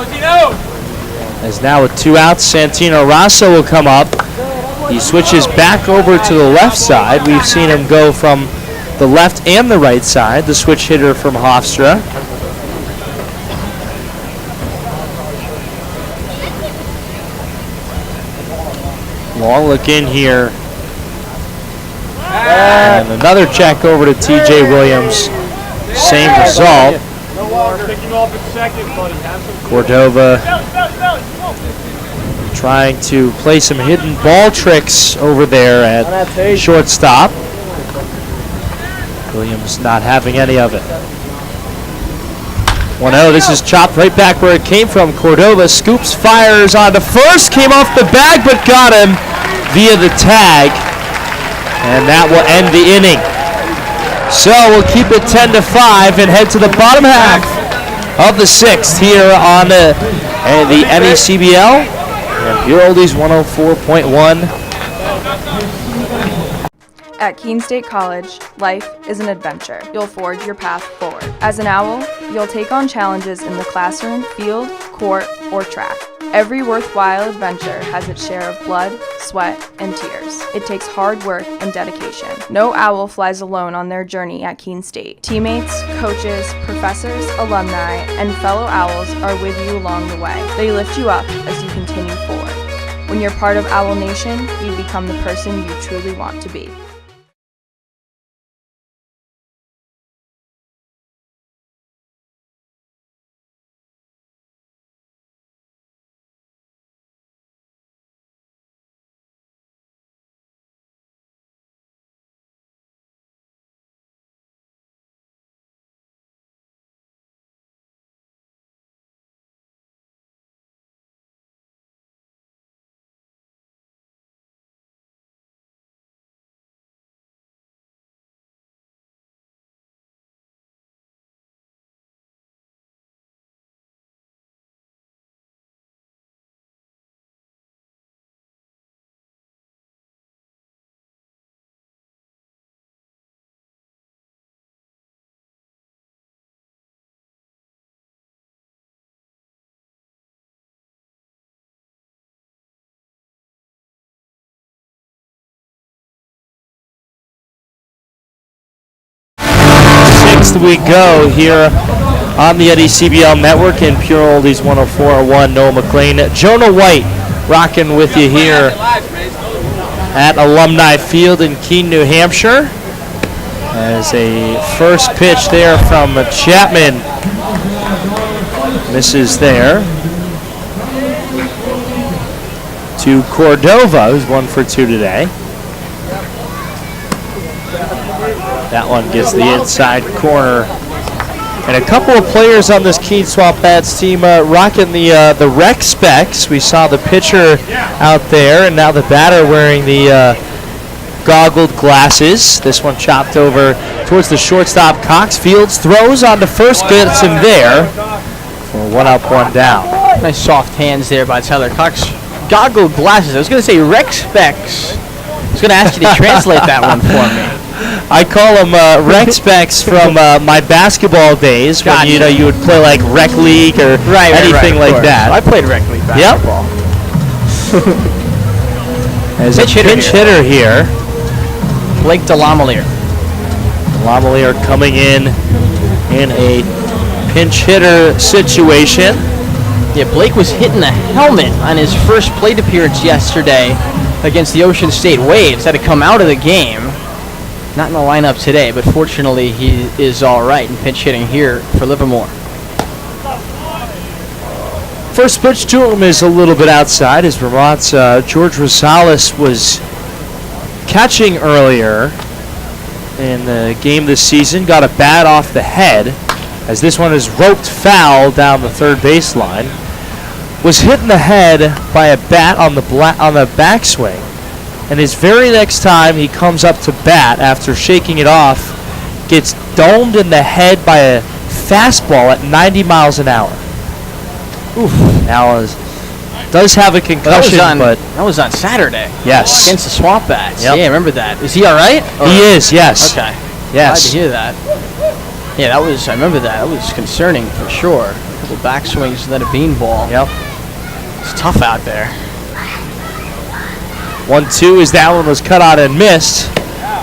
[SPEAKER 3] As now with 2 outs, Santino Rosso will come up. He switches back over to the left side. We've seen him go from the left and the right side, the switch hitter from Hofstra. Long look in here. And another check over to TJ Williams. Same result. Cordova trying to play some hidden ball tricks over there at shortstop. Williams not having any of it. 1-0, this is chopped right back where it came from. Cordova scoops, fires onto first, came off the bag but got him via the tag. And that will end the inning. So we'll keep it 10-5 and head to the bottom half of the 6th here on the NECBL. And Pure Oldies 104.1.
[SPEAKER 8] At Keene State College, life is an adventure. You'll forge your path forward. As an owl, you'll take on challenges in the classroom, field, court, or track. Every worthwhile adventure has its share of blood, sweat, and tears. It takes hard work and dedication. No owl flies alone on their journey at Keene State. Teammates, coaches, professors, alumni, and fellow owls are with you along the way. They lift you up as you continue forward. When you're part of Owl Nation, you become the person you truly want to be.
[SPEAKER 3] We go here on the NECBL network in Pure Oldies 104.1. Noah McLean, Jonah White rocking with you here at Alumni Field in Keene, New Hampshire. As a first pitch there from Chapman misses there to Cordova, who's 1 for 2 today. That one gets the inside corner. And a couple of players on this Keene SwampBats team rocking the rec specs. We saw the pitcher out there, and now the batter wearing the goggled glasses. This one chopped over towards the shortstop. Cox Fields throws on to first, gets him there. For 1 up, 1 down.
[SPEAKER 4] Nice soft hands there by Tyler Cox. Goggled glasses. I was going to say rec specs. I was going to ask you to translate that one for me.
[SPEAKER 3] I call them rec specs from my basketball days when you would play like rec league or anything like that.
[SPEAKER 4] I played rec league basketball.
[SPEAKER 3] Yep. As a pinch hitter here,
[SPEAKER 4] Blake Delamelier.
[SPEAKER 3] Delamelier coming in a pinch hitter situation.
[SPEAKER 4] Yeah, Blake was hitting the helmet on his first plate appearance yesterday against the Ocean State Waves. Had to come out of the game. Not in the lineup today, but fortunately he is all right in pinch hitting here for Livermore.
[SPEAKER 3] First pitch to him is a little bit outside as Vermont's George Rosales was catching earlier in the game this season, got a bat off the head as this one is roped foul down the third baseline. Was hit in the head by a bat on the backswing, and his very next time he comes up to bat after shaking it off, gets domed in the head by a fastball at 90 miles an hour. Oof. Now does have a concussion, but
[SPEAKER 4] that was on Saturday.
[SPEAKER 3] Yes,
[SPEAKER 4] against the SwampBats.
[SPEAKER 3] Yep.
[SPEAKER 4] Yeah, I remember that. Is he all right?
[SPEAKER 3] He is. Yes.
[SPEAKER 4] Okay.
[SPEAKER 3] Yes.
[SPEAKER 4] Glad to hear that. Yeah, that was. I remember that. That was concerning for sure. A couple backswings and then a beanball.
[SPEAKER 3] Yep.
[SPEAKER 4] It's tough out there.
[SPEAKER 3] 1-2 as that one was cut out and missed.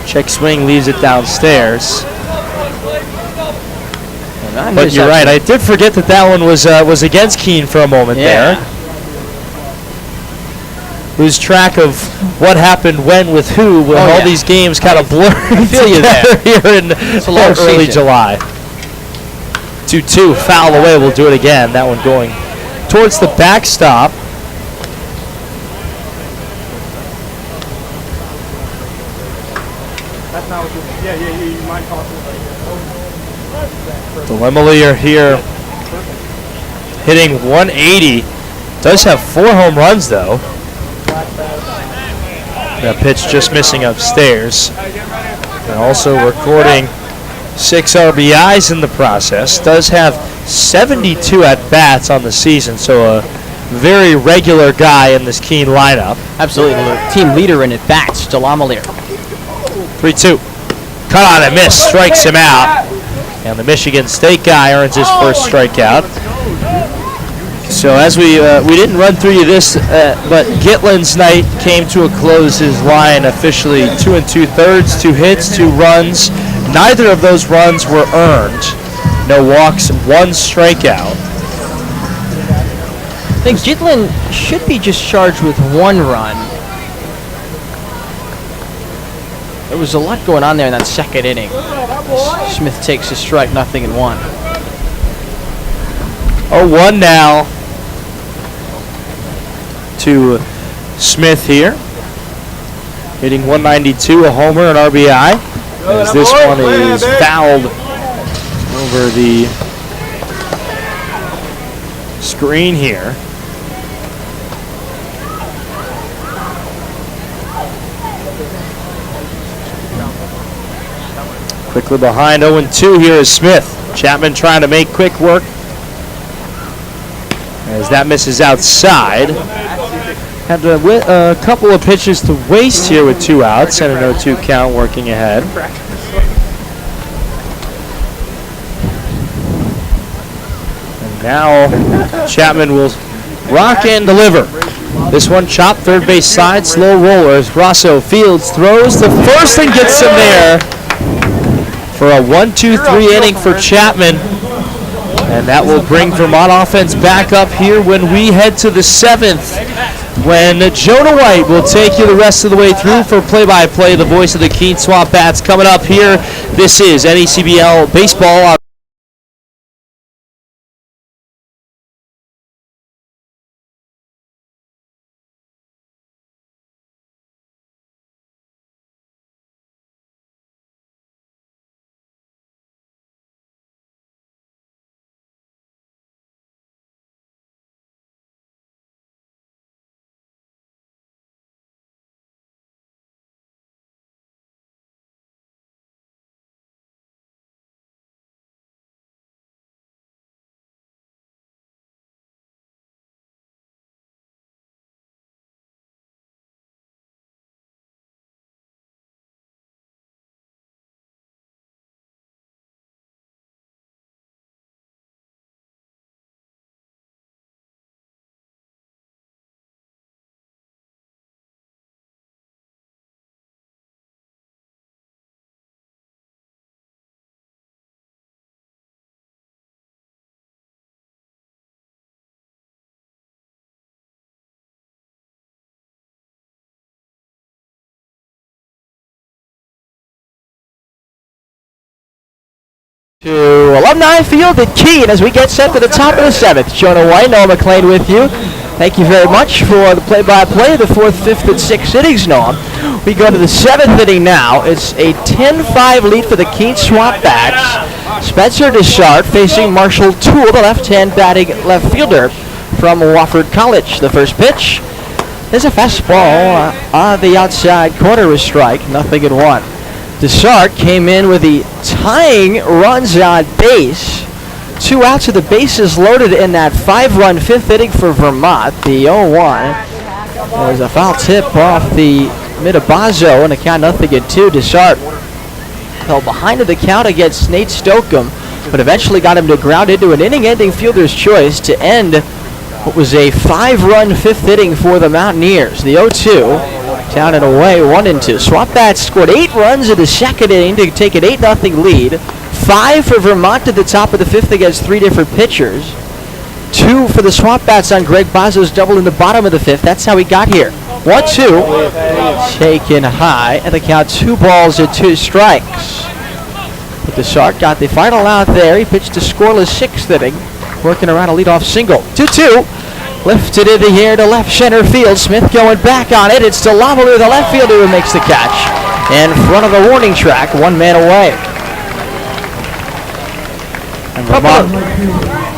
[SPEAKER 3] Check swing leaves it downstairs. But you're right. I did forget that one was against Keene for a moment there. Lose track of what happened when with who when all these games kind of blur together here in early July. 2-2 foul away. We'll do it again. That one going towards the backstop.
[SPEAKER 13] That's not what you might call it.
[SPEAKER 3] The Lemelier here hitting 180. Does have 4 home runs though. That pitch just missing upstairs. And also recording 6 RBIs in the process. Does have 72 at-bats on the season, so a very regular guy in this Keene lineup.
[SPEAKER 4] Absolutely. Team leader in at-bats, Lemelier.
[SPEAKER 3] 3-2. Cut on and miss. Strikes him out. And the Michigan State guy earns his first strikeout. So as we didn't run through you this, but Gitlin's night came to a close. His line officially 2 2/3, 2 hits, 2 runs. Neither of those runs were earned. No walks, 1 strikeout.
[SPEAKER 4] I think Gitlin should be just charged with 1 run. There was a lot going on there in that second inning. Smith takes a strike, 0-1.
[SPEAKER 3] 0-1 now to Smith here. Hitting 192, a homer, an RBI. As this one is fouled over the screen here. Quickly behind 0-2 here is Smith. Chapman trying to make quick work as that misses outside. Had a couple of pitches to waste here with 2 outs and an 0-2 count working ahead. And now Chapman will rock and deliver. This one chopped third base side, slow rollers. Grosso Fields throws the first and gets him there for a 1-2-3 inning for Chapman. And that will bring Vermont offense back up here when we head to the 7th, when Jonah White will take you the rest of the way through for play-by-play, the voice of the Keene SwampBats coming up here. This is NECBL Baseball. To Alumni Field at Keene as we get set for the top of the 7th. Jonah White, Noah McLean with you.
[SPEAKER 4] Thank you very much for the play-by-play of the 4th, 5th, and 6th innings, Noam. We go to the 7th inning now. It's a 10-5 lead for the Keene SwampBats. Spencer Deshart facing Marshall Toole, the left-hand batting left fielder from Wofford College. The first pitch is a fastball on the outside corner, a strike, 0-1. Deshart came in with the tying runs on base. 2 outs with the bases loaded in that 5-run 5th inning for Vermont. The 0-1. There's a foul tip off the mid-Abazo and a count 0-2. Deshart fell behind in the count against Nate Stokeham, but eventually got him to ground into an inning-ending fielder's choice to end what was a 5-run 5th inning for the Mountaineers. The 0-2, down and away, 1-2. SwampBats scored 8 runs in the second inning to take an 8-0 lead. 5 for Vermont at the top of the 5th against 3 different pitchers. 2 for the SwampBats on Greg Bazo's double in the bottom of the 5th. That's how he got here. 1-2, taken high, and the count 2 balls and 2 strikes. But Deshart got the final out there. He pitched a scoreless 6th inning, working around a leadoff single. 2-2, lifted in the air to left center field. Smith going back on it. It's DeLavoie, the left fielder, who makes the catch in front of the warning track, 1 man away.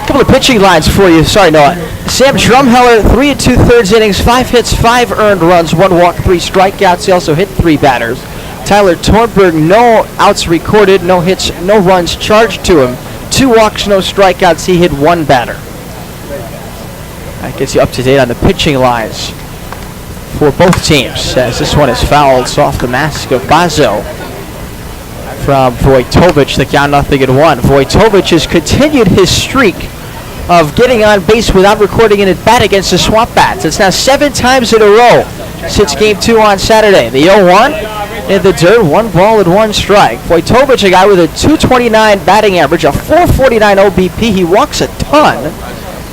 [SPEAKER 4] Couple of pitching lines for you. Sorry, Noah. Sam Drumheller, 3 2/3 innings, 5 hits, 5 earned runs, 1 walk, 3 strikeouts. He also hit 3 batters. Tyler Tornberg, no outs recorded, no hits, no runs charged to him. 2 walks, no strikeouts. He hit 1 batter. That gets you up to date on the pitching lines for both teams, as this one is fouled off the mask of Bazo from Vojtovic. The count 0-1. Vojtovic has continued his streak of getting on base without recording an at-bat against the SwampBats. It's now 7 times in a row since Game 2 on Saturday. The 0-1 in the dirt, 1 ball and 1 strike. Vojtovic, a guy with a .229 batting average, a .449 OBP. He walks a ton.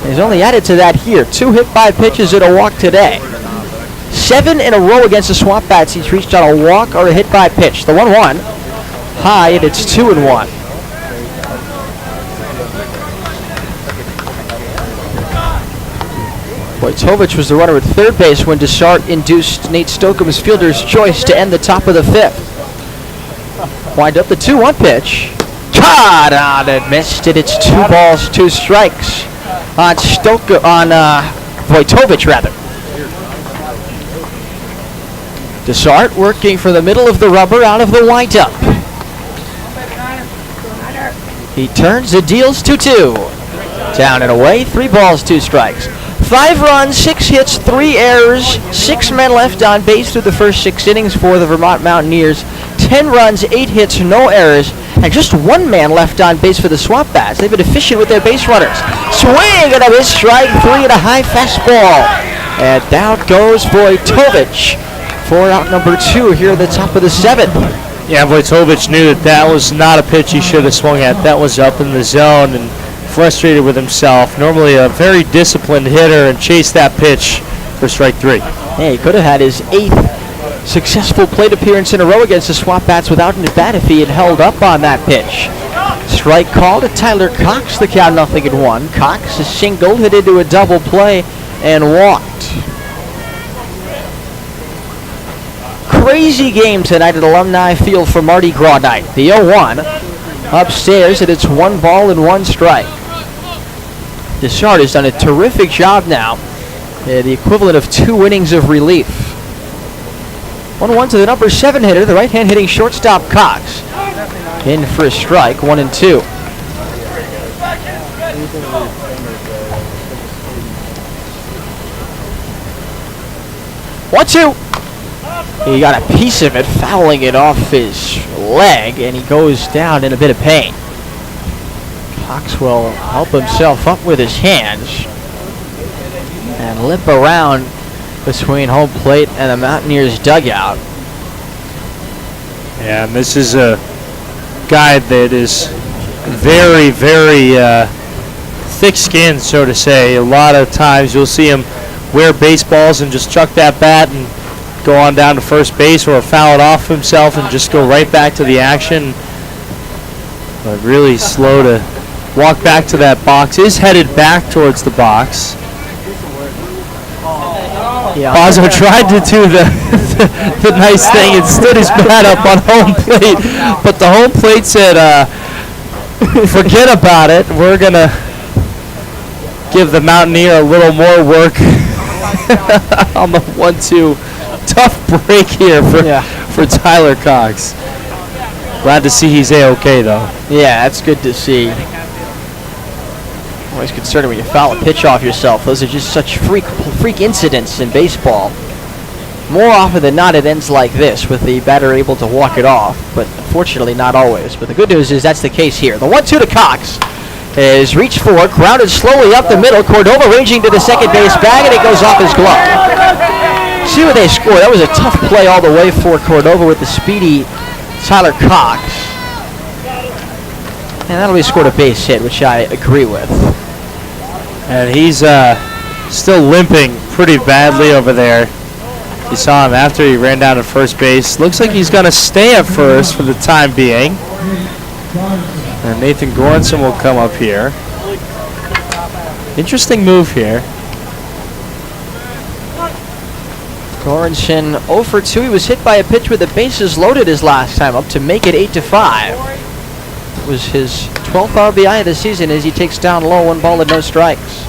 [SPEAKER 4] He's only added to that here. 2 hit by pitches and a walk today. 7 in a row against the SwampBats. He's reached on a walk or a hit by pitch. The 1-1 high, and it's 2-1. Vojtovic was the runner at third base when Deshart induced Nate Stokeham's fielder's choice to end the top of the 5th. Wind up the 2-1 pitch. Caught on and missed it. It's 2 balls, 2 strikes on Vojtovic, rather. Deshart working for the middle of the rubber out of the windup. He turns and deals 2-2. Down and away, 3 balls, 2 strikes. 5 runs, 6 hits, 3 errors, 6 men left on base through the first 6 innings for the Vermont Mountaineers. 10 runs, 8 hits, no errors, and just 1 man left on base for the SwampBats. They've been efficient with their base runners. Swing and a miss, strike 3 and a high fastball. And down goes Vojtovic for out number 2 here at the top of the 7th.
[SPEAKER 3] Yeah, Vojtovic knew that was not a pitch he should have swung at. That was up in the zone and frustrated with himself. Normally a very disciplined hitter, and chased that pitch for strike 3.
[SPEAKER 4] Yeah, he could have had his 8th successful plate appearance in a row against the SwampBats without an at-bat if he had held up on that pitch. Strike called to Tyler Cox, the count 0-1. Cox is singled, hit into a double play, and walked. Crazy game tonight at Alumni Field for Mardi Gras night. The 0-1 upstairs, and it's 1 ball and 1 strike. Deshart has done a terrific job now. The equivalent of 2 innings of relief. 1-1 to the number 7 hitter, the right-hand hitting shortstop Cox. In for a strike, 1-2. One-two. He got a piece of it, fouling it off his leg, and he goes down in a bit of pain. Cox will help himself up with his hands and limp around between home plate and the Mountaineers dugout.
[SPEAKER 3] Yeah, and this is a guy that is very, very thick-skinned, so to say. A lot of times you'll see him wear baseballs and just chuck that bat and go on down to first base, or foul it off himself and just go right back to the action. But really slow to walk back to that box. Is headed back towards the box.
[SPEAKER 4] Yeah.
[SPEAKER 3] Bozzo tried to do the nice thing and stood his bat up on home plate, but the home plate said, forget about it. We're going to give the Mountaineer a little more work on the 1-2. Tough break here for Tyler Cox. Glad to see he's A-okay, though.
[SPEAKER 4] Yeah, that's good to see. Always concerning when you foul a pitch off yourself. Those are just such freak incidents in baseball. More often than not, it ends like this, with the batter able to walk it off, but unfortunately not always. But the good news is that's the case here. The 1-2 to Cox is reached for, grounded slowly up the middle. Cordova ranging to the second base bag, and it goes off his glove. See what they score. That was a tough play all the way for Cordova with the speedy Tyler Cox. And that'll be scored a base hit, which I agree with.
[SPEAKER 3] And he's still limping pretty badly over there. You saw him after he ran down to first base. Looks like he's going to stay at first for the time being. And Nathan Goranson will come up here. Interesting move here.
[SPEAKER 4] Goranson 0 for 2. He was hit by a pitch with the bases loaded his last time up to make it 8-5. It was his 12th RBI of the season as he takes down low, 1 ball and no strikes.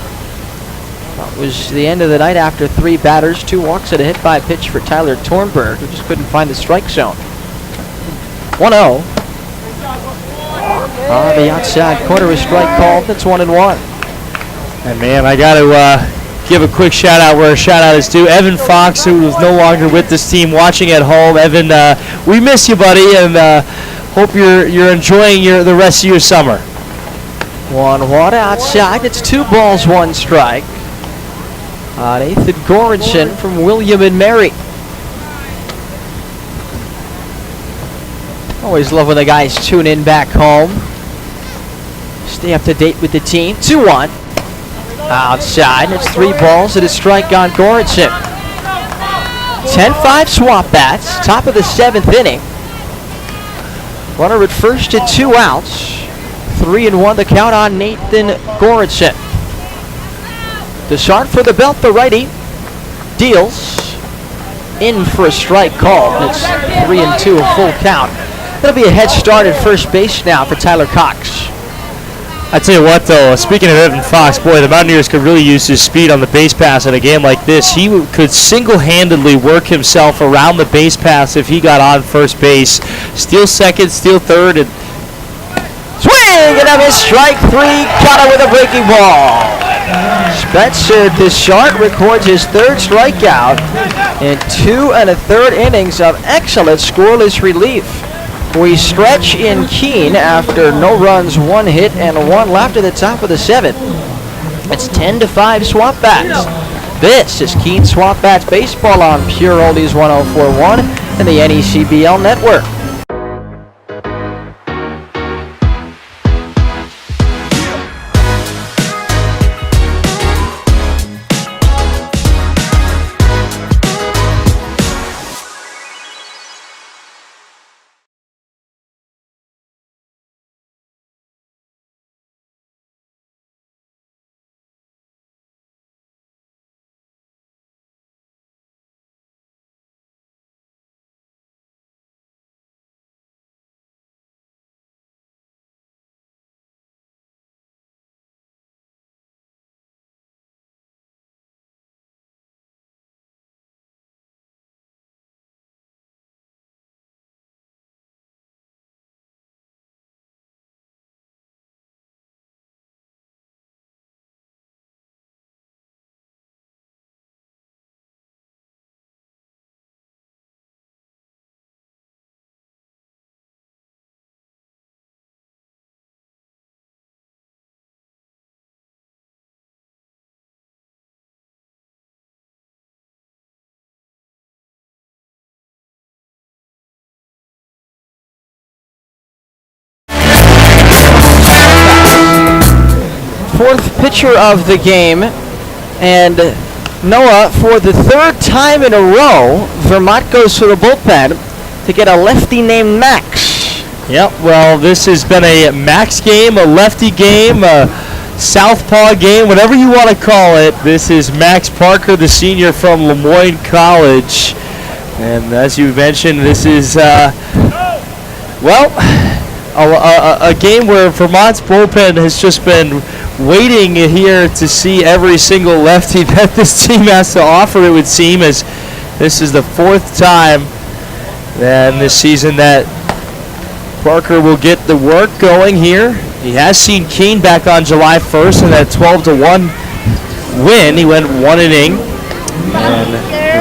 [SPEAKER 4] That was the end of the night after 3 batters, 2 walks and a hit by pitch for Tyler Tornberg, who just couldn't find the strike zone. 1-0. On the outside corner, a strike called. That's 1-1.
[SPEAKER 3] And man, I got to give a quick shout out where a shout out is due. Evan Fox, who is no longer with this team, watching at home. Evan, we miss you, buddy, and hope you're enjoying the rest of your summer.
[SPEAKER 4] 1-1 outside. It's 2 balls, 1 strike. Nathan Goranson from William and Mary. Always love when the guys tune in back home. Stay up to date with the team. 2-1. Outside. It's 3 balls and a strike on Goranson. 10-5 SwampBats. Top of the 7th inning. Runner at first and 2 outs. 3-1 the count on Nathan Goranson. To start for the belt, the righty deals in for a strike call. It's 3-2, a full count. That'll be a head start at first base now for Tyler Cox.
[SPEAKER 3] I tell you what, though, speaking of Evan Fox, boy, the Mountaineers could really use his speed on the base pass in a game like this. He could single-handedly work himself around the base pass if he got on first base. Steal second, steal third, and
[SPEAKER 4] swing and a miss, strike 3. Got it with a breaking ball. Spencer Deschart records his 3rd strikeout in 2 1/3 innings of excellent scoreless relief. We stretch in Keene after no runs, 1 hit, and 1 left at the top of the 7th. It's 10-5 SwampBats. This is Keene SwampBats baseball on Pure Oldies 104.1 and the NECBL network. Fourth pitcher of the game, and Noah, for the 3rd time in a row, Vermont goes to the bullpen to get a lefty named Max.
[SPEAKER 3] Yep, well, this has been a Max game, a lefty game, southpaw game, whatever you want to call it. This is Max Parker, the senior from Lemoyne College. And as you mentioned, this is, a game where Vermont's bullpen has just been waiting here to see every single lefty that this team has to offer, it would seem, as this is the 4th time this season that Parker will get the work going here. He has seen Keene back on July 1st in that 12-1 win. He went 1 inning and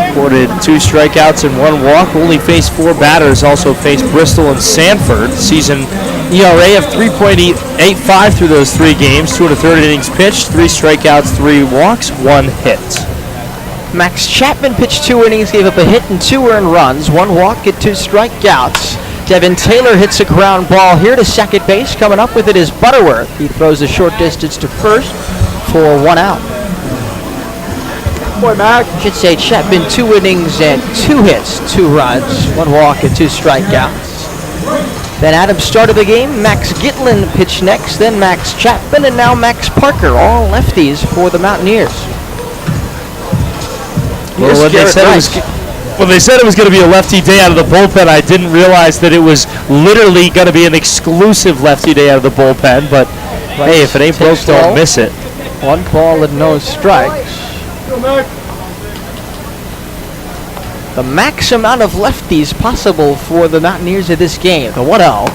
[SPEAKER 3] recorded 2 strikeouts and 1 walk. Only faced 4 batters, also faced Bristol and Sanford. Season ERA of 3.85 through those 3 games. 2 1/3 innings pitched, 3 strikeouts, 3 walks, 1 hit.
[SPEAKER 4] Max Chapman pitched 2 innings, gave up a hit and 2 earned runs, 1 walk and 2 strikeouts. Devin Taylor hits a ground ball here to second base. Coming up with it is Butterworth. He throws a short distance to first for 1 out.
[SPEAKER 13] Boy, Mac.
[SPEAKER 4] Should say Chapman 2 innings and 2 hits, 2 runs, 1 walk and 2 strikeouts. Then Adams started the game. Max Gitlin pitched next, then Max Chapman, and now Max Parker. All lefties for the Mountaineers.
[SPEAKER 3] Well, when they said it was going to be a lefty day out of the bullpen, I didn't realize that it was literally going to be an exclusive lefty day out of the bullpen. But hey, if it ain't broke, don't miss it.
[SPEAKER 4] 1 ball and no strikes. The max amount of lefties possible for the Mountaineers in this game. The 1-0.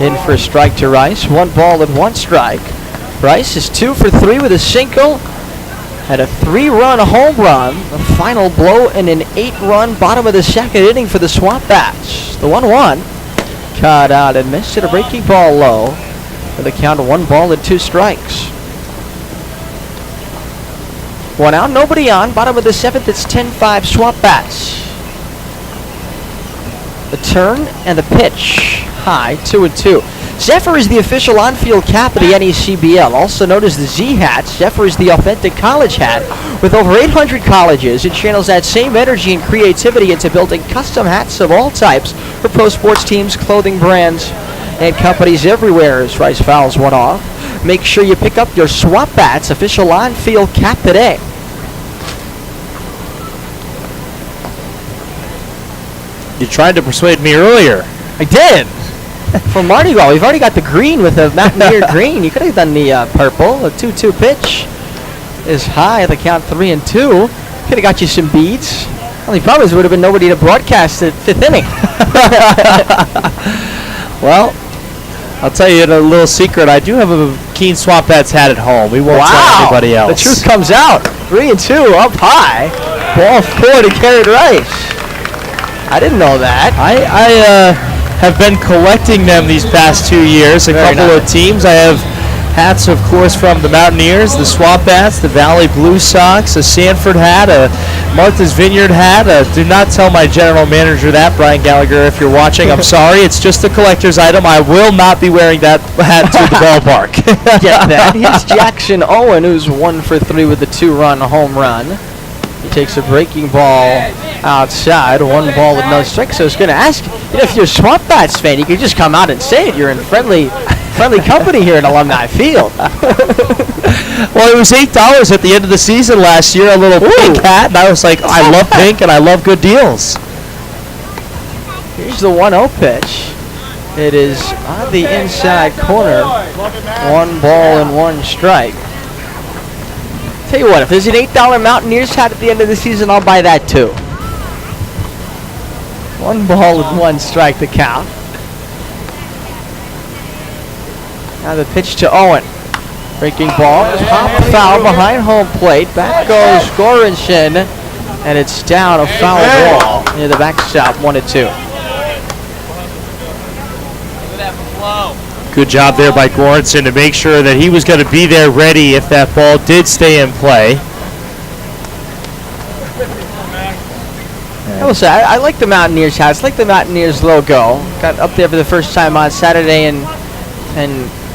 [SPEAKER 4] In for a strike to Rice. 1 ball and 1 strike. Rice is 2 for 3 with a single. Had a 3-run home run. The final blow in an 8-run bottom of the 2nd inning for the SwampBats. The 1-1. Caught out and missed it. A breaking ball low. With a count of 1 ball and 2 strikes. 1 out, nobody on. Bottom of the 7th, it's 10-5 SwampBats. The turn and the pitch. High, 2-2. Zephyr is the official on-field cap of the NECBL, also known as the Z-Hat. Zephyr is the authentic college hat. With over 800 colleges, it channels that same energy and creativity into building custom hats of all types for pro sports teams, clothing brands, and companies everywhere. As Rice fouls 1 off. Make sure you pick up your SwampBats official on-field cap today.
[SPEAKER 3] You tried to persuade me earlier.
[SPEAKER 4] I did. For Mardi Gras, we've already got the green with the Mountaineer green. You could have done the purple. A 2-2 pitch is high at the count 3-2. Could have got you some beads. Only problem is there would have been nobody to broadcast the 5th inning.
[SPEAKER 3] Well, I'll tell you a little secret. I do have a Keene SwampBats hat at home. We won't tell anybody else.
[SPEAKER 4] The truth comes out. 3-2 up high. Ball 4 to Carrot Rice. I didn't know that.
[SPEAKER 3] I have been collecting them these past 2 years. A couple of teams. I have hats, of course, from the Mountaineers, the SwampBats, the Valley Blue Sox, a Sanford hat, a Martha's Vineyard hat. Do not tell my general manager that, Brian Gallagher, if you're watching. I'm sorry. It's just a collector's item. I will not be wearing that hat to the ballpark.
[SPEAKER 4] Get that. Here's Jackson Owen, who's 1 for 3 with a 2-run home run. He takes a breaking ball outside, 1 ball with no strikes. So I was going to ask, if you're a SwampBats fan, you could just come out and say it. You're in friendly company here at Alumni Field.
[SPEAKER 3] Well, it was $8 at the end of the season last year, a little pink hat, and I was like, I love pink and I love good deals.
[SPEAKER 4] Here's the 1-0 pitch. It is on the inside corner. 1 ball and 1 strike. Tell you what, if there's an $8 Mountaineers hat at the end of the season, I'll buy that too. 1 ball with 1 strike to count. Now the pitch to Owen. Breaking ball. Pop foul behind home plate. Back goes Goranson. And it's down a foul ball near the backstop, 1-2.
[SPEAKER 3] Good job there by Goranson to make sure that he was going to be there ready if that ball did stay in play.
[SPEAKER 4] I will say, I like the Mountaineers hats. I like the Mountaineers logo. Got up there for the first time on Saturday, and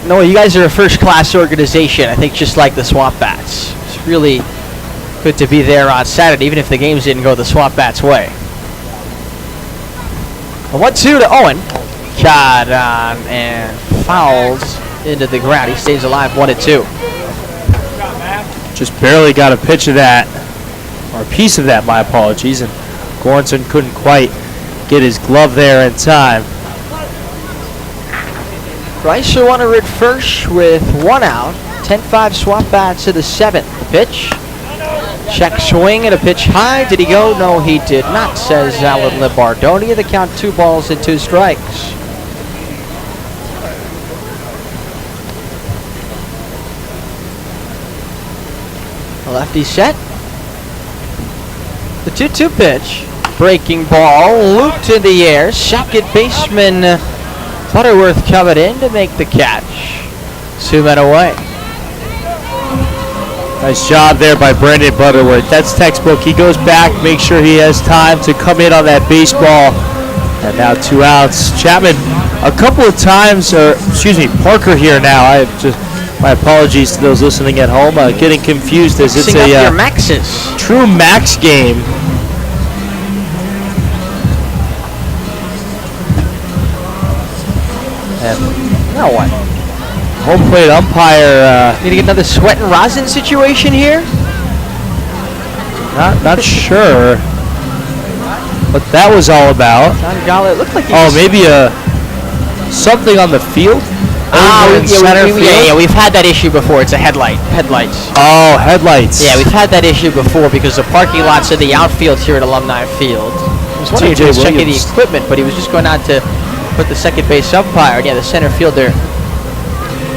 [SPEAKER 4] no, you guys are a first-class organization. I think just like the SwampBats. It's really good to be there on Saturday, even if the games didn't go the SwampBats' way. A 1-2 to Owen. Caught on and fouled into the ground. He stays alive, 1-2.
[SPEAKER 3] Just barely got a pitch of that, or a piece of that, my apologies, and Goranson couldn't quite get his glove there in time.
[SPEAKER 1] Rice will want to rid first with 1 out. 10-5 SwampBats to the 7th. The pitch. Check swing and a pitch high. Did he go? No, he did not, says Alan Libardoni. The count 2 balls and 2 strikes. Lefty set. The 2-2 pitch. Breaking ball, looped in the air. Second baseman Butterworth coming in to make the catch. 2 men away.
[SPEAKER 3] Nice job there by Brandon Butterworth. That's textbook. He goes back, makes sure he has time to come in on that baseball. And now 2 outs. Chapman, a couple of times, Parker here now. My apologies to those listening at home. Getting confused as it's
[SPEAKER 4] your maxes.
[SPEAKER 3] True max game. And now what? Home plate umpire.
[SPEAKER 1] Need to get another sweat and rosin situation here?
[SPEAKER 3] Not sure what that was all about.
[SPEAKER 1] John Gala, it looked like
[SPEAKER 3] maybe something on the field.
[SPEAKER 4] We've had that issue before. It's a headlights.
[SPEAKER 3] Oh, headlights.
[SPEAKER 4] Yeah, we've had that issue before because the parking lots in the outfield here at Alumni Field. He was wondering if he was checking the equipment, but he was just going out to put the second base umpire. Yeah, the center fielder,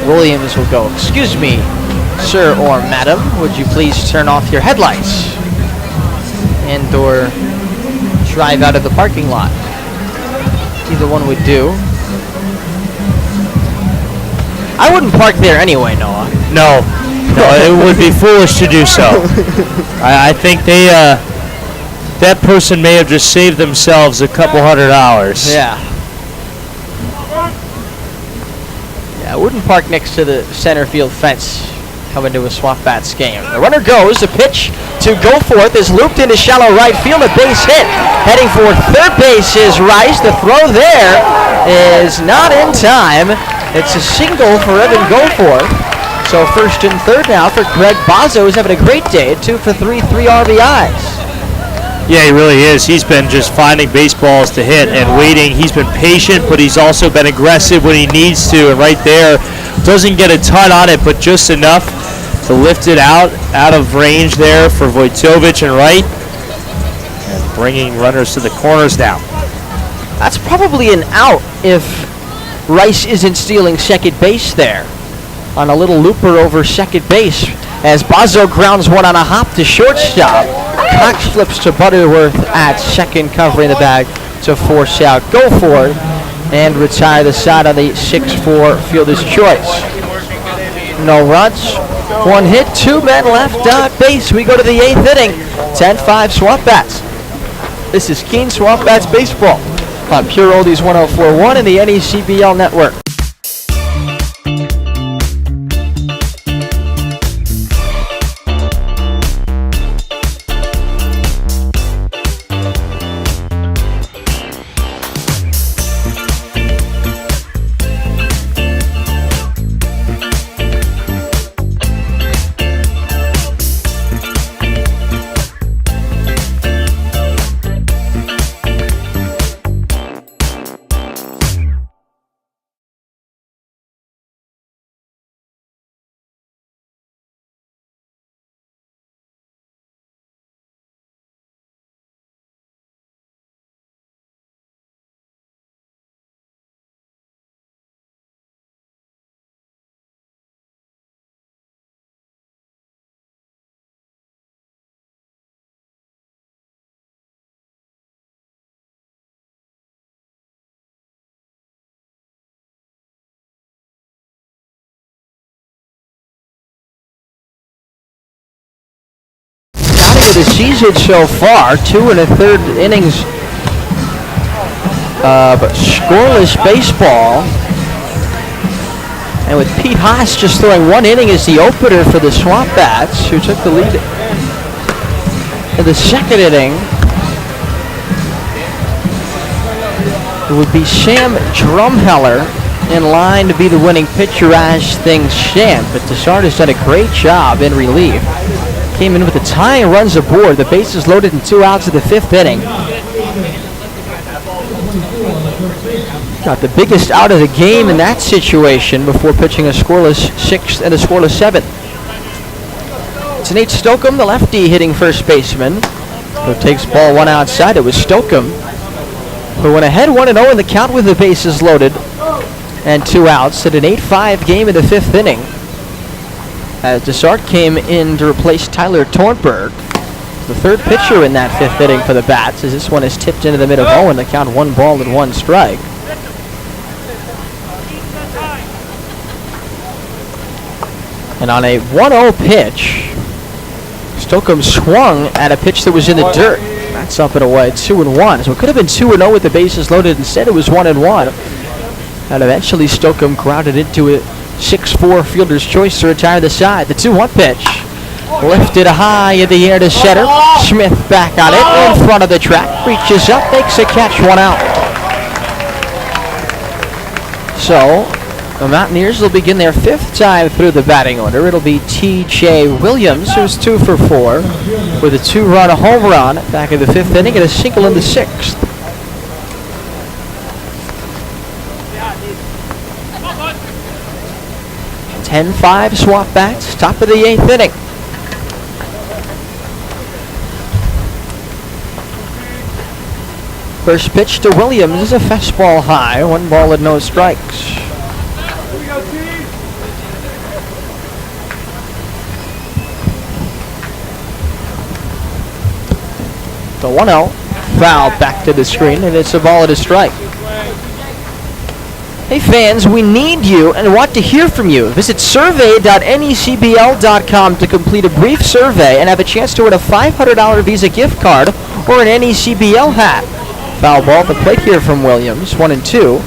[SPEAKER 4] Williams, will go, "Excuse me, sir or madam, would you please turn off your headlights and or drive out of the parking lot?" Either one would do. I wouldn't park there anyway, Noah.
[SPEAKER 3] No, it would be foolish to do so. I think that person may have just saved themselves a couple $100.
[SPEAKER 4] Yeah. I wouldn't park next to the center field fence coming to a SwampBats game. The runner goes. The pitch to go forth is looped into shallow right field. A base hit. Heading for third base is Rice. The throw there is not in time. It's a single for Evan Goforth. So first and third now for Greg Bozzo, who's having a great day. 2 for 3, 3 RBIs.
[SPEAKER 3] Yeah, he really is. He's been just finding baseballs to hit and waiting. He's been patient, but he's also been aggressive when he needs to. And right there, doesn't get a ton on it, but just enough to lift it out of range there for Vojtovic and Wright. And bringing runners to the corners now.
[SPEAKER 4] That's probably an out if Rice isn't stealing second base there. On a little looper over second base as Bozzo grounds one on a hop to shortstop. Cox flips to Butterworth at second, covering the bag to force out Goforth and retire the side on the 6-4 fielder's choice. No runs, 1 hit, 2 men left on base. We go to the 8th inning. 10-5 SwampBats. This is Keene SwampBats baseball on Pure Oldies 104.1 and the NECBL network. Of the season so far, 2 1/3 innings of scoreless baseball, and with Pete Haas just throwing 1 inning as the opener for the SwampBats, who took the lead in the 2nd inning. It would be Sam Drumheller in line to be the winning pitcher as things stand, but Dessart has done a great job in relief. Came in with the tying runs aboard. The bases loaded and 2 outs of the 5th inning. Got the biggest out of the game in that situation before pitching a scoreless 6th and a scoreless 7th. It's Nate Stokeham, the lefty, hitting first baseman, who takes ball 1 outside. It was Stokeham who went ahead 1-0 in the count with the bases loaded and 2 outs at an 8-5 game in the 5th inning. As Dessart came in to replace Tyler Tornberg, the 3rd pitcher in that 5th inning for the Bats, as this one is tipped into the mid of 0 and the count 1 ball and 1 strike. And on a 1-0 pitch, Stokeham swung at a pitch that was in the dirt. That's up and away, 2-1. So it could have been 2-0 with the bases loaded. Instead, it was 1-1. And eventually, Stokeham grounded into a 6-4 fielder's choice to retire the side. The 2-1 pitch lifted high in the air to center. Smith back on it in front of the track. Reaches up, makes a catch, 1 out. So the Mountaineers will begin their 5th time through the batting order. It'll be T.J. Williams, who's 2 for 4, with a 2-run home run back in the 5th inning and a single in the 6th. 10-5 SwampBats, top of the 8th inning. First pitch to Williams is a fastball high, 1 ball and no strikes. The 1-0, foul back to the screen, and it's a ball and a strike. Hey fans, we need you and want to hear from you. Visit survey.necbl.com to complete a brief survey and have a chance to win a $500 Visa gift card or an NECBL hat. Foul ball at the plate here from Williams, 1-2.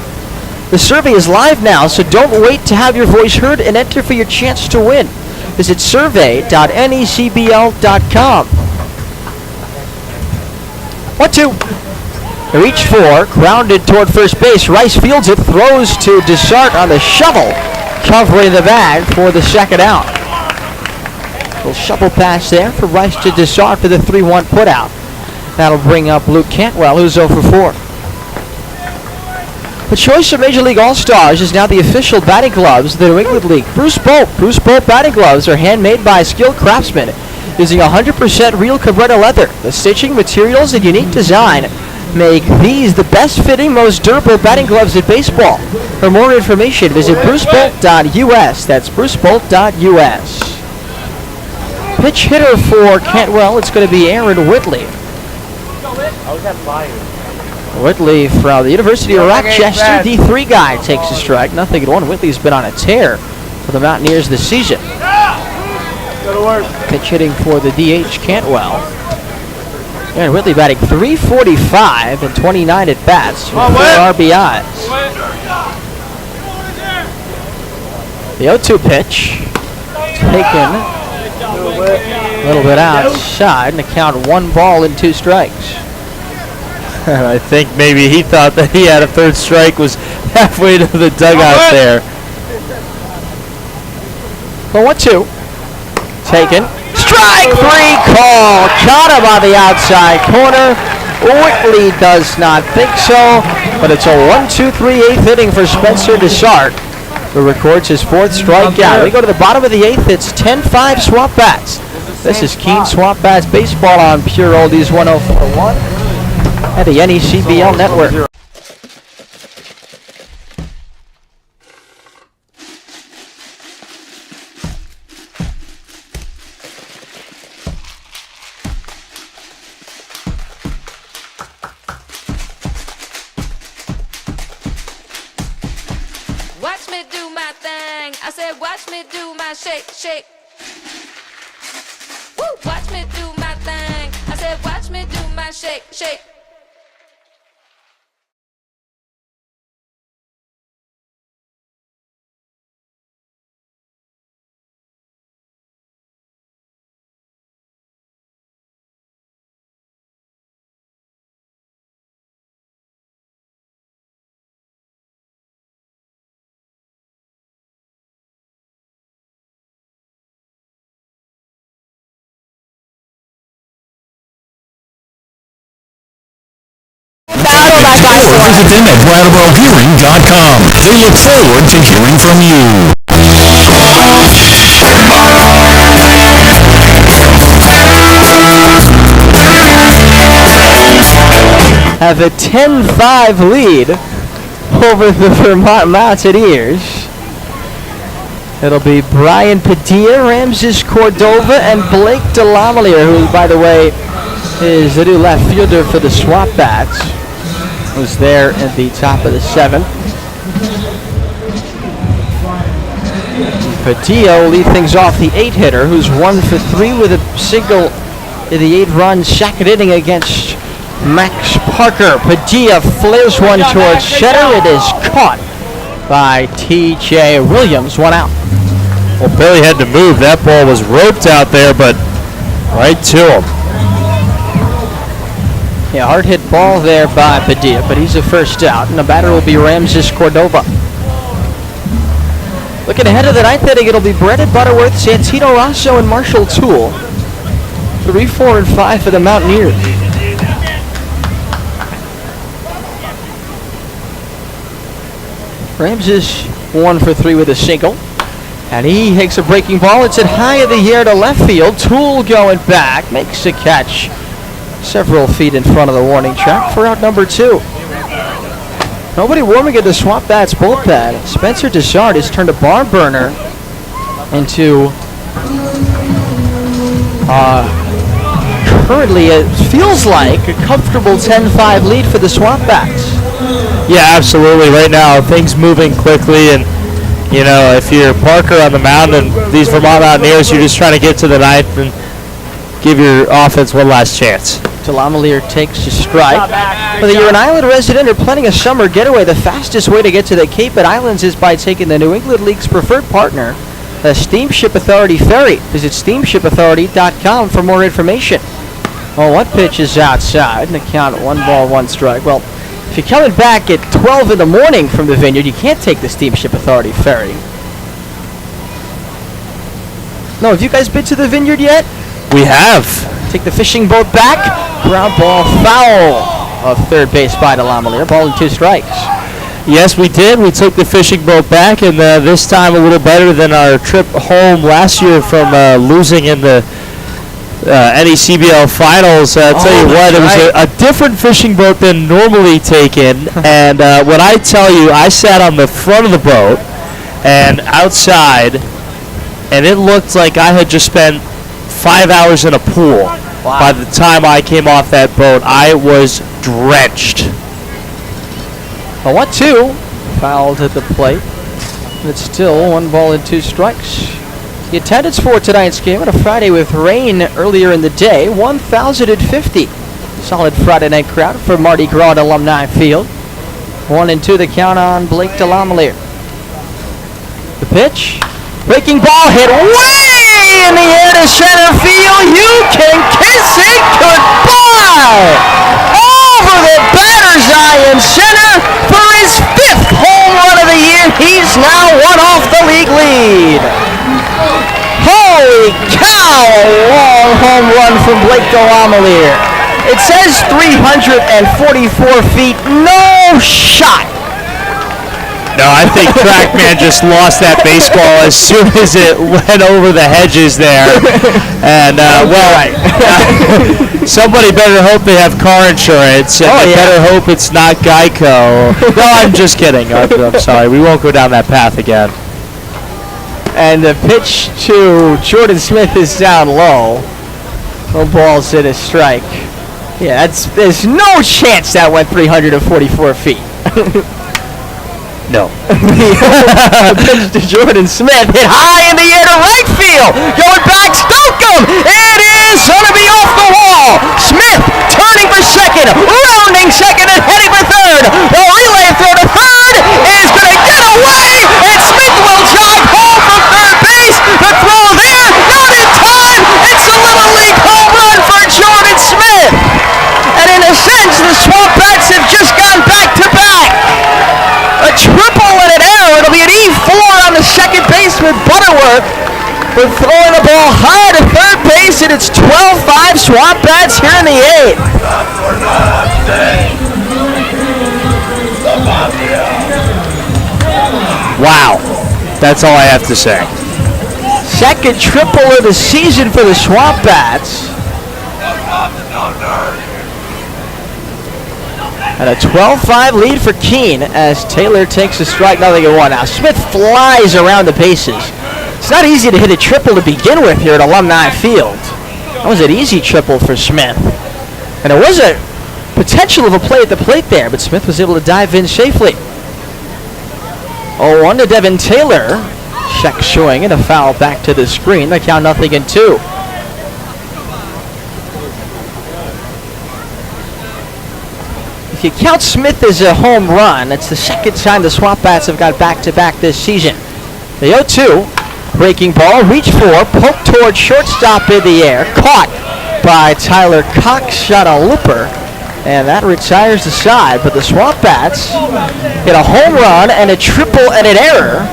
[SPEAKER 4] The survey is live now, so don't wait to have your voice heard and enter for your chance to win. Visit survey.necbl.com. 1-2. Reach for, grounded toward first base. Rice fields it, throws to Dessart on the shovel, covering the bag for the 2nd out. Little shovel pass there for Rice to Dessart for the 3-1 putout. That'll bring up Luke Cantwell, who's 0 for 4. The choice of Major League All-Stars is now the official batting gloves of the New England League. Bruce Bolt batting gloves are handmade by skilled craftsmen using 100% real Cabretta leather. The stitching, materials, and unique design make these the best fitting, most durable batting gloves in baseball. For more information, visit brucebolt.us. That's brucebolt.us. Pitch hitter for Cantwell, it's going to be Aaron Whitley. Whitley from the University of Rochester, D3 guy, takes a strike. 0-1. Whitley's been on a tear for the Mountaineers this season. Pitch hitting for the DH Cantwell. Aaron Whitley batting .345 and 29 at bats with 4 RBIs. The 0-2 pitch taken a little bit outside, and the count 1 ball and 2 strikes.
[SPEAKER 3] I think maybe he thought that he had a 3rd strike, was halfway to the dugout there.
[SPEAKER 4] Well, 1-2. Taken. Strike 3 call. Caught him on the outside corner. Whitley does not think so, but it's a 1-2-3 8th inning for Spencer Dessart, who records his 4th strikeout. We go to the bottom of the 8th. It's 10-5 SwampBats. This is Keene SwampBats baseball on Pure Oldies 104.1 at the NECBL Network.
[SPEAKER 10] Watch me do my thing. I said, watch me do my shake, shake. Woo! Watch me do my thing. I said, watch me do my shake, shake.
[SPEAKER 5] visit them at BrattleboroHearing.com. They look forward to hearing from you.
[SPEAKER 4] Have a 10-5 lead over the Vermont Mountaineers. It'll be Brian Padilla, Ramses Cordova, and Blake Delamelier, who, by the way, is the new left fielder for the SwampBats. Was there at the top of the 7th. Padilla will lead things off, the 8-hitter, who's 1 for 3 with a single in the 8-run second inning against Max Parker. Padilla flares one towards center. It is caught by T.J. Williams. 1 out.
[SPEAKER 3] Well, Billy had to move. That ball was roped out there, but right to him.
[SPEAKER 4] Yeah, hard hit ball there by Padilla, but he's a first out, and the batter will be Ramses Cordova. Looking ahead to the 9th inning, it'll be Brennan Butterworth, Santino Rosso, and Marshall Toole. 3, 4, and 5 for the Mountaineers. Ramses 1 for 3 with a single. And he takes a breaking ball. It's hit high in the air to left field. Toole going back, makes a catch several feet in front of the warning track for out number 2. Nobody warming at the SwampBats bullpen. Spencer Dessart has turned a barn burner into currently it feels like a comfortable 10-5 lead for the SwampBats.
[SPEAKER 3] Yeah, absolutely. Right now, things moving quickly, and you know, if you're Parker on the mound and these Vermont Mountaineers, you're just trying to get to the 9th and give your offense one last chance.
[SPEAKER 4] Delamelier takes a strike. Whether you're an island resident or planning a summer getaway, the fastest way to get to the Cape and Islands is by taking the New England League's preferred partner, the Steamship Authority Ferry. Visit steamshipauthority.com for more information. Well, one pitch is outside, and the count 1 ball, 1 strike. Well, if you're coming back at 12 in the morning from the Vineyard, you can't take the Steamship Authority Ferry. No, have you guys been to the Vineyard yet?
[SPEAKER 3] We have.
[SPEAKER 4] Take the fishing boat back. Ground ball foul of third base by Delamelier. Ball and 2 strikes.
[SPEAKER 3] Yes, we did. We took the fishing boat back, and this time a little better than our trip home last year from losing in the NECBL finals. I'll tell you what, it was a different fishing boat than normally taken. And when I tell you, I sat on the front of the boat and outside, and it looked like I had just spent 5 hours in a pool. Wow. By the time I came off that boat, I was drenched.
[SPEAKER 4] A 1-2, fouled at the plate. And it's still 1 ball and 2 strikes. The attendance for tonight's game on a Friday with rain earlier in the day, 1,050. Solid Friday night crowd for Mardi Gras at Alumni Field. 1-2 the count on Blake Delamelier. The pitch. Breaking ball hit way in the air to center field. You can kiss it goodbye. Over the batter's eye in center for his 5th home run of the year. He's now 1 off the league lead. Holy cow! Long home run from Blake Delamelier. It says 344 feet. No shot.
[SPEAKER 3] No, I think Trackman just lost that baseball as soon as it went over the hedges there. And, somebody better hope they have car insurance, and they better hope it's not Geico. No, I'm just kidding. I'm sorry. We won't go down that path again.
[SPEAKER 4] And the pitch to Jordan Smith is down low. No balls in a strike. Yeah, there's no chance that went 344 feet.
[SPEAKER 3] No.
[SPEAKER 4] The pitch to Jordan Smith hit high in the air to right field. Going back, Stokeham. It is going to be off the wall. Smith turning for second, rounding second and heading for third. The relay throw to third is going to get away, and Smith will drive home from third base. The throw there, not in time. It's a Little League home run for Jordan Smith. And in a sense, the SwampBats have just gone back to back. A triple and an error. It'll be an E4 on the second baseman, Butterworth. We're throwing the ball high to third base, and it's 12-5 SwampBats here in the 8th.
[SPEAKER 3] Wow. That's all I have to say.
[SPEAKER 4] Second triple of the season for the SwampBats. And a 12-5 lead for Keene as Taylor takes a strike, nothing in one. Now Smith flies around the bases. It's not easy to hit a triple to begin with here at Alumni Field. That was an easy triple for Smith. And it was a potential of a play at the plate there, but Smith was able to dive in safely. 0-1 to Devin Taylor. Check showing and a foul back to the screen. The count 0-2. If you count Smith as a home run, it's the second time the SwampBats have got back-to-back this season. The 0-2, breaking ball, reach for, poke towards shortstop in the air, caught by Tyler Cox, shot a looper, and that retires the side. But the SwampBats get a home run and a triple and an error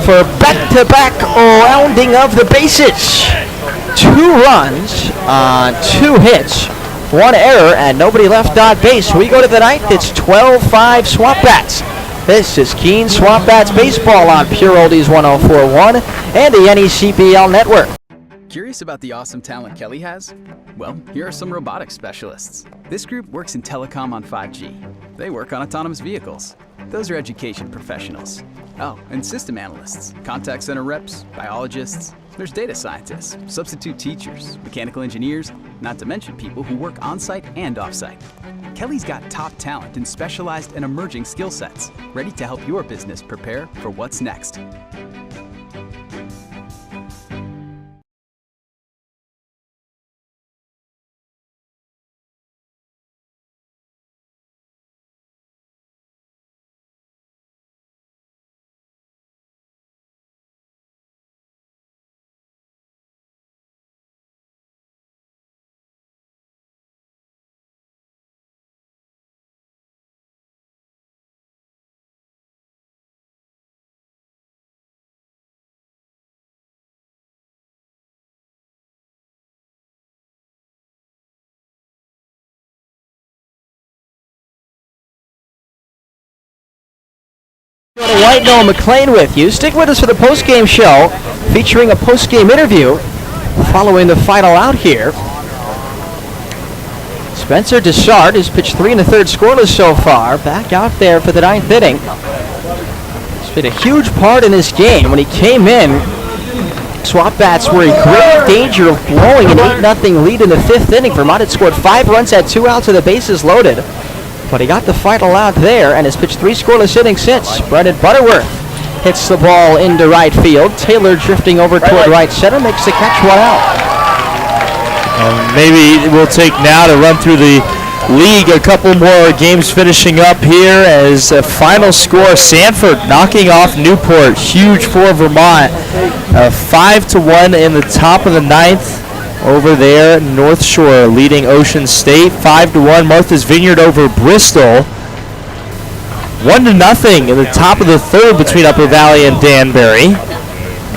[SPEAKER 4] for back-to-back rounding of the bases. 2 runs on 2 hits. 1 error and nobody left on base. We go to the ninth. It's 12-5 SwampBats. This is Keene SwampBats baseball on Pure Oldies 104.1 and the NECBL network.
[SPEAKER 11] Curious about the awesome talent Kelly has? Well, here are some robotics specialists. This group works in telecom on 5G. They work on autonomous vehicles. Those are education professionals. Oh, and system analysts, contact center reps, biologists. There's data scientists, substitute teachers, mechanical engineers, not to mention people who work on-site and off-site. Kelly's got top talent in specialized and emerging skill sets, ready to help your business prepare for what's next.
[SPEAKER 4] White Noah McLean with you. Stick with us for the post-game show, featuring a post-game interview following the final out here. Spencer Dessart has pitched 3 1/3 scoreless so far, back out there for the 9th inning. He's been a huge part in this game. When he came in, SwampBats were in great danger of blowing an 8-0 lead in the 5th inning. Vermont had scored 5 runs, had 2 outs, and the bases loaded. But he got the final out there and has pitched 3 scoreless innings since. Brendan Butterworth hits the ball into right field. Taylor drifting over toward right center, makes the catch, 1 out.
[SPEAKER 3] Maybe we'll take now to run through the league. A couple more games finishing up here as a final score. Sanford knocking off Newport. Huge for Vermont. 5-1 in the top of the 9th. Over there, North Shore leading Ocean State 5-1. Martha's Vineyard over Bristol. 1-0 in the top of the 3rd between Upper Valley and Danbury.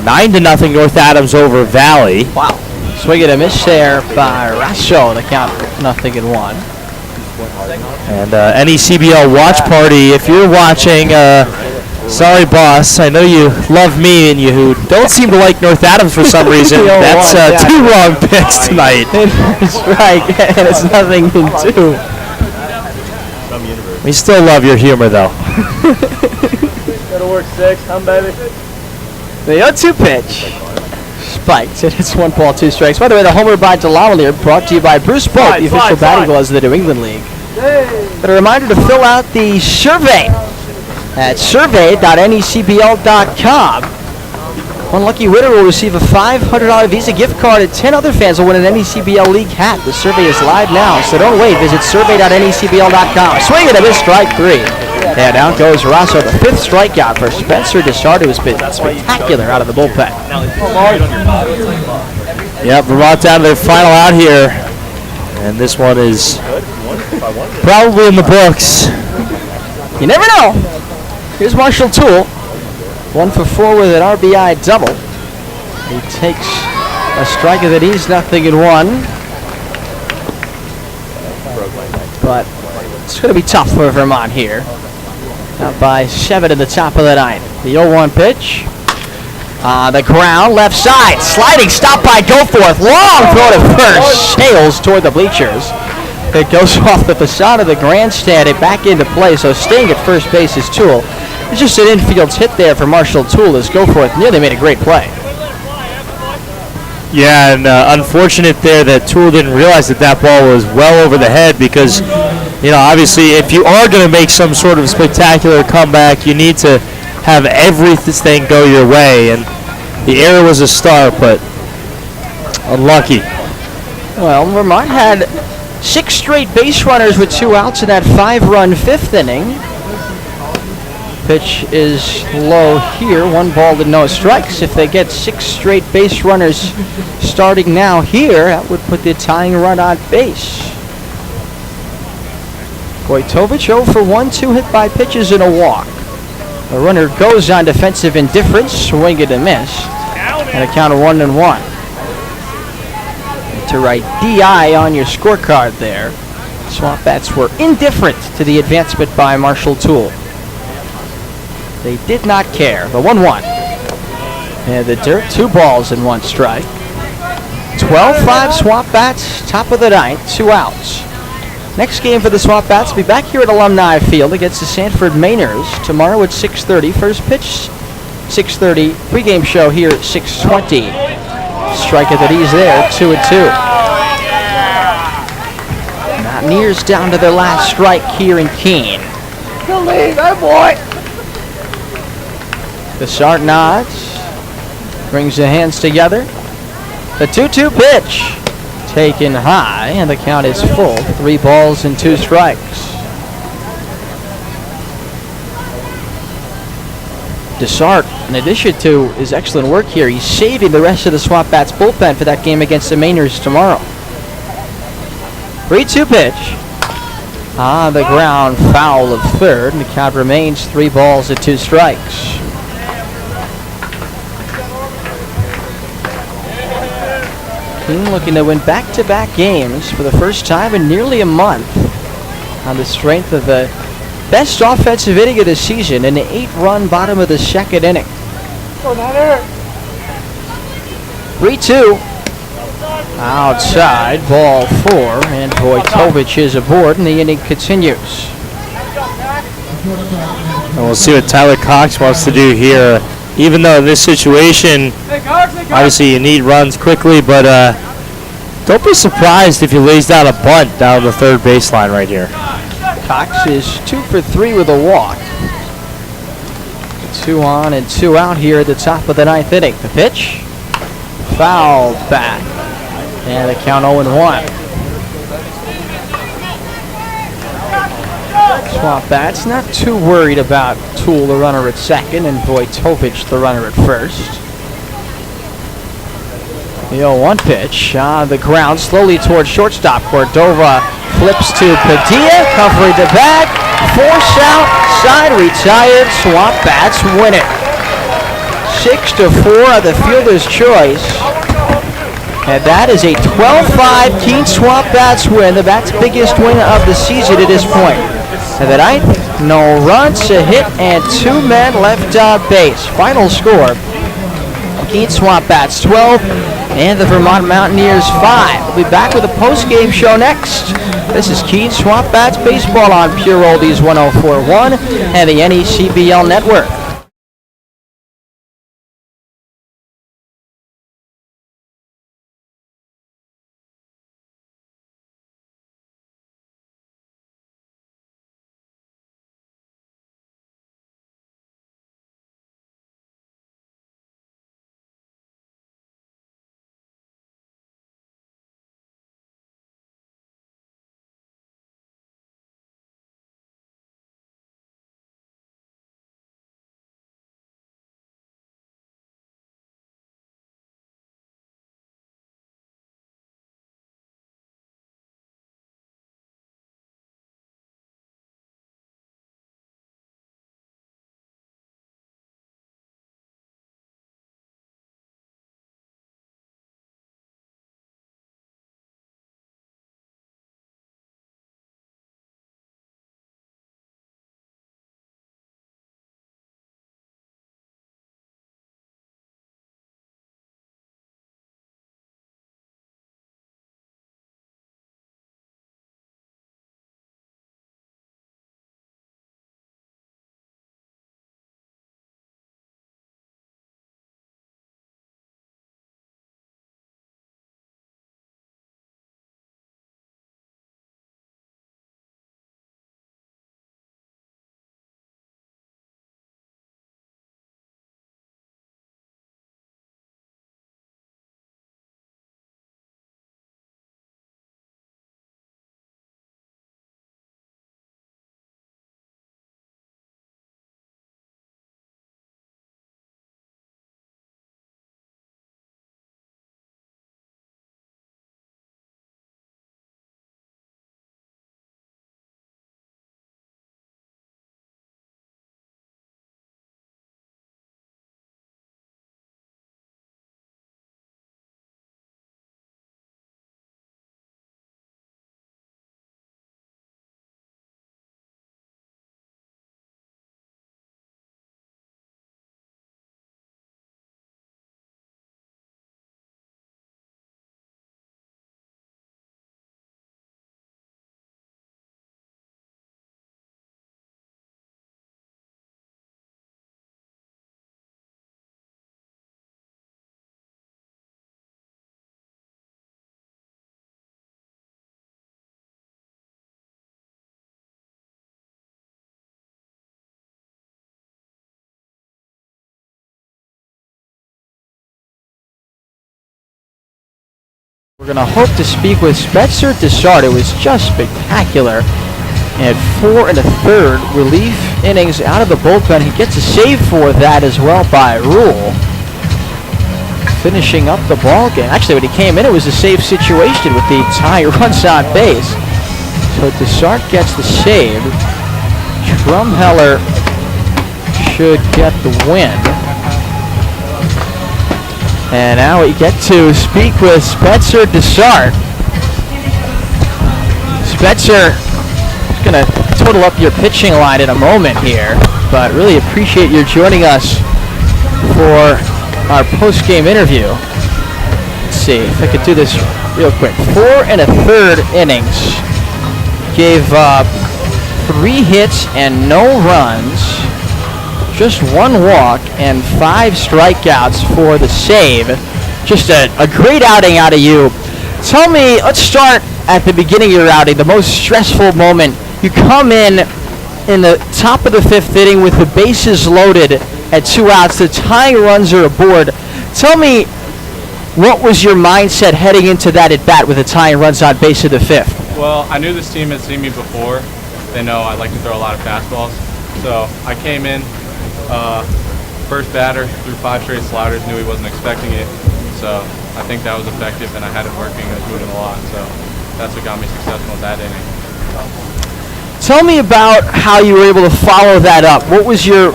[SPEAKER 3] 9-0 North Adams over Valley.
[SPEAKER 4] Wow. Swing and a miss there by Rasso. The count 0-1.
[SPEAKER 3] And NECBL watch party. If you're watching, sorry, boss. I know you love me, and you don't seem to like North Adams for some reason. That's 2 wrong picks tonight.
[SPEAKER 4] That's right, and it's 0-2.
[SPEAKER 3] We still love your humor, though.
[SPEAKER 13] Gotta work 6, baby.
[SPEAKER 4] The 0-2 pitch. Spiked, and it's 1 ball, 2 strikes. By the way, the homer by DeLawlier brought to you by Bruce Bolt, the official batting gloves of the New England League. But a reminder to fill out the survey at survey.necbl.com. One lucky winner will receive a $500 Visa gift card, and 10 other fans will win an NECBL League hat. The survey is live now, so don't wait. Visit survey.necbl.com. Swing and a miss, strike 3. And out goes Rosso, the 5th strikeout for Spencer Dessart, who has been spectacular out of the bullpen.
[SPEAKER 3] Yep, Vermont down to their final out here. And this one is probably in the books.
[SPEAKER 4] You never know. Here's Marshall Toole. 1 for 4 with an RBI double. He takes a strike that he's 0-1. But it's going to be tough for Vermont here. Up by 7 in the top of the ninth. The 0-1 pitch. The ground, left side. Sliding stop by Goforth. Long throw to first. Sails toward the bleachers. It goes off the facade of the grandstand and back into play, so staying at first base is Toole. It's just an infield hit there for Marshall Toole as Goforth nearly made a great play.
[SPEAKER 3] Yeah, and unfortunate there that Toole didn't realize that ball was well over the head because, obviously if you are going to make some sort of spectacular comeback, you need to have everything go your way. And the error was a start, but unlucky.
[SPEAKER 4] Well, Vermont had 6 straight base runners with 2 outs in that 5-run 5th inning. Pitch is low here. 1 ball to no strikes. If they get 6 straight base runners starting now here, that would put the tying run on base. Wojtovich 0 for 1, 2 hit by pitches and a walk. The runner goes on defensive indifference, swing and a miss, and a count of 1-1. To write DI on your scorecard there. SwampBats were indifferent to the advancement by Marshall Toole. They did not care. The 1-1. And the dirt, 2 balls and 1 strike. 12-5 SwampBats, top of the ninth, 2 outs. Next game for the SwampBats will be back here at Alumni Field against the Sanford Mainers tomorrow at 6:30. First pitch, 6:30. Pre-game show here at 6:20. Strike at the knees there, 2-2. Mountaineers down to their last strike here in Keene. The lead, oh boy! The Sart nods, brings the hands together. The 2-2 pitch, taken high, and the count is full. 3 balls and 2 strikes. Desart, in addition to his excellent work here, he's saving the rest of the SwampBats bullpen for that game against the Mainers tomorrow. 3-2 pitch. On the ground, foul of third, and the count remains 3 balls and 2 strikes. Keene looking to win back-to-back games for the first time in nearly a month on the strength of the best offensive inning of the season in the 8-run bottom of the 2nd inning. 3-2. Outside, ball 4, and Wojtovich is aboard, and the inning continues.
[SPEAKER 3] And we'll see what Tyler Cox wants to do here. Even though in this situation, obviously you need runs quickly, but don't be surprised if he lays down a bunt down the third baseline right here.
[SPEAKER 4] Cox is 2 for 3 with a walk. 2 on and 2 out here at the top of the 9th inning. The pitch, fouled back, and the count 0-1. SwampBats not too worried about Toole, the runner at second, and Wojtovich, the runner at first. The 0-1 pitch on the ground, slowly towards shortstop. Cordova flips to Padilla, covering the bag. Force out, side retired. SwampBats win it. 6-4 on the fielder's choice. And that is a 12-5 Keene SwampBats win, the Bats' biggest win of the season at this point. And the ninth, no runs, a hit, and 2 men left on base. Final score, Keene SwampBats 12 and the Vermont Mountaineers 5. We'll be back with a post-game show next. This is Keene SwampBats Baseball on Pure Oldies 104.1 and the NECBL Network. We're going to hope to speak with Spencer Dessart. It was just spectacular. And 4 1/3 relief innings out of the bullpen. He gets a save for that as well by Rule. Finishing up the ball game. Actually, when he came in, it was a safe situation with the tying runs on base. So Dessart gets the save. Drumheller should get the win. And now we get to speak with Spencer Dessart. Spencer is going to total up your pitching line in a moment here, but really appreciate your joining us for our post-game interview. Let's see if I could do this real quick. 4 1/3 innings. Gave up 3 hits and no runs. Just 1 walk and 5 strikeouts for the save. Just a great outing out of you. Tell me, let's start at the beginning of your outing, the most stressful moment. You come in the top of the 5th inning with the bases loaded at 2 outs. The tying runs are aboard. Tell me, what was your mindset heading into that at bat with the tying runs on base of the 5th?
[SPEAKER 13] Well, I knew this team had seen me before. They know I like to throw a lot of fastballs. So I came in, first batter, threw 5 straight sliders, knew he wasn't expecting it. So I think that was effective, and I had it working. I was doing it a lot. So that's what got me successful in that inning.
[SPEAKER 4] Tell me about how you were able to follow that up. What was your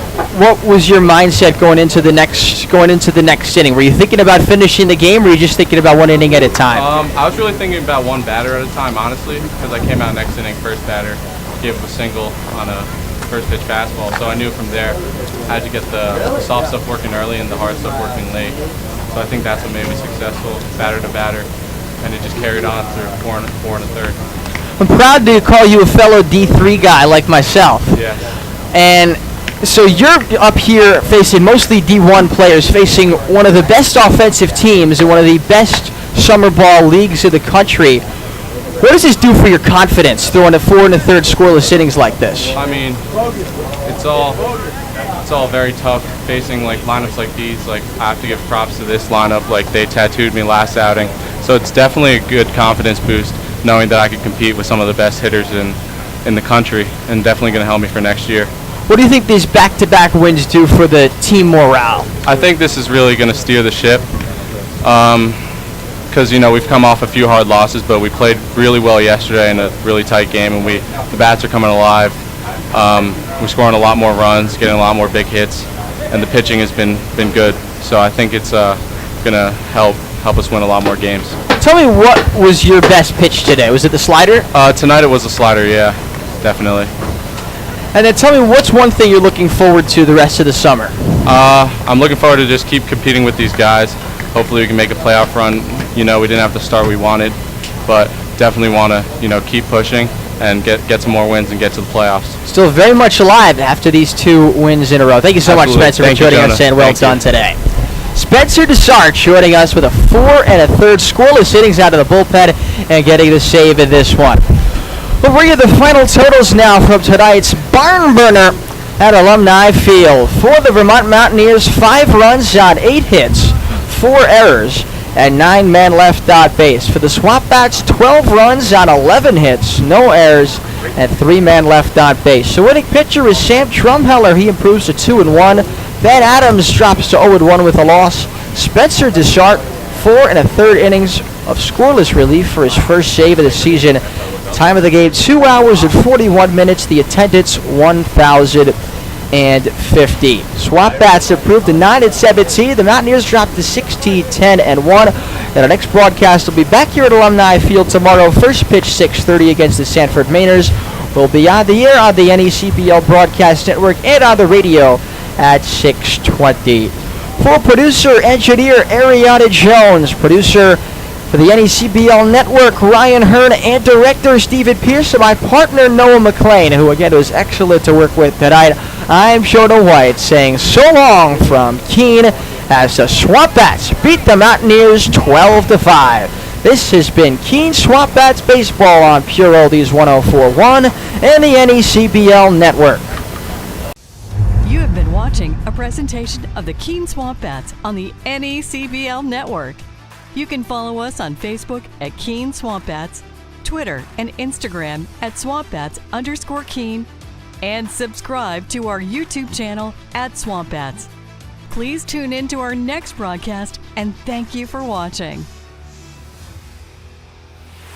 [SPEAKER 4] mindset going into the next inning? Were you thinking about finishing the game, or were you just thinking about 1 inning at a time?
[SPEAKER 13] I was really thinking about 1 batter at a time, honestly, because I came out next inning, first batter, gave up a single on a first pitch fastball. So I knew from there I had to get the soft stuff working early and the hard stuff working late. So I think that's what made me successful, batter to batter, and it just carried on through 4 1/3.
[SPEAKER 4] I'm proud to call you a fellow D3 guy like myself.
[SPEAKER 13] Yeah.
[SPEAKER 4] And so you're up here facing mostly D1 players, facing one of the best offensive teams in one of the best summer ball leagues in the country. What does this do for your confidence throwing a 4 1/3 scoreless innings like this?
[SPEAKER 13] I mean, it's all very tough facing like lineups like these. Like, I have to give props to this lineup. Like, they tattooed me last outing. So it's definitely a good confidence boost knowing that I could compete with some of the best hitters in the country, and definitely going to help me for next year.
[SPEAKER 4] What do you think these back-to-back wins do for the team morale?
[SPEAKER 13] I think this is really going to steer the ship. Because, you know, we've come off a few hard losses, but we played really well yesterday in a really tight game, and the bats are coming alive. We're scoring a lot more runs, getting a lot more big hits, and the pitching has been good. So I think it's going to help us win a lot more games.
[SPEAKER 4] Tell me, what was your best pitch today? Was it the slider?
[SPEAKER 13] Tonight it was a slider, yeah, definitely.
[SPEAKER 4] And then tell me, what's one thing you're looking forward to the rest of the summer?
[SPEAKER 13] I'm looking forward to just keep competing with these guys. Hopefully we can make a playoff run. You know, we didn't have the start we wanted, but definitely want to, you know, keep pushing and get some more wins and get to the playoffs.
[SPEAKER 4] Still very much alive after these 2 wins in a row. Thank you so much, Spencer, for joining us, and well done today. Spencer Dessart joining us with a 4 1/3 scoreless innings out of the bullpen and getting the save in this one. We'll bring you the final totals now from tonight's barn burner at Alumni Field. For the Vermont Mountaineers, 5 runs on 8 hits, 4 errors, and 9 men left on base. For the SwampBats, 12 runs on 11 hits, no errors, and 3 men left on base. So winning pitcher is Sam Drumheller. He improves to 2-1. Ben Adams drops to 0-1 with a loss. Spencer Dessart, 4 1/3 innings of scoreless relief for his first save of the season. Time of the game, 2 hours and 41 minutes. The attendance, 1,050. SwampBats improved to 9-17. The Mountaineers dropped to 16-10-1. And our next broadcast will be back here at Alumni Field tomorrow. First pitch, 6:30 against the Sanford Mainers. We'll be on the air on the NECBL Broadcast Network and on the radio at 6:20. For producer, engineer Ariana Jones, producer for the NECBL Network, Ryan Hearn, and director Stephen Pierce, and my partner Noah McLean, who again was excellent to work with tonight. I'm Jonah White saying so long from Keene as the SwampBats beat the Mountaineers 12-5. This has been Keene SwampBats Baseball on Pure Oldies 104.1 and the NECBL Network.
[SPEAKER 2] You have been watching a presentation of the Keene SwampBats on the NECBL Network. You can follow us on Facebook at Keene SwampBats, Twitter and Instagram at SwampBats_Keene, and subscribe to our YouTube channel at SwampBats. Please tune in to our next broadcast, and thank you for watching.